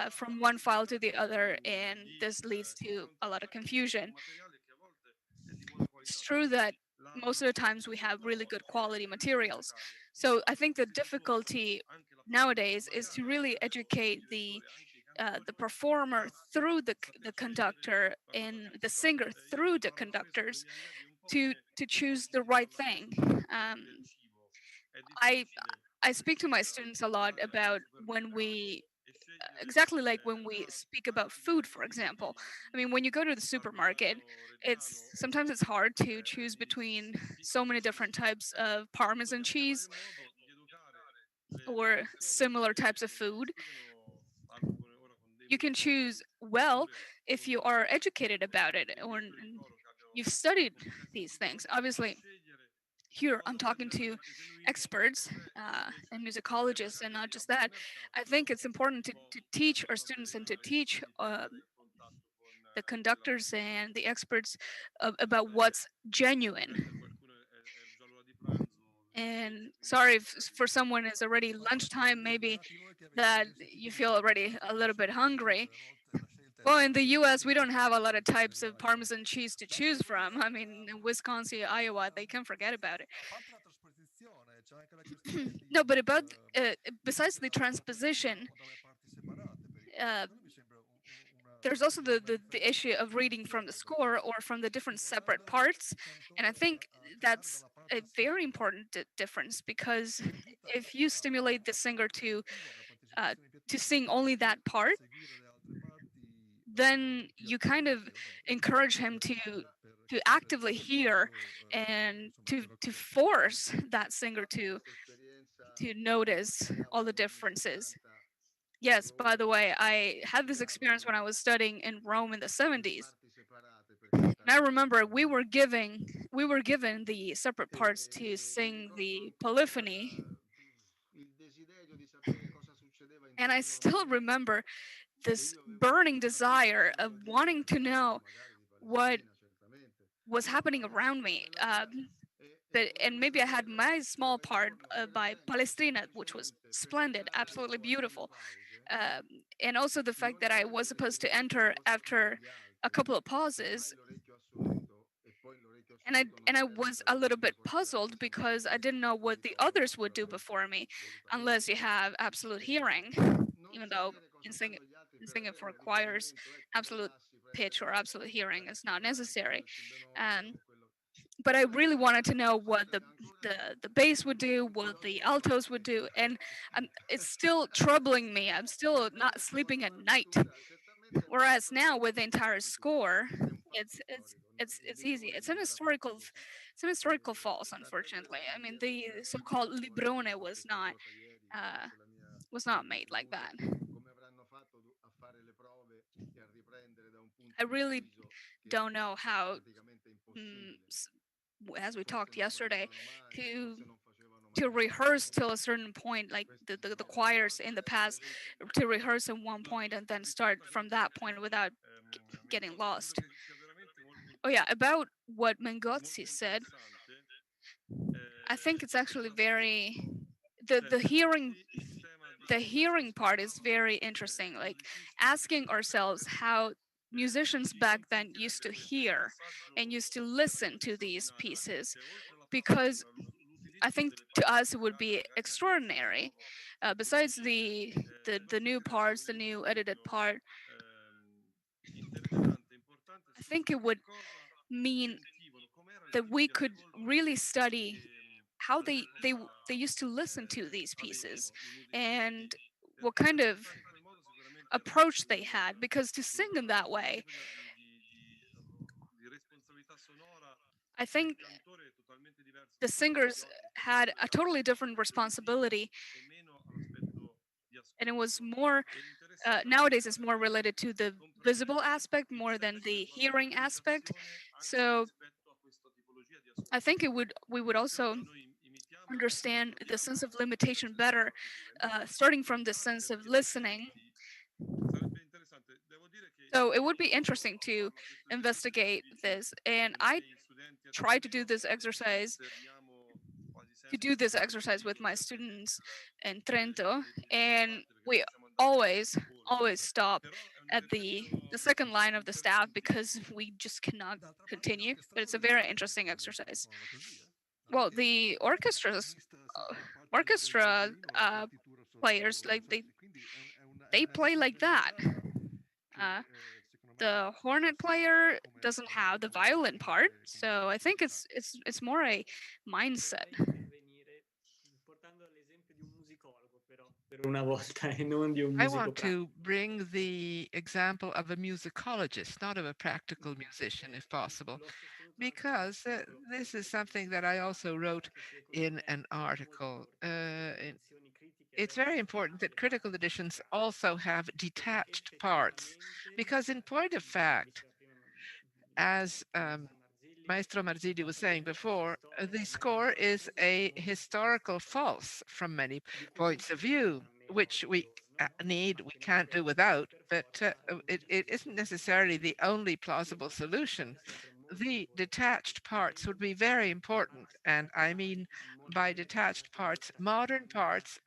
from one file to the other, and this leads to a lot of confusion. It's true that most of the times we have really good quality materials. So I think the difficulty nowadays is to really educate the performer through the conductor, and the singer through the conductors, to choose the right thing. Um, I I speak to my students a lot about when we exactly like when we speak about food, for example. I mean, when you go to the supermarket, it's hard to choose between so many different types of Parmesan cheese or similar types of food. You can choose well if you are educated about it, or you've studied these things. Obviously, here I'm talking to experts, and musicologists, and not just that. I think it's important to teach our students and to teach the conductors and the experts about what's genuine. And sorry if for someone it's already lunchtime, maybe that you feel already a little bit hungry. Well, in the US, we don't have a lot of types of Parmesan cheese to choose from. I mean, in Wisconsin, Iowa, they can forget about it. No, but besides the transposition, uh, there's also the issue of reading from the score or from the different separate parts. And I think that's a very important difference, because if you stimulate the singer to sing only that part, then you kind of encourage him to actively hear, and to force that singer to notice all the differences. Yes, by the way, I had this experience when I was studying in Rome in the 70s. And I remember we were given the separate parts to sing the polyphony. And I still remember this burning desire of wanting to know what was happening around me. And maybe I had my small part by Palestrina, which was splendid, absolutely beautiful. Um, and also the fact that I was supposed to enter after a couple of pauses, and I was a little bit puzzled because I didn't know what the others would do before me, unless you have absolute hearing, even though in singing for choirs, absolute pitch or absolute hearing is not necessary. Um, but I really wanted to know what the bass would do, what the altos would do, and it's still troubling me. I'm still not sleeping at night. Whereas now with the entire score, it's easy. It's an historical false, unfortunately. I mean, the so-called librone uh, was not made like that. I really don't know how, as we talked yesterday, to to rehearse till a certain point, like the choirs in the past, to rehearse at one point and then start from that point without getting lost. Oh yeah, about what Mengozzi said, I think it's actually very the hearing part is very interesting. Like asking ourselves how musicians back then used to hear and used to listen to these pieces, because I think to us it would be extraordinary. Besides the new parts, the new edited part, I think it would mean that we could really study how they used to listen to these pieces and what kind of approach they had, because to sing in that way, I think the singers had a totally different responsibility, and it was more nowadays it's more related to the visible aspect more than the hearing aspect. So I think we would also understand the sense of limitation better, starting from the sense of listening. So it would be interesting to investigate this, and I try to do this exercise with my students in Trento, and we always stop at the second line of the staff because we just cannot continue. But it's a very interesting exercise. Well, the orchestra players, like they play like that. Uh, the hornet player doesn't have the violin part, so I think it's more a mindset. I want to bring the example of a musicologist, not of a practical musician, if possible, because this is something that I also wrote in an article. It's very important that critical editions also have detached parts, because in point of fact, as Maestro Marzidi was saying before, the score is a historical false from many points of view, which we can't do without, but it isn't necessarily the only plausible solution. The detached parts would be very important, and I mean by detached parts, modern parts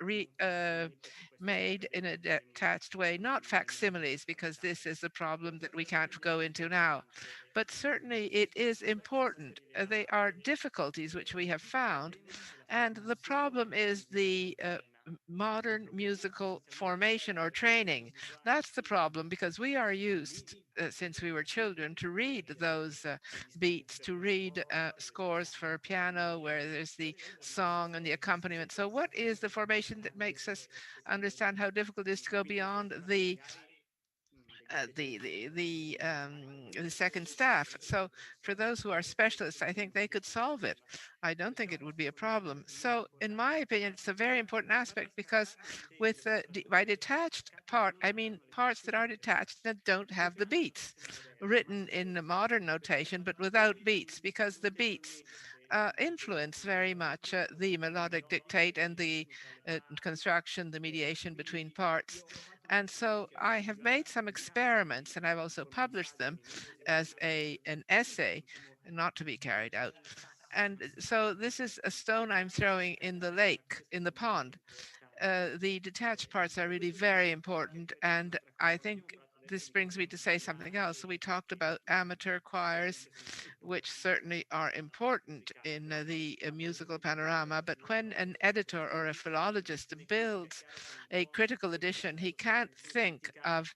made in a detached way, not facsimiles, because this is a problem that we can't go into now. But certainly it is important. They are difficulties which we have found, and the problem is the modern musical formation or training. That's the problem, because we are used since we were children to read those beats, to read scores for piano where there's the song and the accompaniment. So what is the formation that makes us understand how difficult it is to go beyond the the second staff. So for those who are specialists, I think they could solve it. I don't think it would be a problem. So in my opinion, it's a very important aspect because with by detached part, I mean parts that are detached that don't have the beats written in the modern notation, but without beats, because the beats influence very much the melodic dictate and the construction, the mediation between parts. And so I have made some experiments, and I've also published them as an essay, not to be carried out. And so this is a stone I'm throwing in the lake, in the pond. The detached parts are really very important, and I think this brings me to say something else. We talked about amateur choirs, which certainly are important in the musical panorama, but when an editor or a philologist builds a critical edition, he can't think of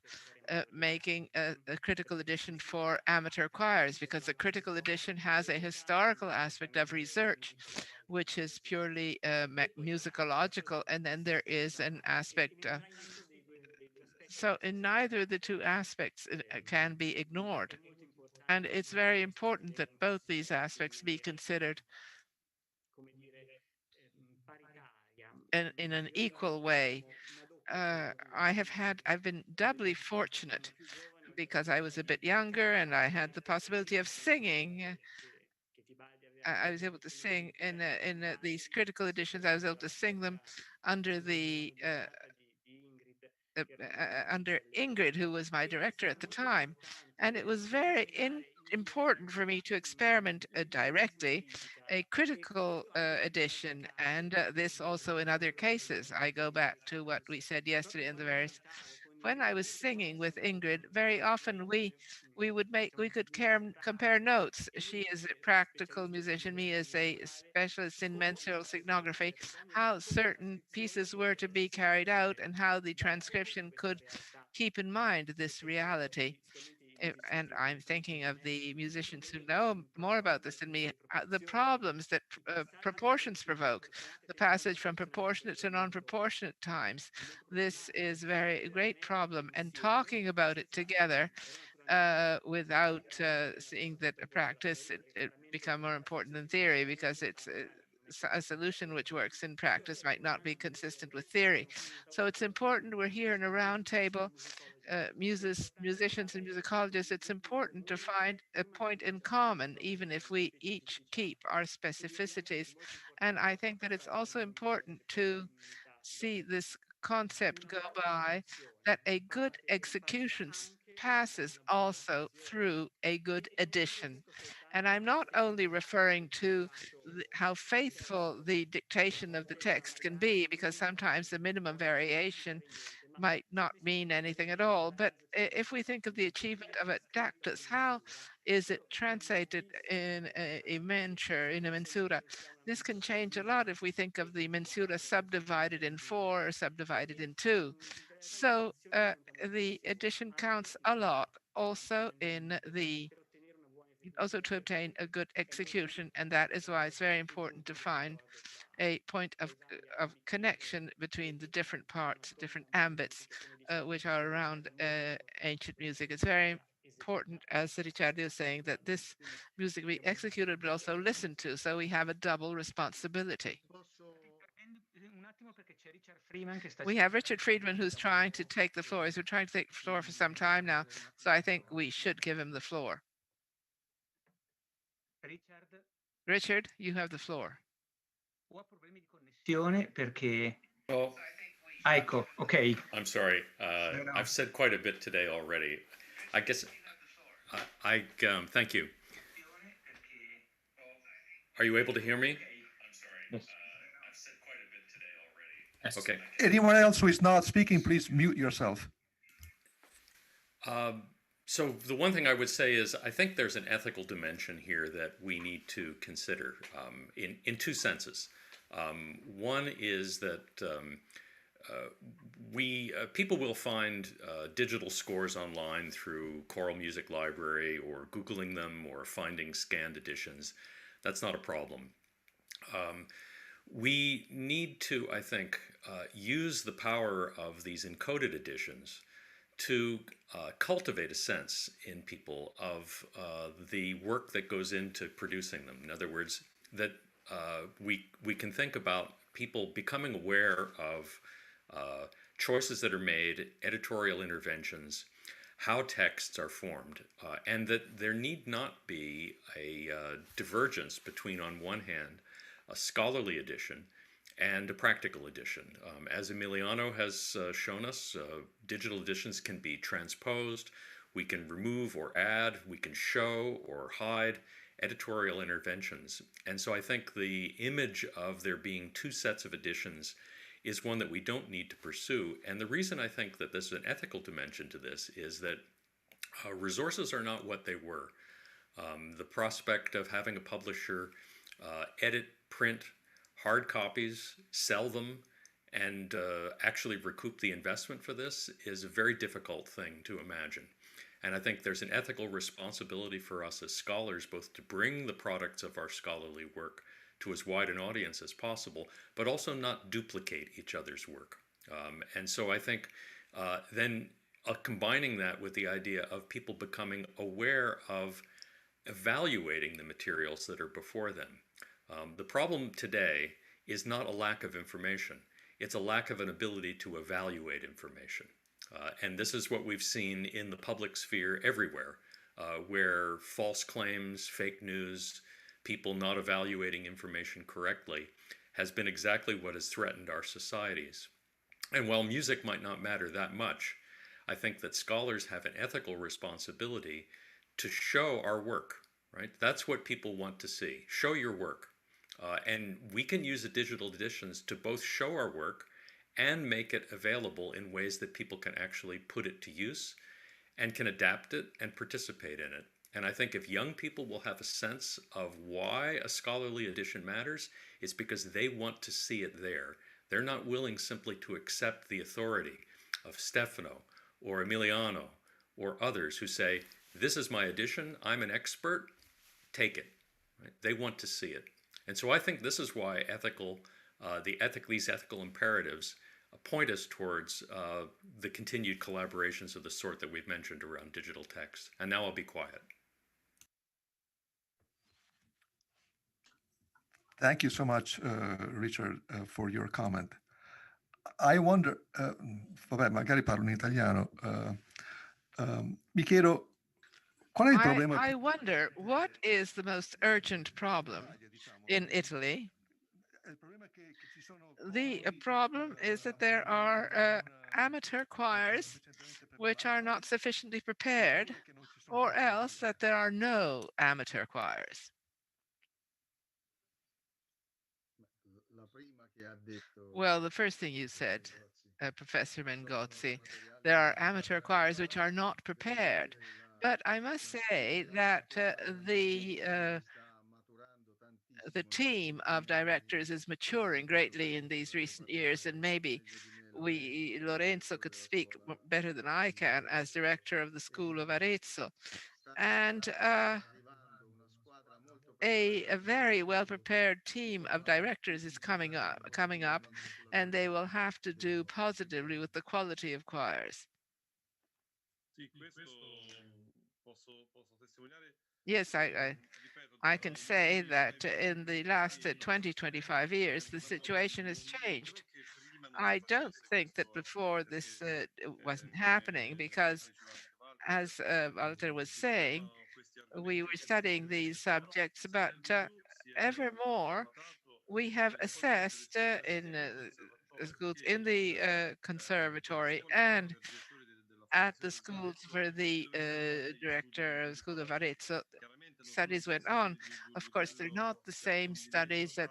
making a critical edition for amateur choirs because the critical edition has a historical aspect of research, which is purely musicological, and then there is an aspect. So in neither of the two aspects can be ignored. And it's very important that both these aspects be considered in an equal way. I've been doubly fortunate because I was a bit younger and I had the possibility of singing. I was able to sing in these critical editions. I was able to sing them under under Ingrid, who was my director at the time, and it was very important for me to experiment directly a critical edition, and this also in other cases. I go back to what we said yesterday in the various. When I was singing with Ingrid, very often we could compare notes. She is a practical musician, me as a specialist in mensural signography, how certain pieces were to be carried out and how the transcription could keep in mind this reality. And I'm thinking of the musicians who know more about this than me, the problems that proportions provoke, the passage from proportionate to non-proportionate times. This is a great problem, and talking about it together without seeing that a practice it become more important than theory because it's a solution which works in practice might not be consistent with theory. So it's important we're here in a round table, musicians and musicologists. It's important to find a point in common, even if we each keep our specificities. And I think that it's also important to see this concept go by that a good execution passes also through a good addition. And I'm not only referring to how faithful the dictation of the text can be, because sometimes the minimum variation might not mean anything at all. But if we think of the achievement of a dactus, how is it translated in a mensura, in a mensura? This can change a lot if we think of the mensura subdivided in 4 or subdivided in 2. So the addition counts a lot also also to obtain a good execution, and that is why it's very important to find a point of connection between the different parts, different ambits, which are around ancient music. It's very important, as Ricciardo is saying, that this music be executed but also listened to, so we have a double responsibility. We have Richard Friedman who's trying to take the floor. He's been trying to take the floor for some time now, so I think we should give him the floor. Richard, you have the floor. Well, ecco, okay. I'm sorry. I've said quite a bit today already. I guess thank you. Are you able to hear me? Yes. Okay. Anyone else who is not speaking, please mute yourself. So the one thing I would say is I think there's an ethical dimension here that we need to consider in two senses. One is that people will find digital scores online through Choral Music Library or Googling them or finding scanned editions. That's not a problem. We need to, I think, use the power of these encoded editions to cultivate a sense in people of the work that goes into producing them. In other words, that we can think about people becoming aware of choices that are made, editorial interventions, how texts are formed, and that there need not be a divergence between, on one hand, a scholarly edition and a practical edition. As Emiliano has shown us, digital editions can be transposed. We can remove or add. We can show or hide editorial interventions. And so I think the image of there being two sets of editions is one that we don't need to pursue. And the reason I think that there's an ethical dimension to this is that resources are not what they were. The prospect of having a publisher edit, print hard copies, sell them, and actually recoup the investment for this is a very difficult thing to imagine. And I think there's an ethical responsibility for us as scholars both to bring the products of our scholarly work to as wide an audience as possible, but also not duplicate each other's work. And so I think then combining that with the idea of people becoming aware of evaluating the materials that are before them. The problem today is not a lack of information. It's a lack of an ability to evaluate information. And this is what we've seen in the public sphere everywhere, where false claims, fake news, people not evaluating information correctly has been exactly what has threatened our societies. And while music might not matter that much, I think that scholars have an ethical responsibility to show our work, right? That's what people want to see. Show your work. And we can use the digital editions to both show our work and make it available in ways that people can actually put it to use and can adapt it and participate in it. And I think if young people will have a sense of why a scholarly edition matters, it's because they want to see it there. They're not willing simply to accept the authority of Stefano or Emiliano or others who say, this is my edition, I'm an expert, take it. Right? They want to see it. And so I think this is why these ethical imperatives point us towards the continued collaborations of the sort that we've mentioned around digital text. And now I'll be quiet. Thank you so much, Richard, for your comment. I wonder, vabbè, magari parlo in italiano. Mi chiedo, qual è il problema? I wonder, what is the most urgent problem in Italy? The problem is that there are amateur choirs which are not sufficiently prepared, or else that there are no amateur choirs. Well, the first thing you said, Professor Mengozzi, there are amateur choirs which are not prepared. But I must say that the team of directors is maturing greatly in these recent years, and maybe Lorenzo could speak better than I can as director of the School of Arezzo. And a very well-prepared team of directors is coming up, and they will have to do positively with the quality of choirs. Yes, I can say that in the last 20, 25 years, the situation has changed. I don't think that before this wasn't happening, because as Walter was saying, we were studying these subjects, but ever more we have assessed in schools, in the conservatory and at the schools for the director of the School of Arezzo. Studies went on. Of course, they're not the same studies at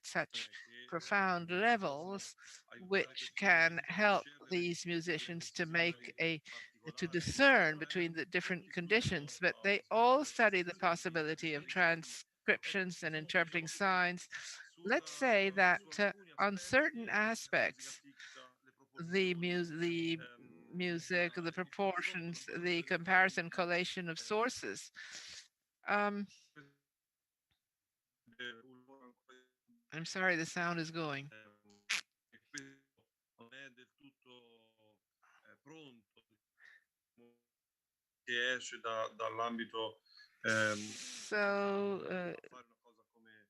such profound levels, which can help these musicians to discern between the different conditions, but they all study the possibility of transcriptions and interpreting signs. Let's say that on certain aspects, the music, the proportions, the comparison, collation of sources, I'm sorry, the sound is going. che esce dall'ambito So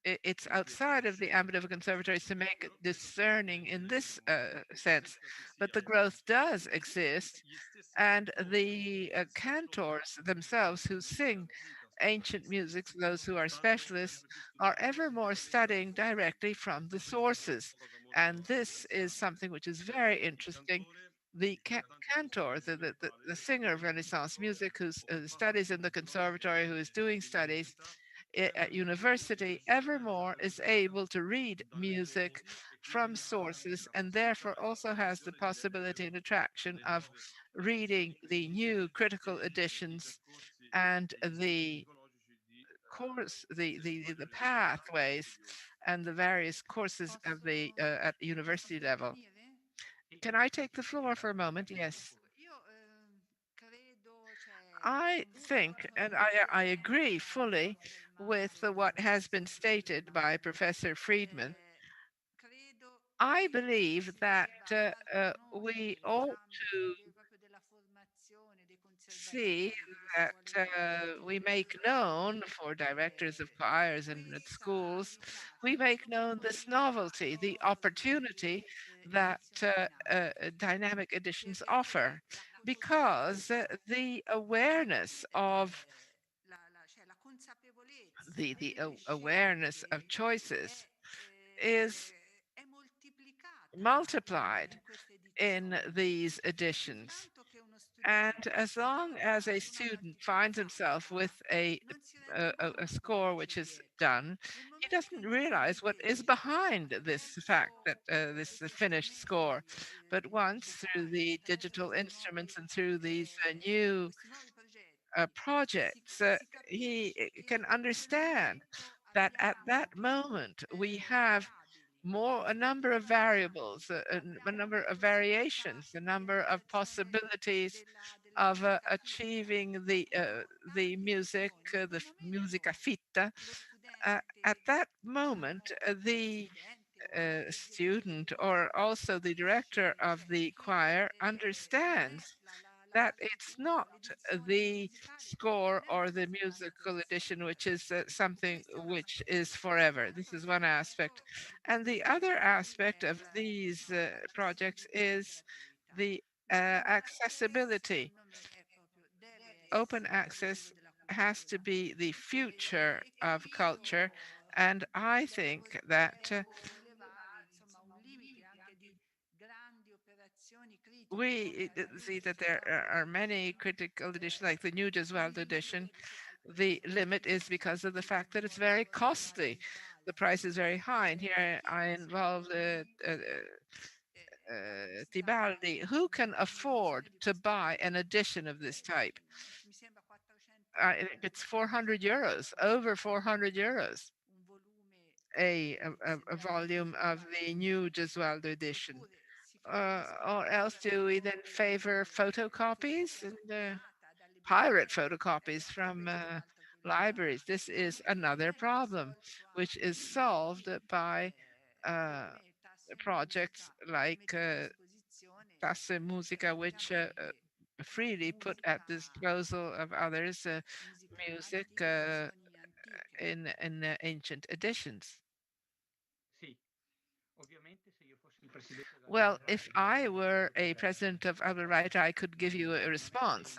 it's outside of the ambit of a conservatory to make discerning in this sense, but the growth does exist, and the cantors themselves who sing ancient music, those who are specialists, are ever more studying directly from the sources. And this is something which is very interesting. The cantor, the singer of Renaissance music, who studies in the conservatory, who is doing studies at university, evermore is able to read music from sources and therefore also has the possibility and attraction of reading the new critical editions and the course, the pathways and the various courses of the at university level. Can I take the floor for a moment? Yes. I think, and I agree fully with what has been stated by Professor Friedman. I believe that we ought to see that we make known for directors of choirs and at schools, we make known this novelty, the opportunity that dynamic editions offer, because the awareness of the awareness of choices is multiplied in these editions. And as long as a student finds himself with a score which is done, he doesn't realize what is behind this fact that this finished score. But once through the digital instruments and through these new projects, he can understand that at that moment we have a number of variables, a number of variations, a number of possibilities of achieving the music, the musica fitta. At that moment, the student or also the director of the choir understands that it's not the score or the musical edition which is something which is forever. This is one aspect. And the other aspect of these projects is the accessibility. Open access has to be the future of culture. And I think that we see that there are many critical editions, like the new Gesualdo edition. The limit is because of the fact that it's very costly. The price is very high. And here I involve Tibaldi. Who can afford to buy an edition of this type? I think it's 400 euros, over 400 euros, a volume of the new Gesualdo edition. Or else do we then favor photocopies and pirate photocopies from libraries? This is another problem, which is solved by projects like Tasse Musica, which freely put at disposal of others music in ancient editions. Well, if I were a president of Albert Writer, I could give you a response.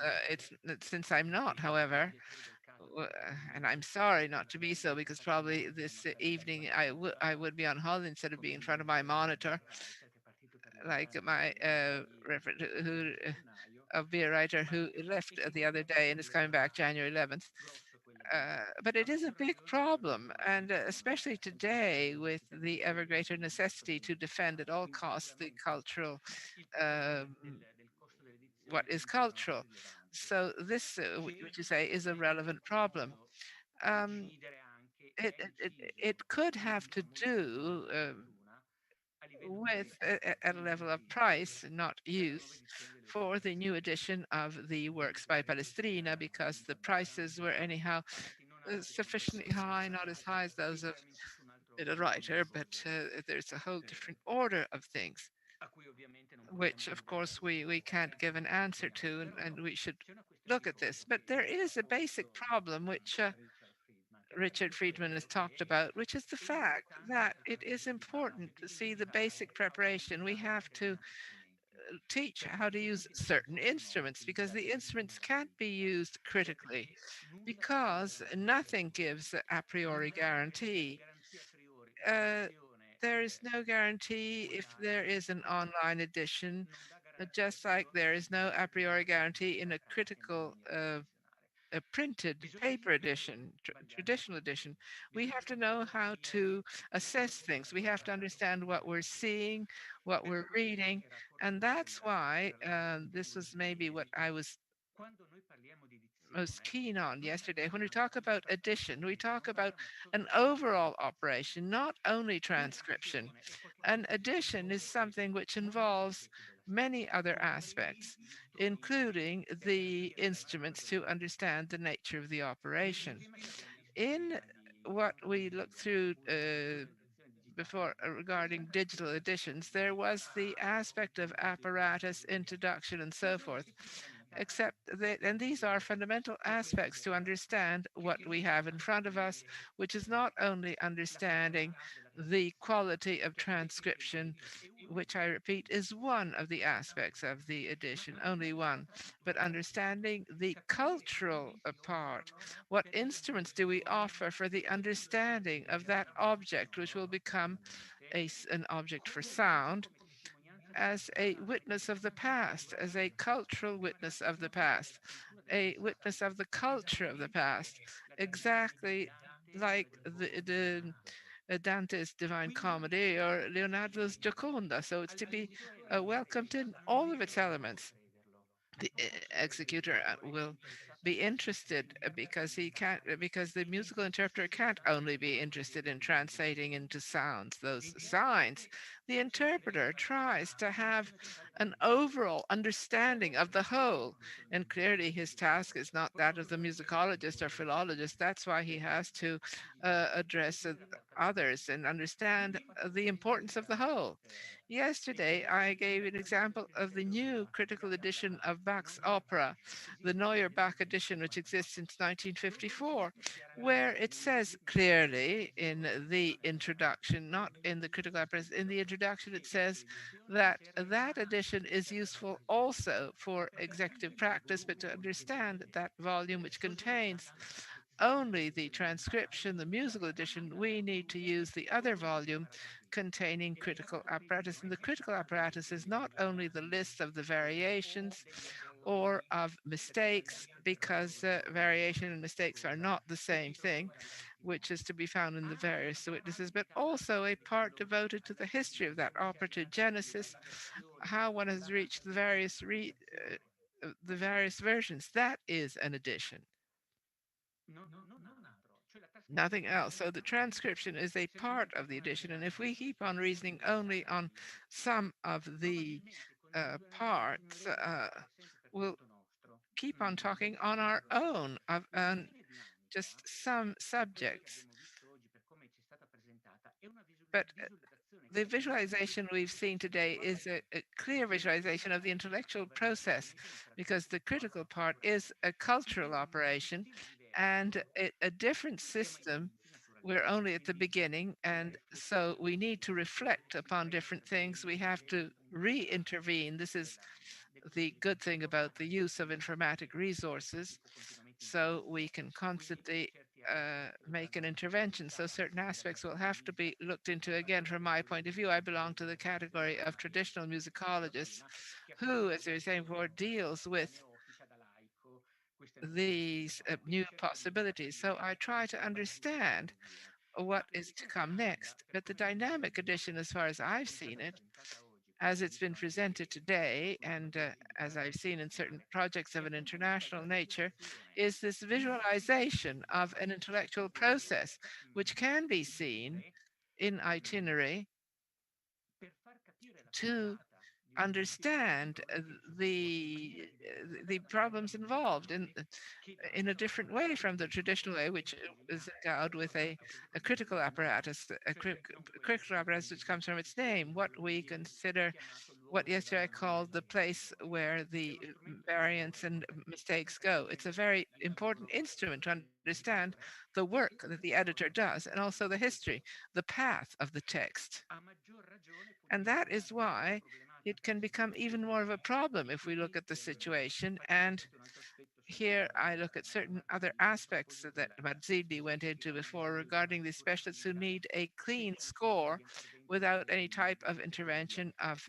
Since I'm not, however, and I'm sorry not to be so, because probably this evening I would be on holiday instead of being in front of my monitor, like my referent who of be a writer who left the other day and is coming back January 11th. But it is a big problem, and especially today with the ever greater necessity to defend at all costs the cultural, um, what is cultural. So this, which you say, is a relevant problem. Um, it could have to do with at a level of price, not use, for the new edition of the works by Palestrina, because the prices were anyhow sufficiently high, not as high as those of a writer, but there's a whole different order of things, which of course we can't give an answer to, and we should look at this. But there is a basic problem which Richard Friedman has talked about, which is the fact that it is important to see the basic preparation. We have to teach how to use certain instruments because the instruments can't be used critically because nothing gives a priori guarantee. Uh, there is no guarantee if there is an online edition, just like there is no a priori guarantee in a critical a printed paper edition, traditional edition. We have to know how to assess things. We have to understand what we're seeing, what we're reading. And that's why this was maybe what I was most keen on yesterday. When we talk about addition, we talk about an overall operation, not only transcription. An addition is something which involves many other aspects, including the instruments to understand the nature of the operation. In what we looked through before regarding digital editions, there was the aspect of apparatus, introduction, and so forth except that, and these are fundamental aspects to understand what we have in front of us, which is not only understanding the quality of transcription, which I repeat is one of the aspects of the edition, only one, but understanding the cultural part. What instruments do we offer for the understanding of that object, which will become an object for sound, as a witness of the past, as a cultural witness of the past, a witness of the culture of the past, exactly like Dante's Divine Comedy or Leonardo's Gioconda. So it's to be welcomed in all of its elements. The executor will be interested because he can't because the musical interpreter can't only be interested in translating into sounds those signs. The interpreter tries to have an overall understanding of the whole, and clearly his task is not that of the musicologist or philologist. That's why he has to address others and understand the importance of the whole. Yesterday, I gave an example of the new critical edition of Bach's opera, the Neuer Bach edition, which exists since 1954, where it says clearly in the introduction, not in the critical apparatus, in the introduction, it says that that edition is useful also for executive practice, but to understand that volume which contains only the transcription, the musical edition, we need to use the other volume containing critical apparatus. And the critical apparatus is not only the list of the variations or of mistakes, because variation and mistakes are not the same thing, which is to be found in the various witnesses, but also a part devoted to the history of that opera, to Genesis, how one has reached the various versions. That is an addition. Nothing else. So the transcription is a part of the edition. And if we keep on reasoning only on some of the parts, we'll keep on talking on our own of just some subjects. But the visualization we've seen today is a clear visualization of the intellectual process, because the critical part is a cultural operation and a different system. We're only at the beginning, and so we need to reflect upon different things. We have to re-intervene. This is the good thing about the use of informatic resources, so we can constantly make an intervention. So certain aspects will have to be looked into. Again, from my point of view, I belong to the category of traditional musicologists who, as I was saying before, deals with these new possibilities. So I try to understand what is to come next. But the dynamic edition, as far as I've seen it, as it's been presented today, and as I've seen in certain projects of an international nature, is this visualization of an intellectual process, which can be seen in itinerary to understand the problems involved in a different way from the traditional way, which is endowed with a critical apparatus, critical apparatus which comes from its name, what we consider what yesterday I called the place where the variants and mistakes go. It's a very important instrument to understand the work that the editor does and also the history, the path of the text. And that is why it can become even more of a problem if we look at the situation. And here I look at certain other aspects that Marzilli went into before regarding the specialists who need a clean score without any type of intervention of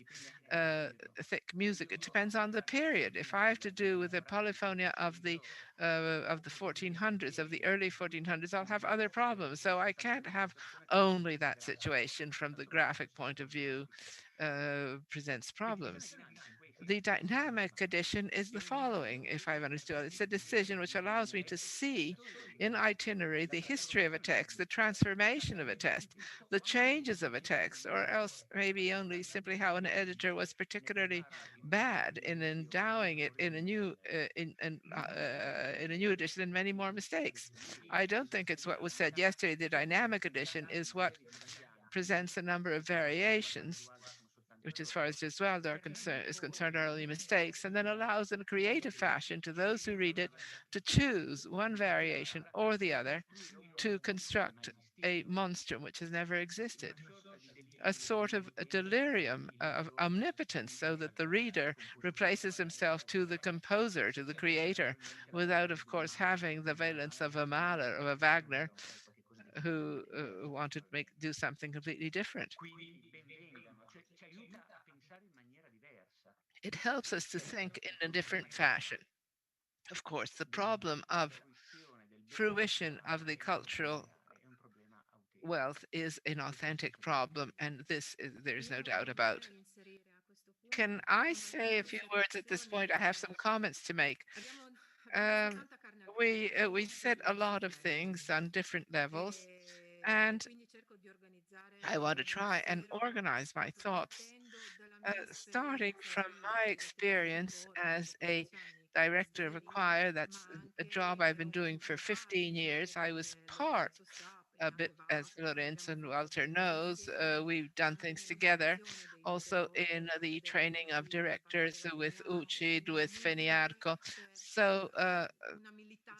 uh, thick music. It depends on the period. If I have to do with the polyphonia of the 1400s, of the early 1400s, I'll have other problems. So I can't have only that situation from the graphic point of view presents problems. The dynamic edition is the following, if I've understood. It's a decision which allows me to see in itinerary the history of a text, the transformation of a text, the changes of a text, or else maybe only simply how an editor was particularly bad in endowing it in a new edition and many more mistakes. I don't think it's what was said yesterday. The dynamic edition is what presents a number of variations, which as far as Gesualdo is concerned are only mistakes, and then allows in a creative fashion to those who read it to choose one variation or the other to construct a monstrum which has never existed, a sort of a delirium of omnipotence, so that the reader replaces himself to the composer, to the creator, without, of course, having the valence of a Mahler or a Wagner who wanted to do something completely different. It helps us to think in a different fashion. Of course, the problem of fruition of the cultural wealth is an authentic problem, and there's no doubt about. Can I say a few words at this point? I have some comments to make. Um, we said a lot of things on different levels, and I want to try and organize my thoughts, starting from my experience as a director of a choir. That's a job I've been doing for 15 years. I was part a bit, as Lorenzo and Walter knows, we've done things together. Also in the training of directors with UCID, with Feniarco. So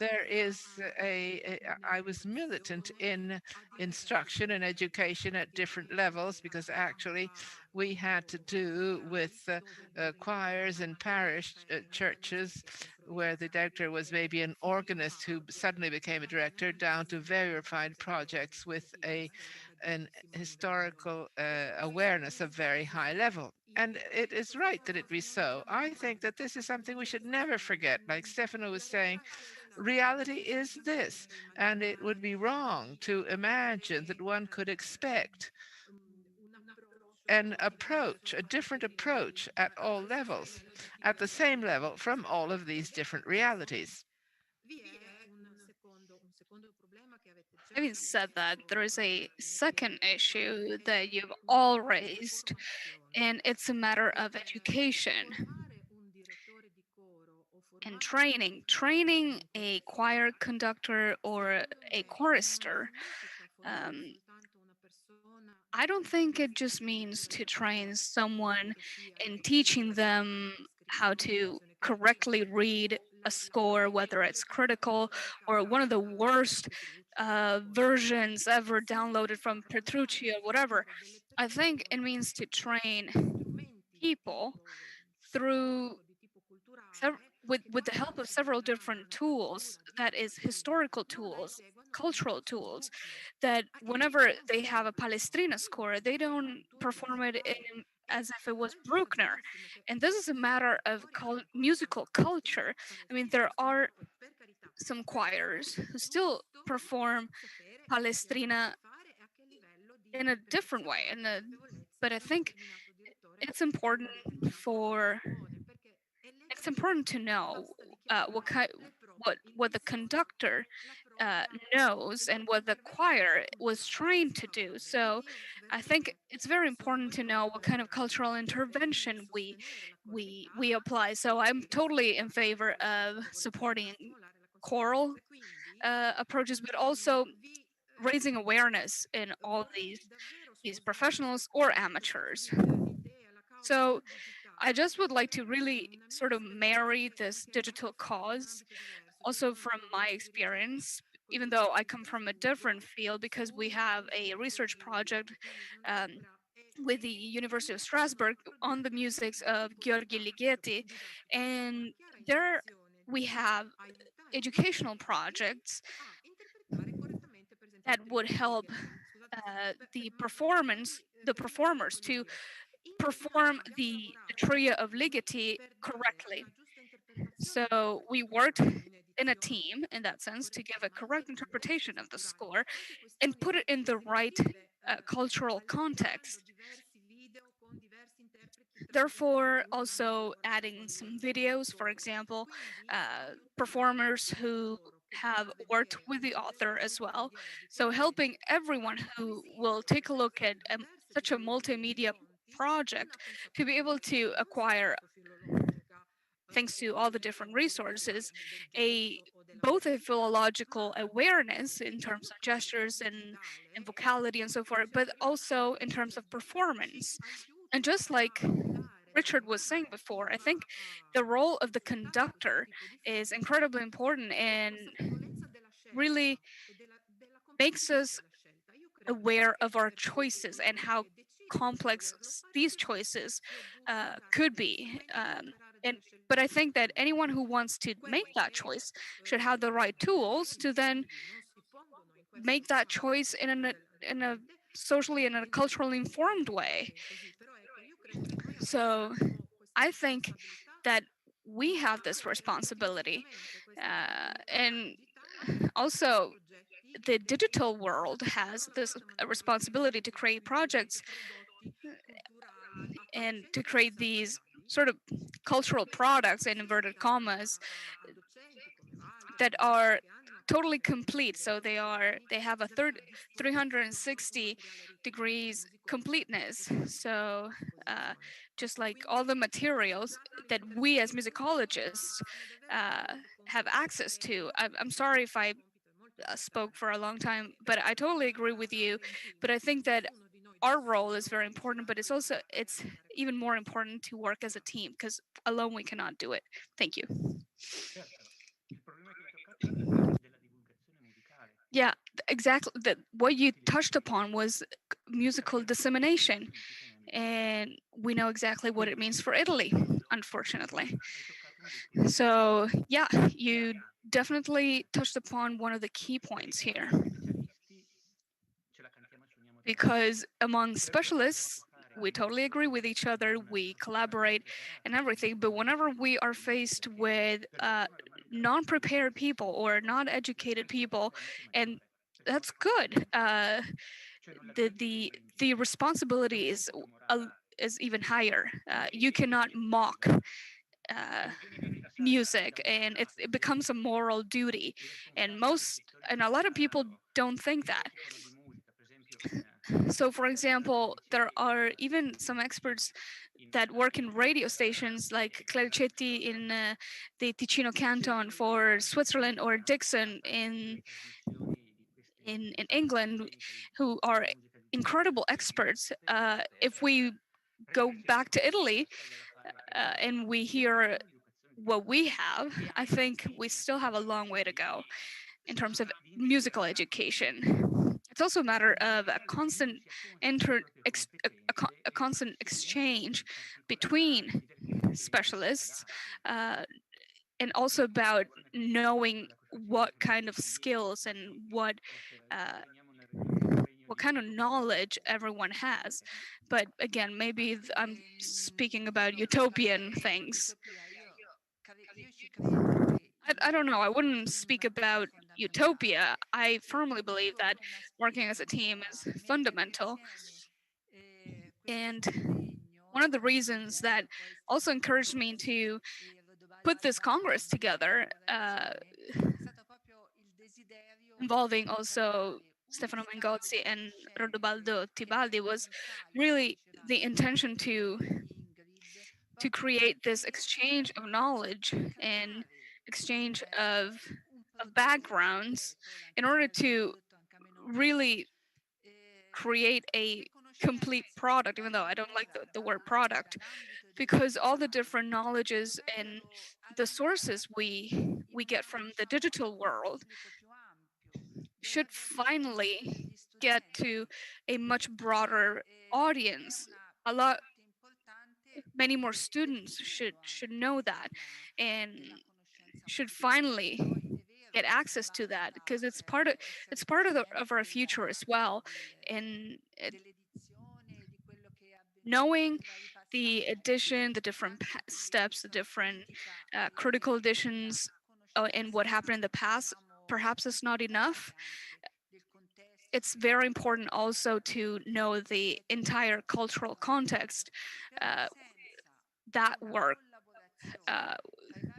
there is I was militant in instruction and education at different levels, because actually we had to do with choirs and parish churches where the director was maybe an organist who suddenly became a director, down to very refined projects with an historical awareness of very high level. And it is right that it be so. I think that this is something we should never forget. Like Stefano was saying, reality is this, and it would be wrong to imagine that one could expect an approach, a different approach at all levels, at the same level from all of these different realities. Having said that, there is a second issue that you've all raised, and it's a matter of education and training. Training a choir conductor or a chorister, um, I don't think it just means to train someone and teaching them how to correctly read a score, whether it's critical or one of the worst versions ever downloaded from Petrucci or whatever. I think it means to train people through with the help of several different tools, that is historical tools, cultural tools, that whenever they have a Palestrina score, they don't perform it as if it was Bruckner. And this is a matter of musical culture. I mean, there are some choirs who still perform Palestrina in a different way, but I think it's important for it's important to know what the conductor knows and what the choir was trained to do. So I think it's very important to know what kind of cultural intervention we apply. So I'm totally in favor of supporting choral approaches, but also raising awareness in all these professionals or amateurs. So I just would like to really sort of marry this digital cause also from my experience, even though I come from a different field, because we have a research project um, with the University of Strasbourg on the music of Gheorghe Ligeti, and there we have educational projects that would help the performers to perform the trio of Ligeti correctly. So we worked in a team in that sense to give a correct interpretation of the score and put it in the right cultural context. Therefore, also adding some videos, for example, performers who have worked with the author as well. So helping everyone who will take a look at such a multimedia project to be able to acquire, thanks to all the different resources, a both a philological awareness in terms of gestures and vocality and so forth, but also in terms of performance. And just like Richard was saying before, I think the role of the conductor is incredibly important and really makes us aware of our choices and how complex these choices could be. And but I think that anyone who wants to make that choice should have the right tools to then make that choice in a socially and a culturally informed way. So I think that we have this responsibility, and also the digital world has this responsibility to create projects and to create these sort of cultural products in inverted commas that are totally complete. So they have a 360 degrees completeness. So just like all the materials that we as musicologists have access to. I'm sorry if I spoke for a long time, but I totally agree with you. But I think that our role is very important, but it's even more important to work as a team, because alone we cannot do it. Thank you. Yeah, exactly. What you touched upon was musical dissemination, and we know exactly what it means for Italy, unfortunately. So, yeah, you definitely touched upon one of the key points here. Because among specialists, we totally agree with each other, we collaborate and everything, but whenever we are faced with non-prepared people or non-educated people, and that's good, the responsibility is even higher. You cannot mock music, and it becomes a moral duty, and a lot of people don't think that. So, for example, there are even some experts that work in radio stations like Claricetti in the Ticino canton for Switzerland, or Dixon in England, who are incredible experts. If we go back to Italy and we hear what we have, I think we still have a long way to go in terms of musical education. It's also a matter of a constant a constant exchange between specialists, and also about knowing what kind of skills and what kind of knowledge everyone has. But again, maybe I'm speaking about utopian things. I don't know. I wouldn't speak about utopia. I firmly believe that working as a team is fundamental. And one of the reasons that also encouraged me to put this Congress together, involving also Stefano Mengozzi and Rodobaldo Tibaldi, was really the intention to create this exchange of knowledge and exchange of backgrounds in order to really create a complete product, even though I don't like the word product, because all the different knowledges and the sources we get from the digital world should finally get to a much broader audience. A lot many more students should know that and should finally get access to that, because it's part of of our future as well. And knowing the edition, the different steps, the different critical editions, and what happened in the past, perhaps it's not enough. It's very important also to know the entire cultural context uh, that work uh,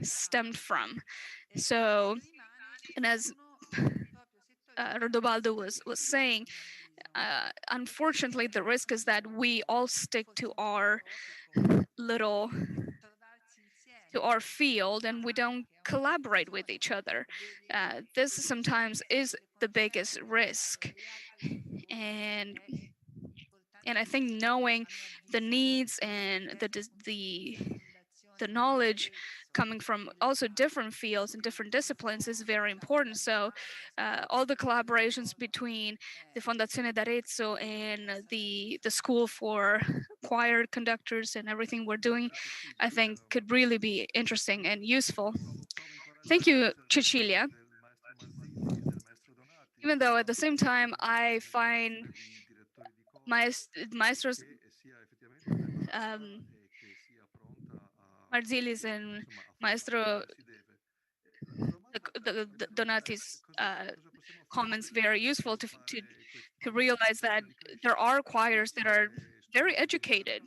stemmed from. So, and as Rodobaldo was saying, unfortunately, the risk is that we all stick to our little to our field and we don't collaborate with each other. This sometimes is the biggest risk, and I think knowing the needs and the knowledge coming from also different fields and different disciplines is very important. So all the collaborations between the Fondazione d'Arezzo and the School for Choir Conductors and everything we're doing, I think could really be interesting and useful. Thank you, Cecilia. Even though at the same time I find maestros Marzilis and Maestro Donati's comments very useful to realize that there are choirs that are very educated.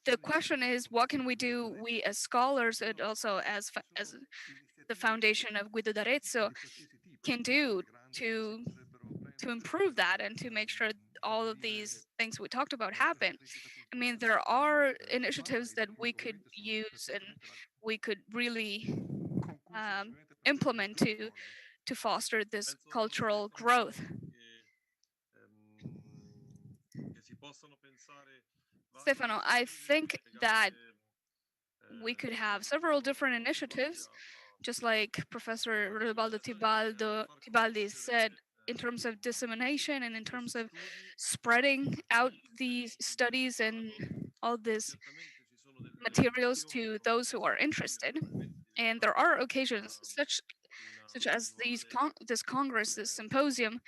The question is, what can we do, we as scholars and also as the foundation of Guido d'Arezzo can do to improve that and to make sure all of these things we talked about happen. I mean, there are initiatives that we could use and we could really implement to foster this cultural growth. Stefano, I think that we could have several different initiatives, just like Professor Robaldo Tibaldi said, in terms of dissemination and in terms of spreading out these studies and all these materials to those who are interested. And there are occasions such as this congress, this symposium,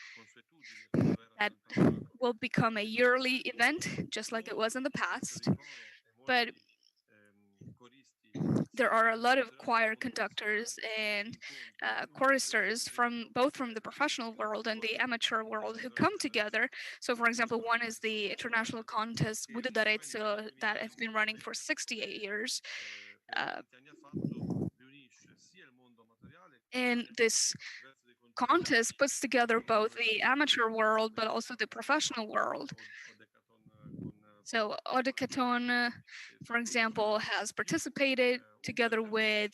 that will become a yearly event, just like it was in the past. But there are a lot of choir conductors and choristers from both from the professional world and the amateur world who come together. So, for example, one is the international contest Guido d'Arezzo that has been running for 68 years. And this contest puts together both the amateur world but also the professional world. So Odecaton, for example, has participated together with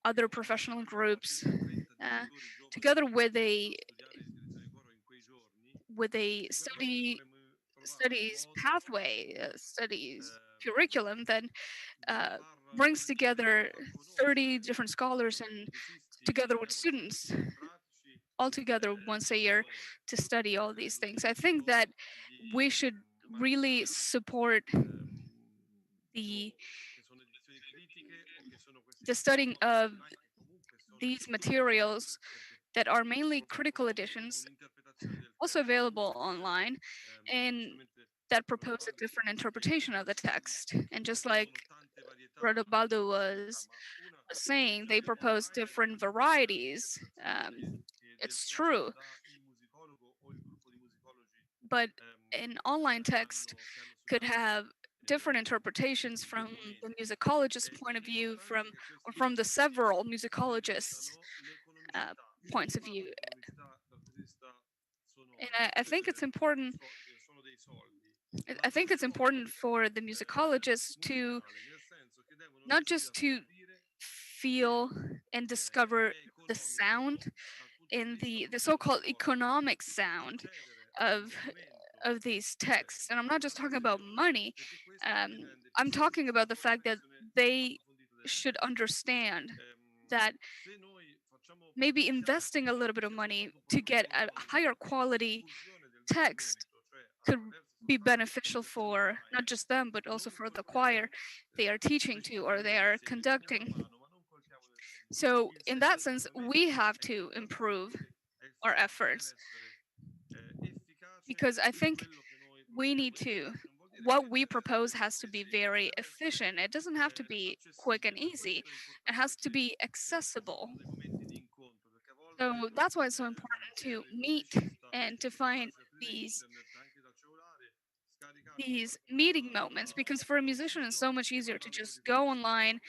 other professional groups, together with a studies pathway, studies curriculum that brings together 30 different scholars and together with students all together once a year to study all these things. I think that we should really support the studying of these materials that are mainly critical editions, also available online, and that propose a different interpretation of the text. And just like Rodobaldo was saying, they propose different varieties. It's true. But an online text could have different interpretations from the musicologist's point of view, from the several musicologists' points of view. And I think it's important. I think it's important for the musicologists to not just to feel and discover the sound in the so-called economic sound of of these texts, and I'm not just talking about money, I'm talking about the fact that they should understand that maybe investing a little bit of money to get a higher quality text could be beneficial for not just them, but also for the choir they are teaching to or they are conducting. So, in that sense, we have to improve our efforts because I think we need to. What we propose has to be very efficient. It doesn't have to be quick and easy. It has to be accessible. So that's why it's so important to meet and to find these meeting moments, because for a musician it's so much easier to just go online,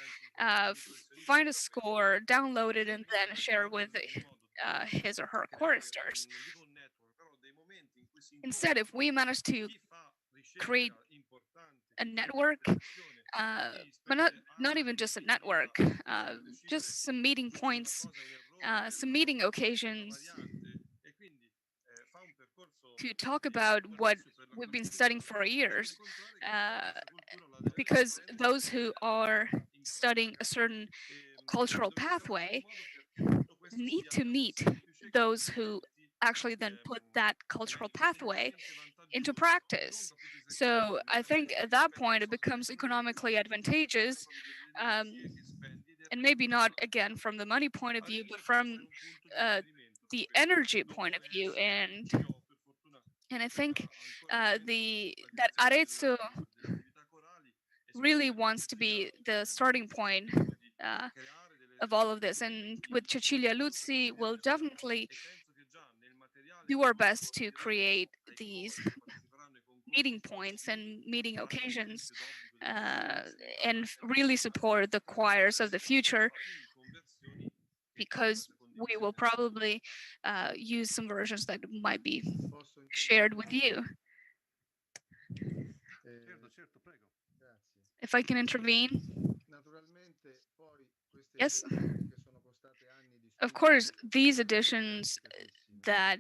find a score, download it, and then share with his or her choristers. Instead, if we manage to create a network, but not even just a network, just some meeting points, some meeting occasions to talk about what we've been studying for years, because those who are studying a certain cultural pathway need to meet those who actually then put that cultural pathway into practice. So I think at that point it becomes economically advantageous, um, and maybe not again from the money point of view, but from the energy point of view. And I think that Arezzo really wants to be the starting point uh, of all of this. And with Cecilia Luzzi, we'll definitely do our best to create these meeting points and meeting occasions, uh, and really support the choirs of the future, because we will probably use some versions that might be shared with you. If I can intervene. Yes. Of course, these editions that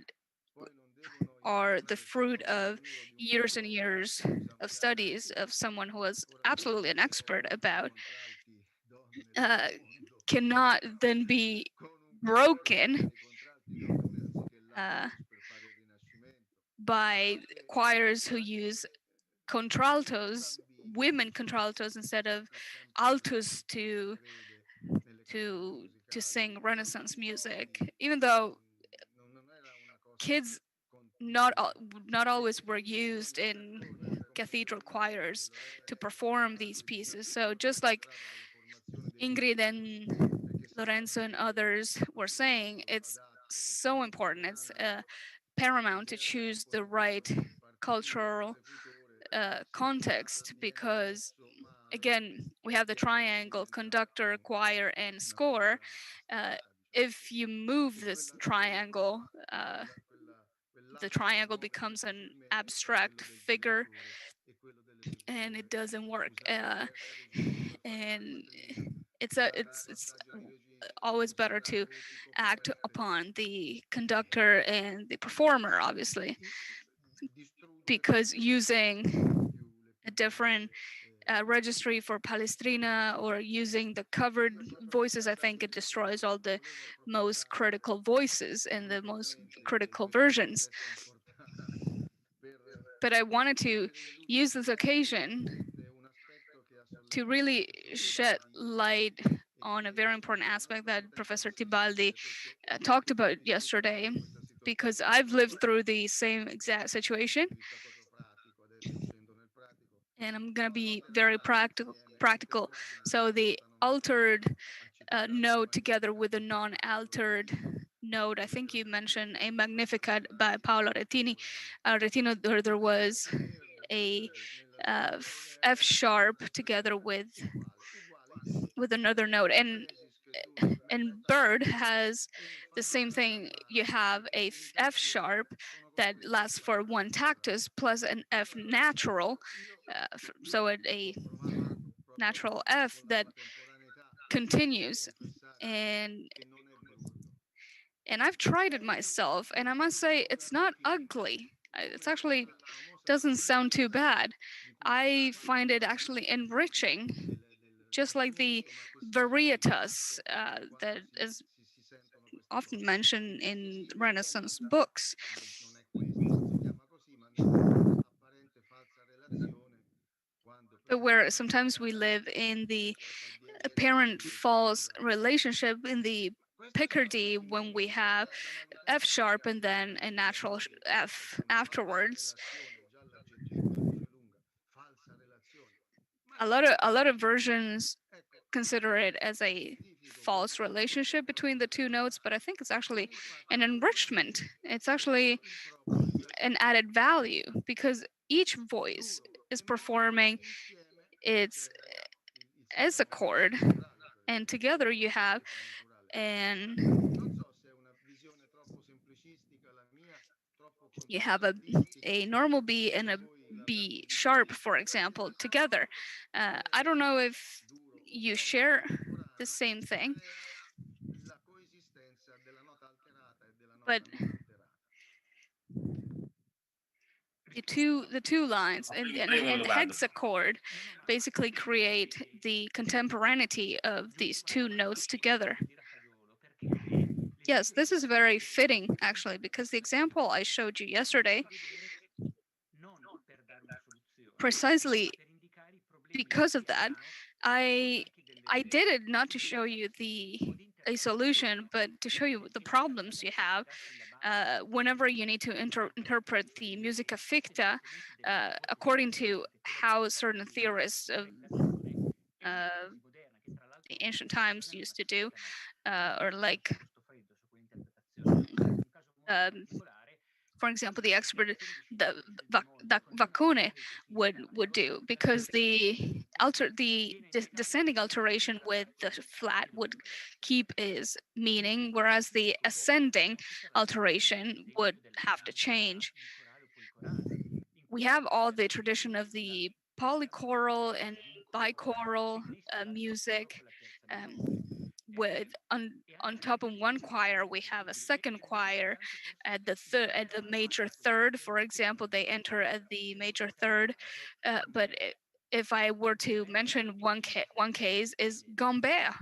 are the fruit of years and years of studies of someone who was absolutely an expert about, uh, cannot then be broken uh, by choirs who use contraltos, women contraltos, instead of altos to sing Renaissance music. Even though kids not always were used in cathedral choirs to perform these pieces. So just like Ingrid and Lorenzo and others were saying, it's so important. It's paramount to choose the right cultural context, because again we have the triangle: conductor, choir, and score. If you move this triangle, the triangle becomes an abstract figure and it doesn't work. And it's always better to act upon the conductor and the performer, obviously, because using a different registry for Palestrina or using the covered voices, I think it destroys all the most critical voices and the most critical versions. But I wanted to use this occasion to really shed light on a very important aspect that Professor Tibaldi talked about yesterday, because I've lived through the same exact situation. And I'm going to be very practical. So the altered note together with the non-altered note, I think you mentioned a Magnificat by Paolo Retini. Retino, there was a F sharp together with another note, and Bird has the same thing. You have a F sharp that lasts for one tactus plus an F natural, so a natural F that continues. and and I've tried it myself, and I must say it's not ugly. It's actually doesn't sound too bad. I find it actually enriching, just like the varietas that is often mentioned in Renaissance books, where sometimes we live in the apparent false relationship in the Picardy when we have F sharp and then a natural F afterwards. A lot of versions consider it as a false relationship between the two notes, but I think it's actually an enrichment. It's actually an added value because each voice is performing its as a chord, and together you have an a normal B and a B sharp, for example, together. I don't know if you share the same thing, but the two lines and hexachord basically create the contemporaneity of these two notes together. Yes, this is very fitting actually, because the example I showed you yesterday, precisely because of that, I did it not to show you a solution, but to show you the problems you have whenever you need to interpret the musica ficta according to how certain theorists of the ancient times used to do, or like um, for example, the expert, the Vacone would do, because the descending alteration with the flat would keep its meaning, whereas the ascending alteration would have to change. We have all the tradition of the polychoral and bichoral music. With on top of one choir, we have a second choir at at the major third. For example, they enter at the major third. But if I were to mention one case is Gambert.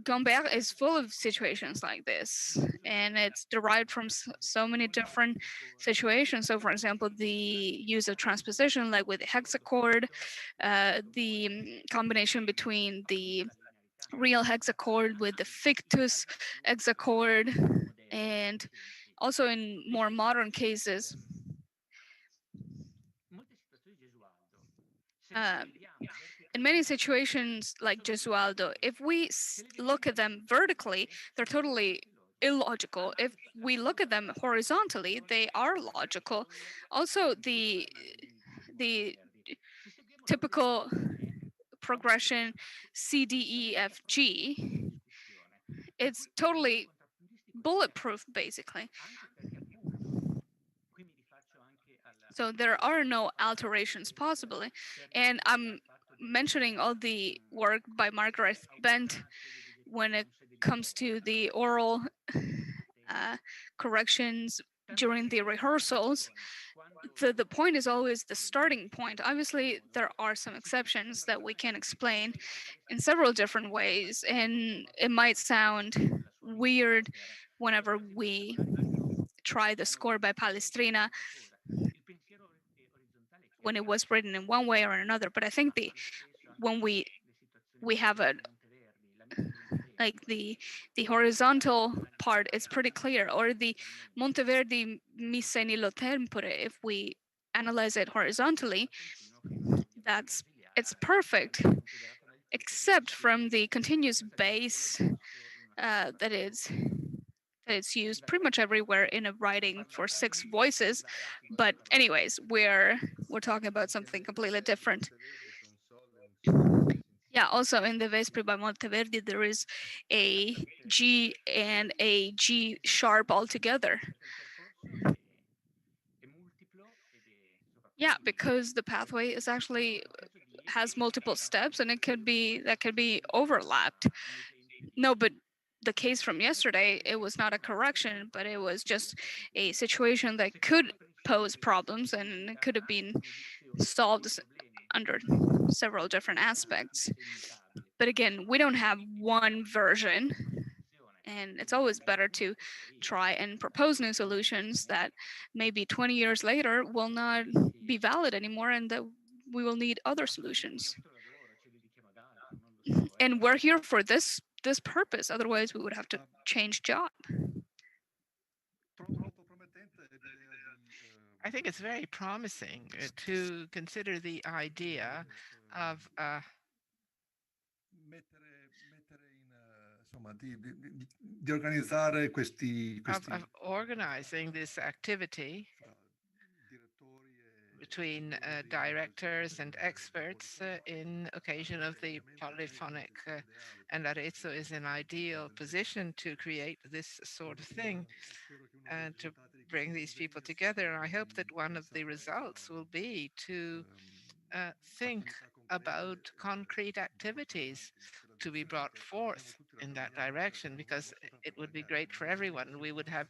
Gambert is full of situations like this, and it's derived from so many different situations. So, for example, the use of transposition, like with the hexachord, the combination between the real hexachord with the fictus hexachord, and also in more modern cases, uh, in many situations like Gesualdo, if we look at them vertically, they're totally illogical. If we look at them horizontally, they are logical. Also, the typical progression C D E F G, it's totally bulletproof basically. So there are no alterations possibly, and I'm mentioning all the work by Margaret Bent when it comes to the oral corrections during the rehearsals. The point is always the starting point. Obviously, there are some exceptions that we can explain in several different ways, and it might sound weird whenever we try the score by Palestrina when it was written in one way or another. But I think when we have a like the horizontal part, it's pretty clear. Or the Monteverdi Missa in illo tempore, if we analyze it horizontally, it's perfect, except from the continuous bass that it's used pretty much everywhere in a writing for 6 voices. But anyways, we're talking about something completely different. Yeah, also in the Vespri by Monteverdi, there is a G and a G sharp altogether. Yeah, because the pathway is actually has multiple steps, and that could be overlapped. No, but the case from yesterday, it was not a correction, but it was just a situation that could pose problems, and it could have been solved under several different aspects. But again, we don't have one version, and it's always better to try and propose new solutions that maybe 20 years later will not be valid anymore, and that we will need other solutions. And we're here for this purpose. Otherwise, we would have to change job. I think it's very promising to consider the idea of organizzare questi of organizing this activity between directors and experts in occasion of the polyphonic, and Arezzo is an ideal position to create this sort of thing and to bring these people together. And I hope that one of the results will be to think about concrete activities to be brought forth in that direction, because it would be great for everyone. We would have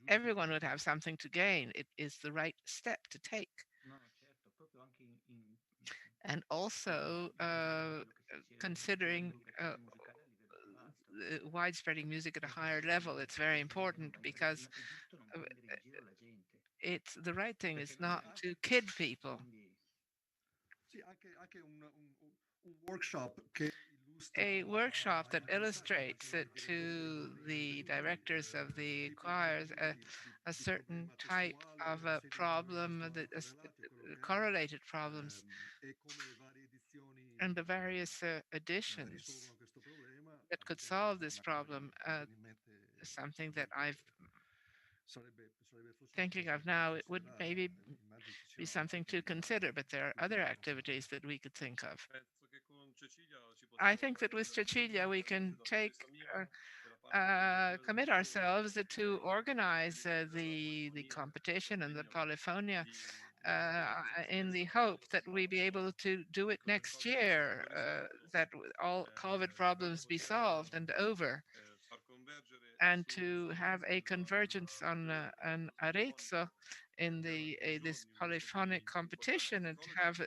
everyone would have something to gain. It is the right step to take. And also considering widespreading music at a higher level, it's very important, because it's the right thing is not to kid people. A workshop that illustrates it to the directors of the choirs a certain type of a problem, that correlated problems, and the various additions that could solve this problem. Something that I've thinking of now, it would maybe be something to consider, but there are other activities that we could think of. I think that with Cecilia we can commit ourselves to organize the competition and the polyphonia in the hope that we be able to do it next year, that all COVID problems be solved and over, and to have a convergence on an Arezzo in this polyphonic competition, and to have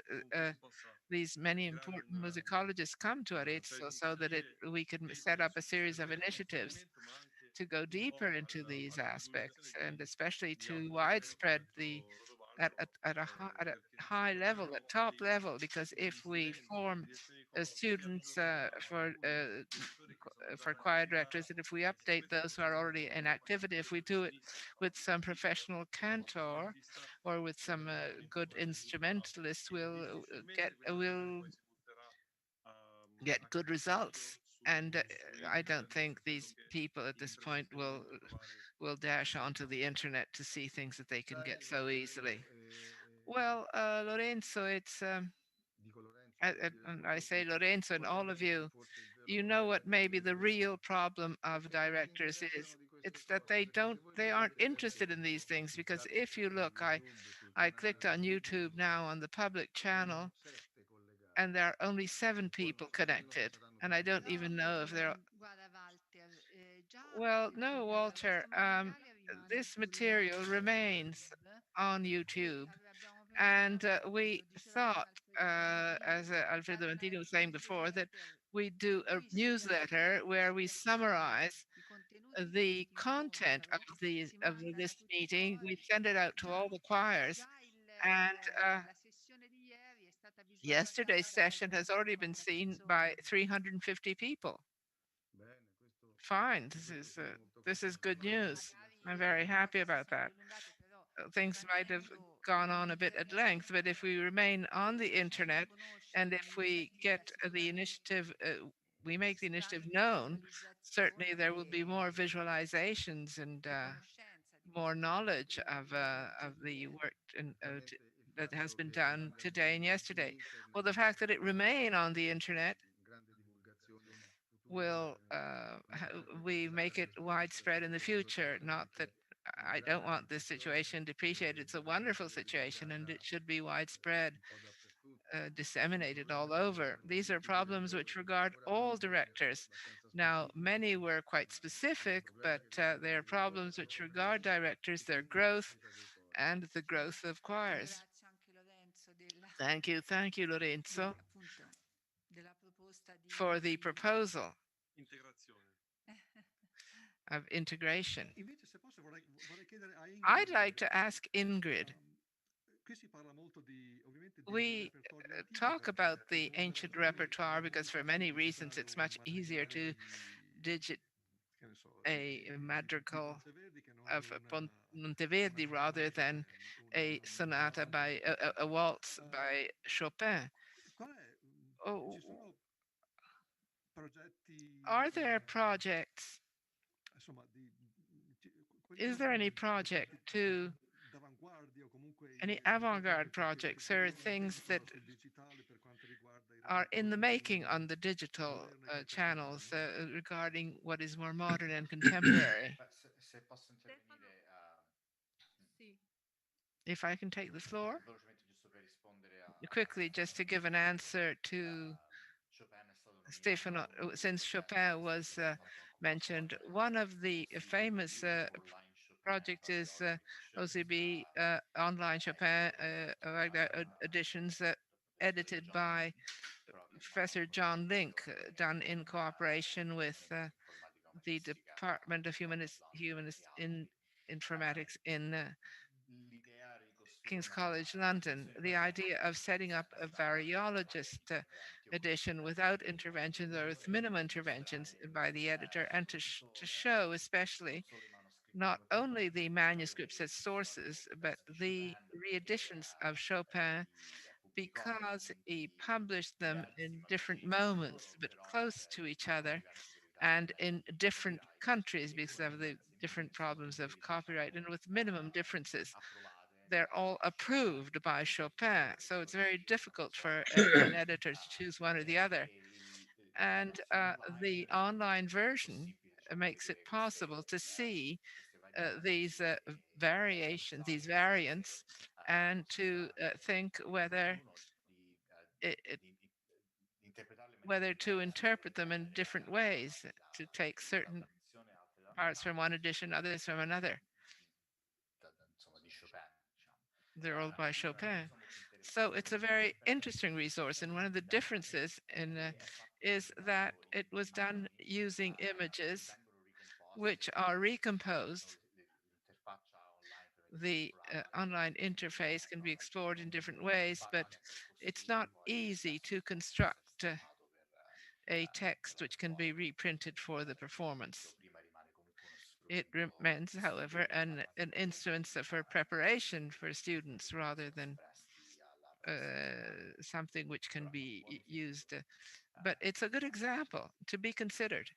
these many important musicologists come to Arezzo, so that we can set up a series of initiatives to go deeper into these aspects, and especially to widespread at a high level, at top level, because if we form students for choir directors, and if we update those who are already in activity, if we do it with some professional cantor or with some good instrumentalists, we'll get good results. And I don't think these people at this point will dash onto the internet to see things that they can get so easily. Well, Lorenzo, it's and I say Lorenzo and all of you, you know what maybe the real problem of directors is. It's that they aren't interested in these things, because if you look, I clicked on YouTube now on the public channel, and there are only 7 people connected, and I don't even know if there are. Well, no, Walter, this material remains on YouTube, and we thought, as Alfredo Mantini was saying before, that we do a newsletter where we summarize the content of this meeting. We send it out to all the choirs, and yesterday's session has already been seen by 350 people. Fine, this is good news. I'm very happy about that. Things might have gone on a bit at length, but if we remain on the internet, and if we get the initiative, we make the initiative known, certainly there will be more visualizations and more knowledge of the work that has been done today and yesterday. Well, the fact that it remain on the internet will we make it widespread in the future. Not that I don't want this situation depreciated. It's a wonderful situation, and it should be widespread, disseminated all over. These are problems which regard all directors. Now, many were quite specific, but they are problems which regard directors, their growth, and the growth of choirs. Thank you, Lorenzo, for the proposal of integration. I'd like to ask Ingrid. We talk about the ancient repertoire because for many reasons it's much easier to digit a madrigal of Monteverdi rather than a sonata by a waltz by Chopin. Oh, are there projects? Is there any project to any avant-garde projects or things that are in the making on the digital channels regarding what is more modern and contemporary? If I can take the floor quickly, just to give an answer to Stefano, since Chopin was mentioned, one of the famous projects is OCB online Chopin editions edited by Professor John Link, done in cooperation with the Department of Humanist in Informatics in King's College London. The idea of setting up a variologist edition without interventions or with minimum interventions by the editor, and to show especially not only the manuscripts as sources, but the reeditions of Chopin, because he published them in different moments, but close to each other, and in different countries because of the different problems of copyright and with minimum differences. They're all approved by Chopin, so it's very difficult for an editor to choose one or the other. And the online version makes it possible to see these variations, these variants, and to think whether to interpret them in different ways, to take certain parts from one edition, others from another. They're all by Chopin. So it's a very interesting resource. And one of the differences is that it was done using images which are recomposed. The online interface can be explored in different ways, but it's not easy to construct a text which can be reprinted for the performance. It remains, however, an instrument for preparation for students rather than something which can be used. But it's a good example to be considered.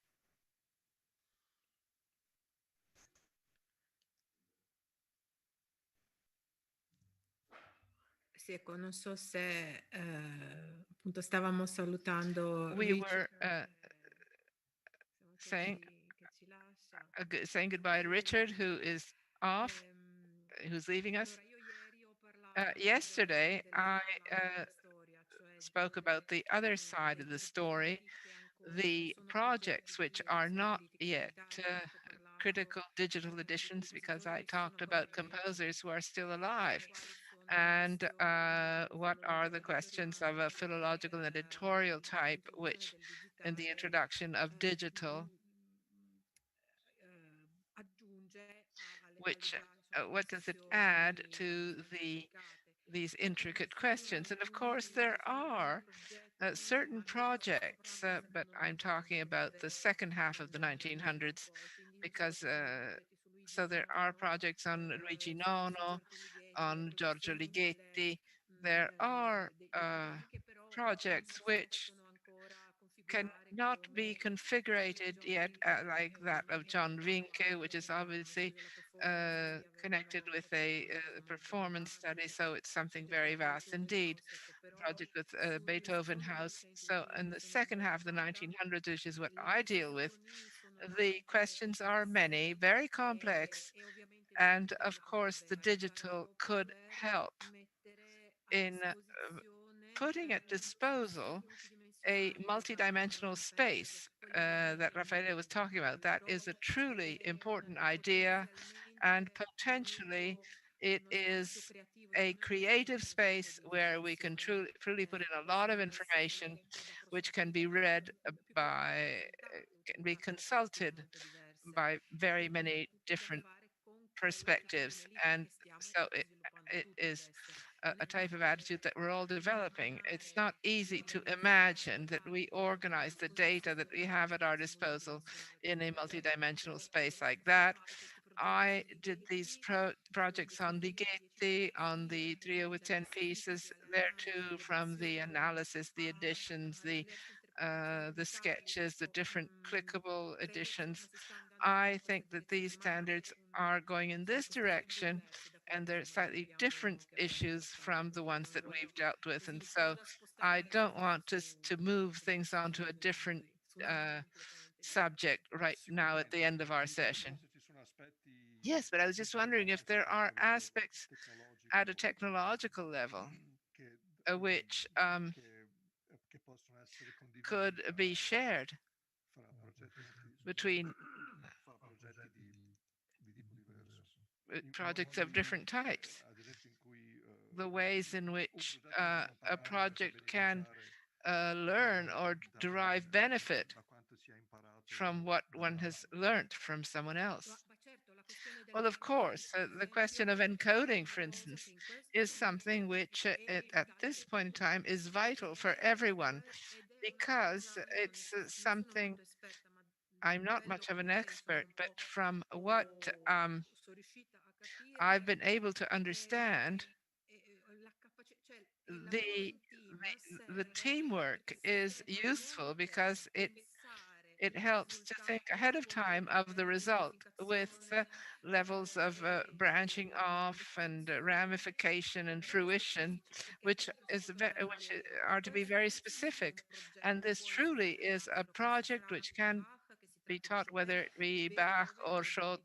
Sì, ecco, non so se appunto stavamo salutando. We were saying goodbye to Richard, who is off, who's leaving us. Yesterday, I spoke about the other side of the story, the projects which are not yet critical digital editions, because I talked about composers who are still alive. And what are the questions of a philological and editorial type, which in the introduction of digital, which what does it add to these intricate questions? And of course, there are certain projects, but I'm talking about the second half of the 1900s, because so there are projects on Luigi Nono, on Giorgio Ligeti. There are projects which cannot be configured yet like that of John Vinke, which is obviously connected with a performance study. So it's something very vast indeed. Project with Beethoven House. So in the second half of the 1900s, which is what I deal with, the questions are many, very complex. And of course, the digital could help in putting at disposal a multidimensional space that Raffaele was talking about. That is a truly important idea, and potentially It is a creative space where we can truly put in a lot of information, which can be read can be consulted by very many different perspectives. And so it is a type of attitude that we're all developing. It's not easy to imagine that we organize the data that we have at our disposal in a multidimensional space like that. I did these projects on the Ligeti, on the trio with 10 pieces, there too, from the analysis, the additions, the sketches, the different clickable editions. I think that these standards are going in this direction, and they're slightly different issues from the ones that we've dealt with. And so I don't want us to move things onto a different subject right now at the end of our session. Yes, but I was just wondering if there are aspects at a technological level which could be shared between projects of different types. The ways in which a project can learn or derive benefit from what one has learned from someone else. Well, of course, the question of encoding, for instance, is something which at this point in time is vital for everyone, because it's something I'm not much of an expert, but from what I've been able to understand, the, the teamwork is useful because it helps to think ahead of time of the result with levels of branching off and ramification and fruition, which are to be very specific. And this truly is a project which can be taught, whether it be Bach or Chopin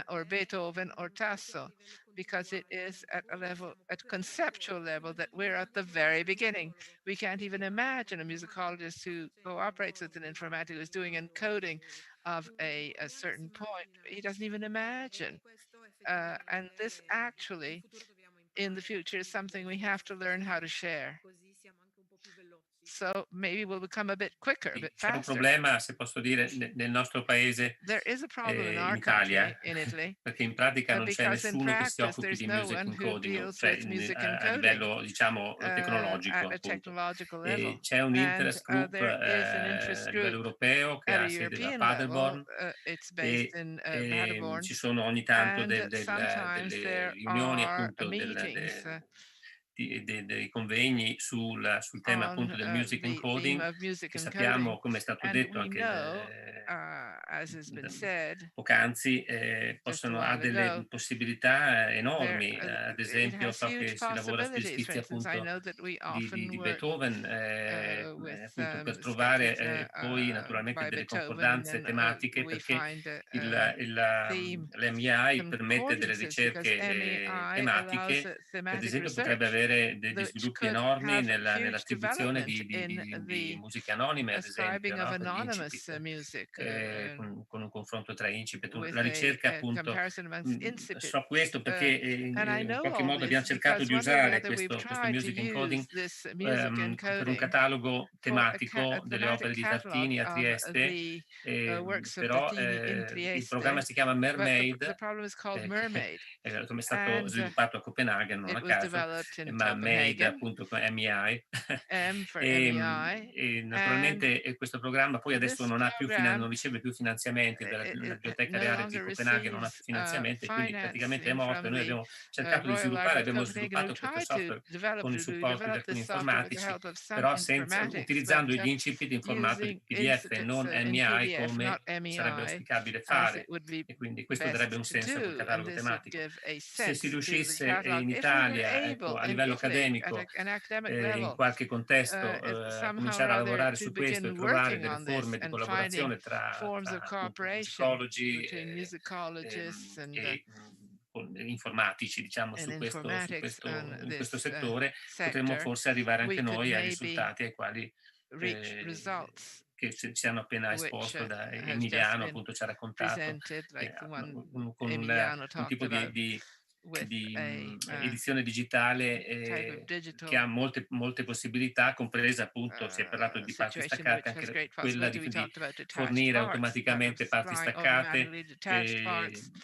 or Beethoven or Tasso, because it is at a level, at conceptual level, that we're at the very beginning. We can't even imagine a musicologist who cooperates with an informatic who's doing encoding of a certain point. He doesn't even imagine. And this actually, in the future, is something we have to learn how to share. So maybe we'll become a bit quicker, a bit C'è un faster. problema, se posso dire, nel nostro paese, There is a problem in in our Italia, country, in Italy, perché in pratica non c'è because in nessuno che si practice occupi there's di no music one who encoding, deals cioè with music a encoding livello, diciamo, tecnologico, at a appunto. technological E level. c'è un And interest group there is an interest a group livello europeo che at a ha sede a European level. Paderborn, It's based e in ci Paderborn, sono ogni tanto and sometimes delle there riunioni are appunto meetings dei convegni sul tema on appunto del music the theme encoding, of music che encoding, sappiamo, come è stato and detto we anche know, as has been said poc'anzi, just a ha while delle ago, possibilità there enormi. Ad it esempio, has so huge che si lavora sugli possibilities. For sfizi instance, I appunto know that we often di work Beethoven, with appunto per sketches trovare poi naturalmente by delle Beethoven, concordanze and tematiche, we perché find a theme l'MI permette delle concordances, because ricerche MEI allows tematiche che ad thematic esempio potrebbe research, avere degli which sviluppi could enormi have huge nell'attribuzione development in di the musiche anonime, ad esempio, ascribing of no? Con gli anonymous incipit, music, con un confronto tra incipit, with la ricerca a appunto. comparison amongst incipits. So questo perché And I in know qualche all modo abbiamo this cercato because di one way or usare another we've questo tried to music encoding use this music per un encoding catalogo for tematico a delle thematic opere di catalog Tartini a of Trieste, the works of però Tartini in il programma Trieste, si chiama but the Mermaid, problem is called che Mermaid, come è stato and sviluppato a Copenaghen, non it a was caso, developed in ma Made Copenhagen, appunto con MEI. M for E, MEI, e and naturalmente questo programma poi adesso this non program riceve più finanziamenti, la Biblioteca no Reale di longer Copenaghen non ha più receives finanziamenti, e quindi praticamente è financing morto. E from noi the abbiamo cercato di Royal sviluppare, Library of abbiamo Copenhagen. We've sviluppato questo tried to software con il supporto di develop alcuni this software with the informatici, help of some però informatics, but utilizzando gli incipit in formato di using PDF e incipits non in MEI, PDF, come not sarebbe MEI, auspicabile as it fare, would be e quindi questo darebbe best un to senso a quel do, and catalogo this would tematico. give a Se si sense to the riuscisse catalog. in If we were Italia, ecco, able a in livello Italy at accademico, an academic in level, qualche contesto, somehow or cominciare a other lavorare to su questo e begin trovare working delle on this forme di and finding collaborazione tra forms of appunto cooperation musicologi between musicologists e informatici, diciamo, and informatics on in questo this settore, potremmo sector, forse arrivare we anche could noi ai maybe risultati ai quali reach results che ci hanno appena which esposto da has just Emiliano, been appunto ci ha raccontato, presented, like the one con Emiliano un talked tipo about. di edizione digitale che ha molte possibilità, compresa appunto, si è parlato di parti staccate, anche quella di fornire automaticamente parti staccate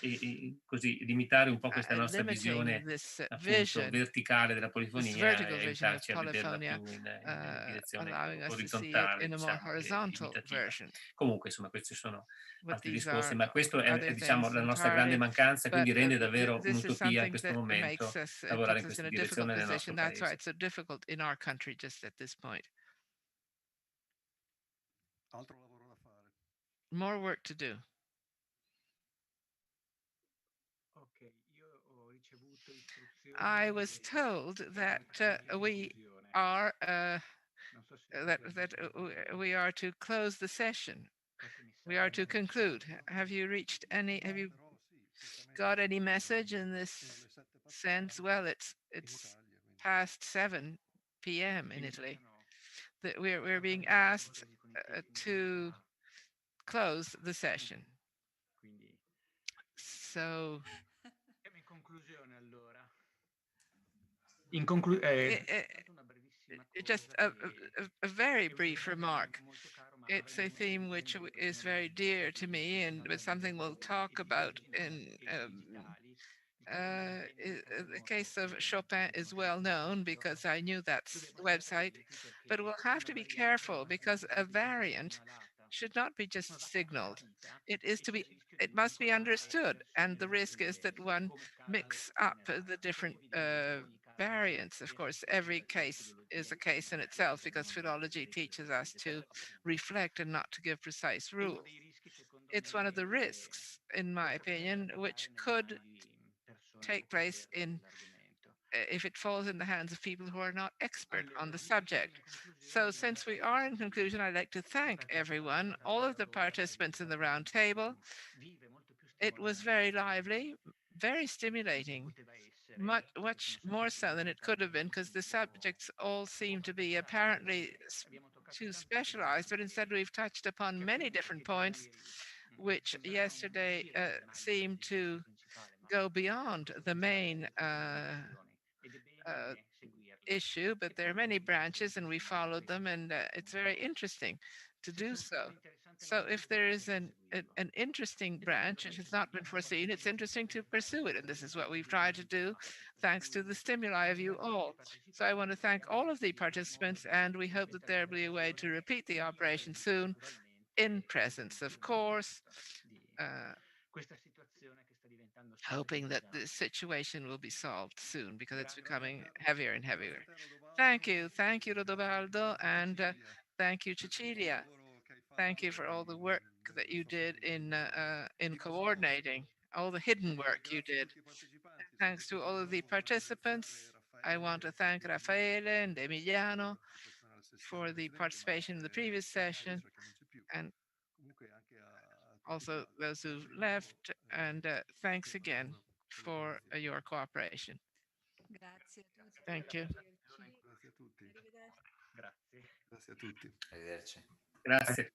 e così limitare un po' questa nostra visione appunto verticale della polifonia e aiutarci a vederla più in direzione orizzontale, diciamo, imitativa. Comunque, insomma, questi sono altri discorsi, ma questo è diciamo la nostra grande mancanza, quindi rende davvero un'utopia in questo momento lavorare in questa direzione nel nostro paese. Altro lavoro da fare. More work to do. I was told that we are we are to close the session. We are to conclude. Have you reached any? Have you got any message in this sense? Well, it's past 7 p.m. in Italy. That we're being asked to close the session. So. Just a very brief remark. It's a theme which is very dear to me, and it's something we'll talk about in the case of Chopin is well known because I knew that website, but we'll have to be careful because a variant should not be just signaled. It must be understood, and the risk is that one mix up the different variants. Of course, every case is a case in itself because philology teaches us to reflect and not to give precise rules. It's one of the risks, in my opinion, which could take place if it falls in the hands of people who are not expert on the subject. So since we are in conclusion, I'd like to thank everyone, all of the participants in the round table. It was very lively, very stimulating, much more so than it could have been because the subjects all seem to be apparently too specialized, but instead we've touched upon many different points which yesterday seemed to go beyond the main issue, but there are many branches and we followed them, and it's very interesting to do so. So if there is an interesting branch which has not been foreseen, it's interesting to pursue it, and this is what we've tried to do thanks to the stimuli of you all. So I want to thank all of the participants, and we hope that there will be a way to repeat the operation soon in presence, of course, hoping that this situation will be solved soon because it's becoming heavier and heavier. Thank you, Rodobaldo, and thank you, Cecilia. Thank you for all the work that you did in coordinating, all the hidden work you did. Thanks to all of the participants. I want to thank Raffaele and Emiliano for the participation in the previous session, and also those who've left, and thanks again for your cooperation. Thank you. Grazie a tutti. Grazie a tutti. Arrivederci. Grazie.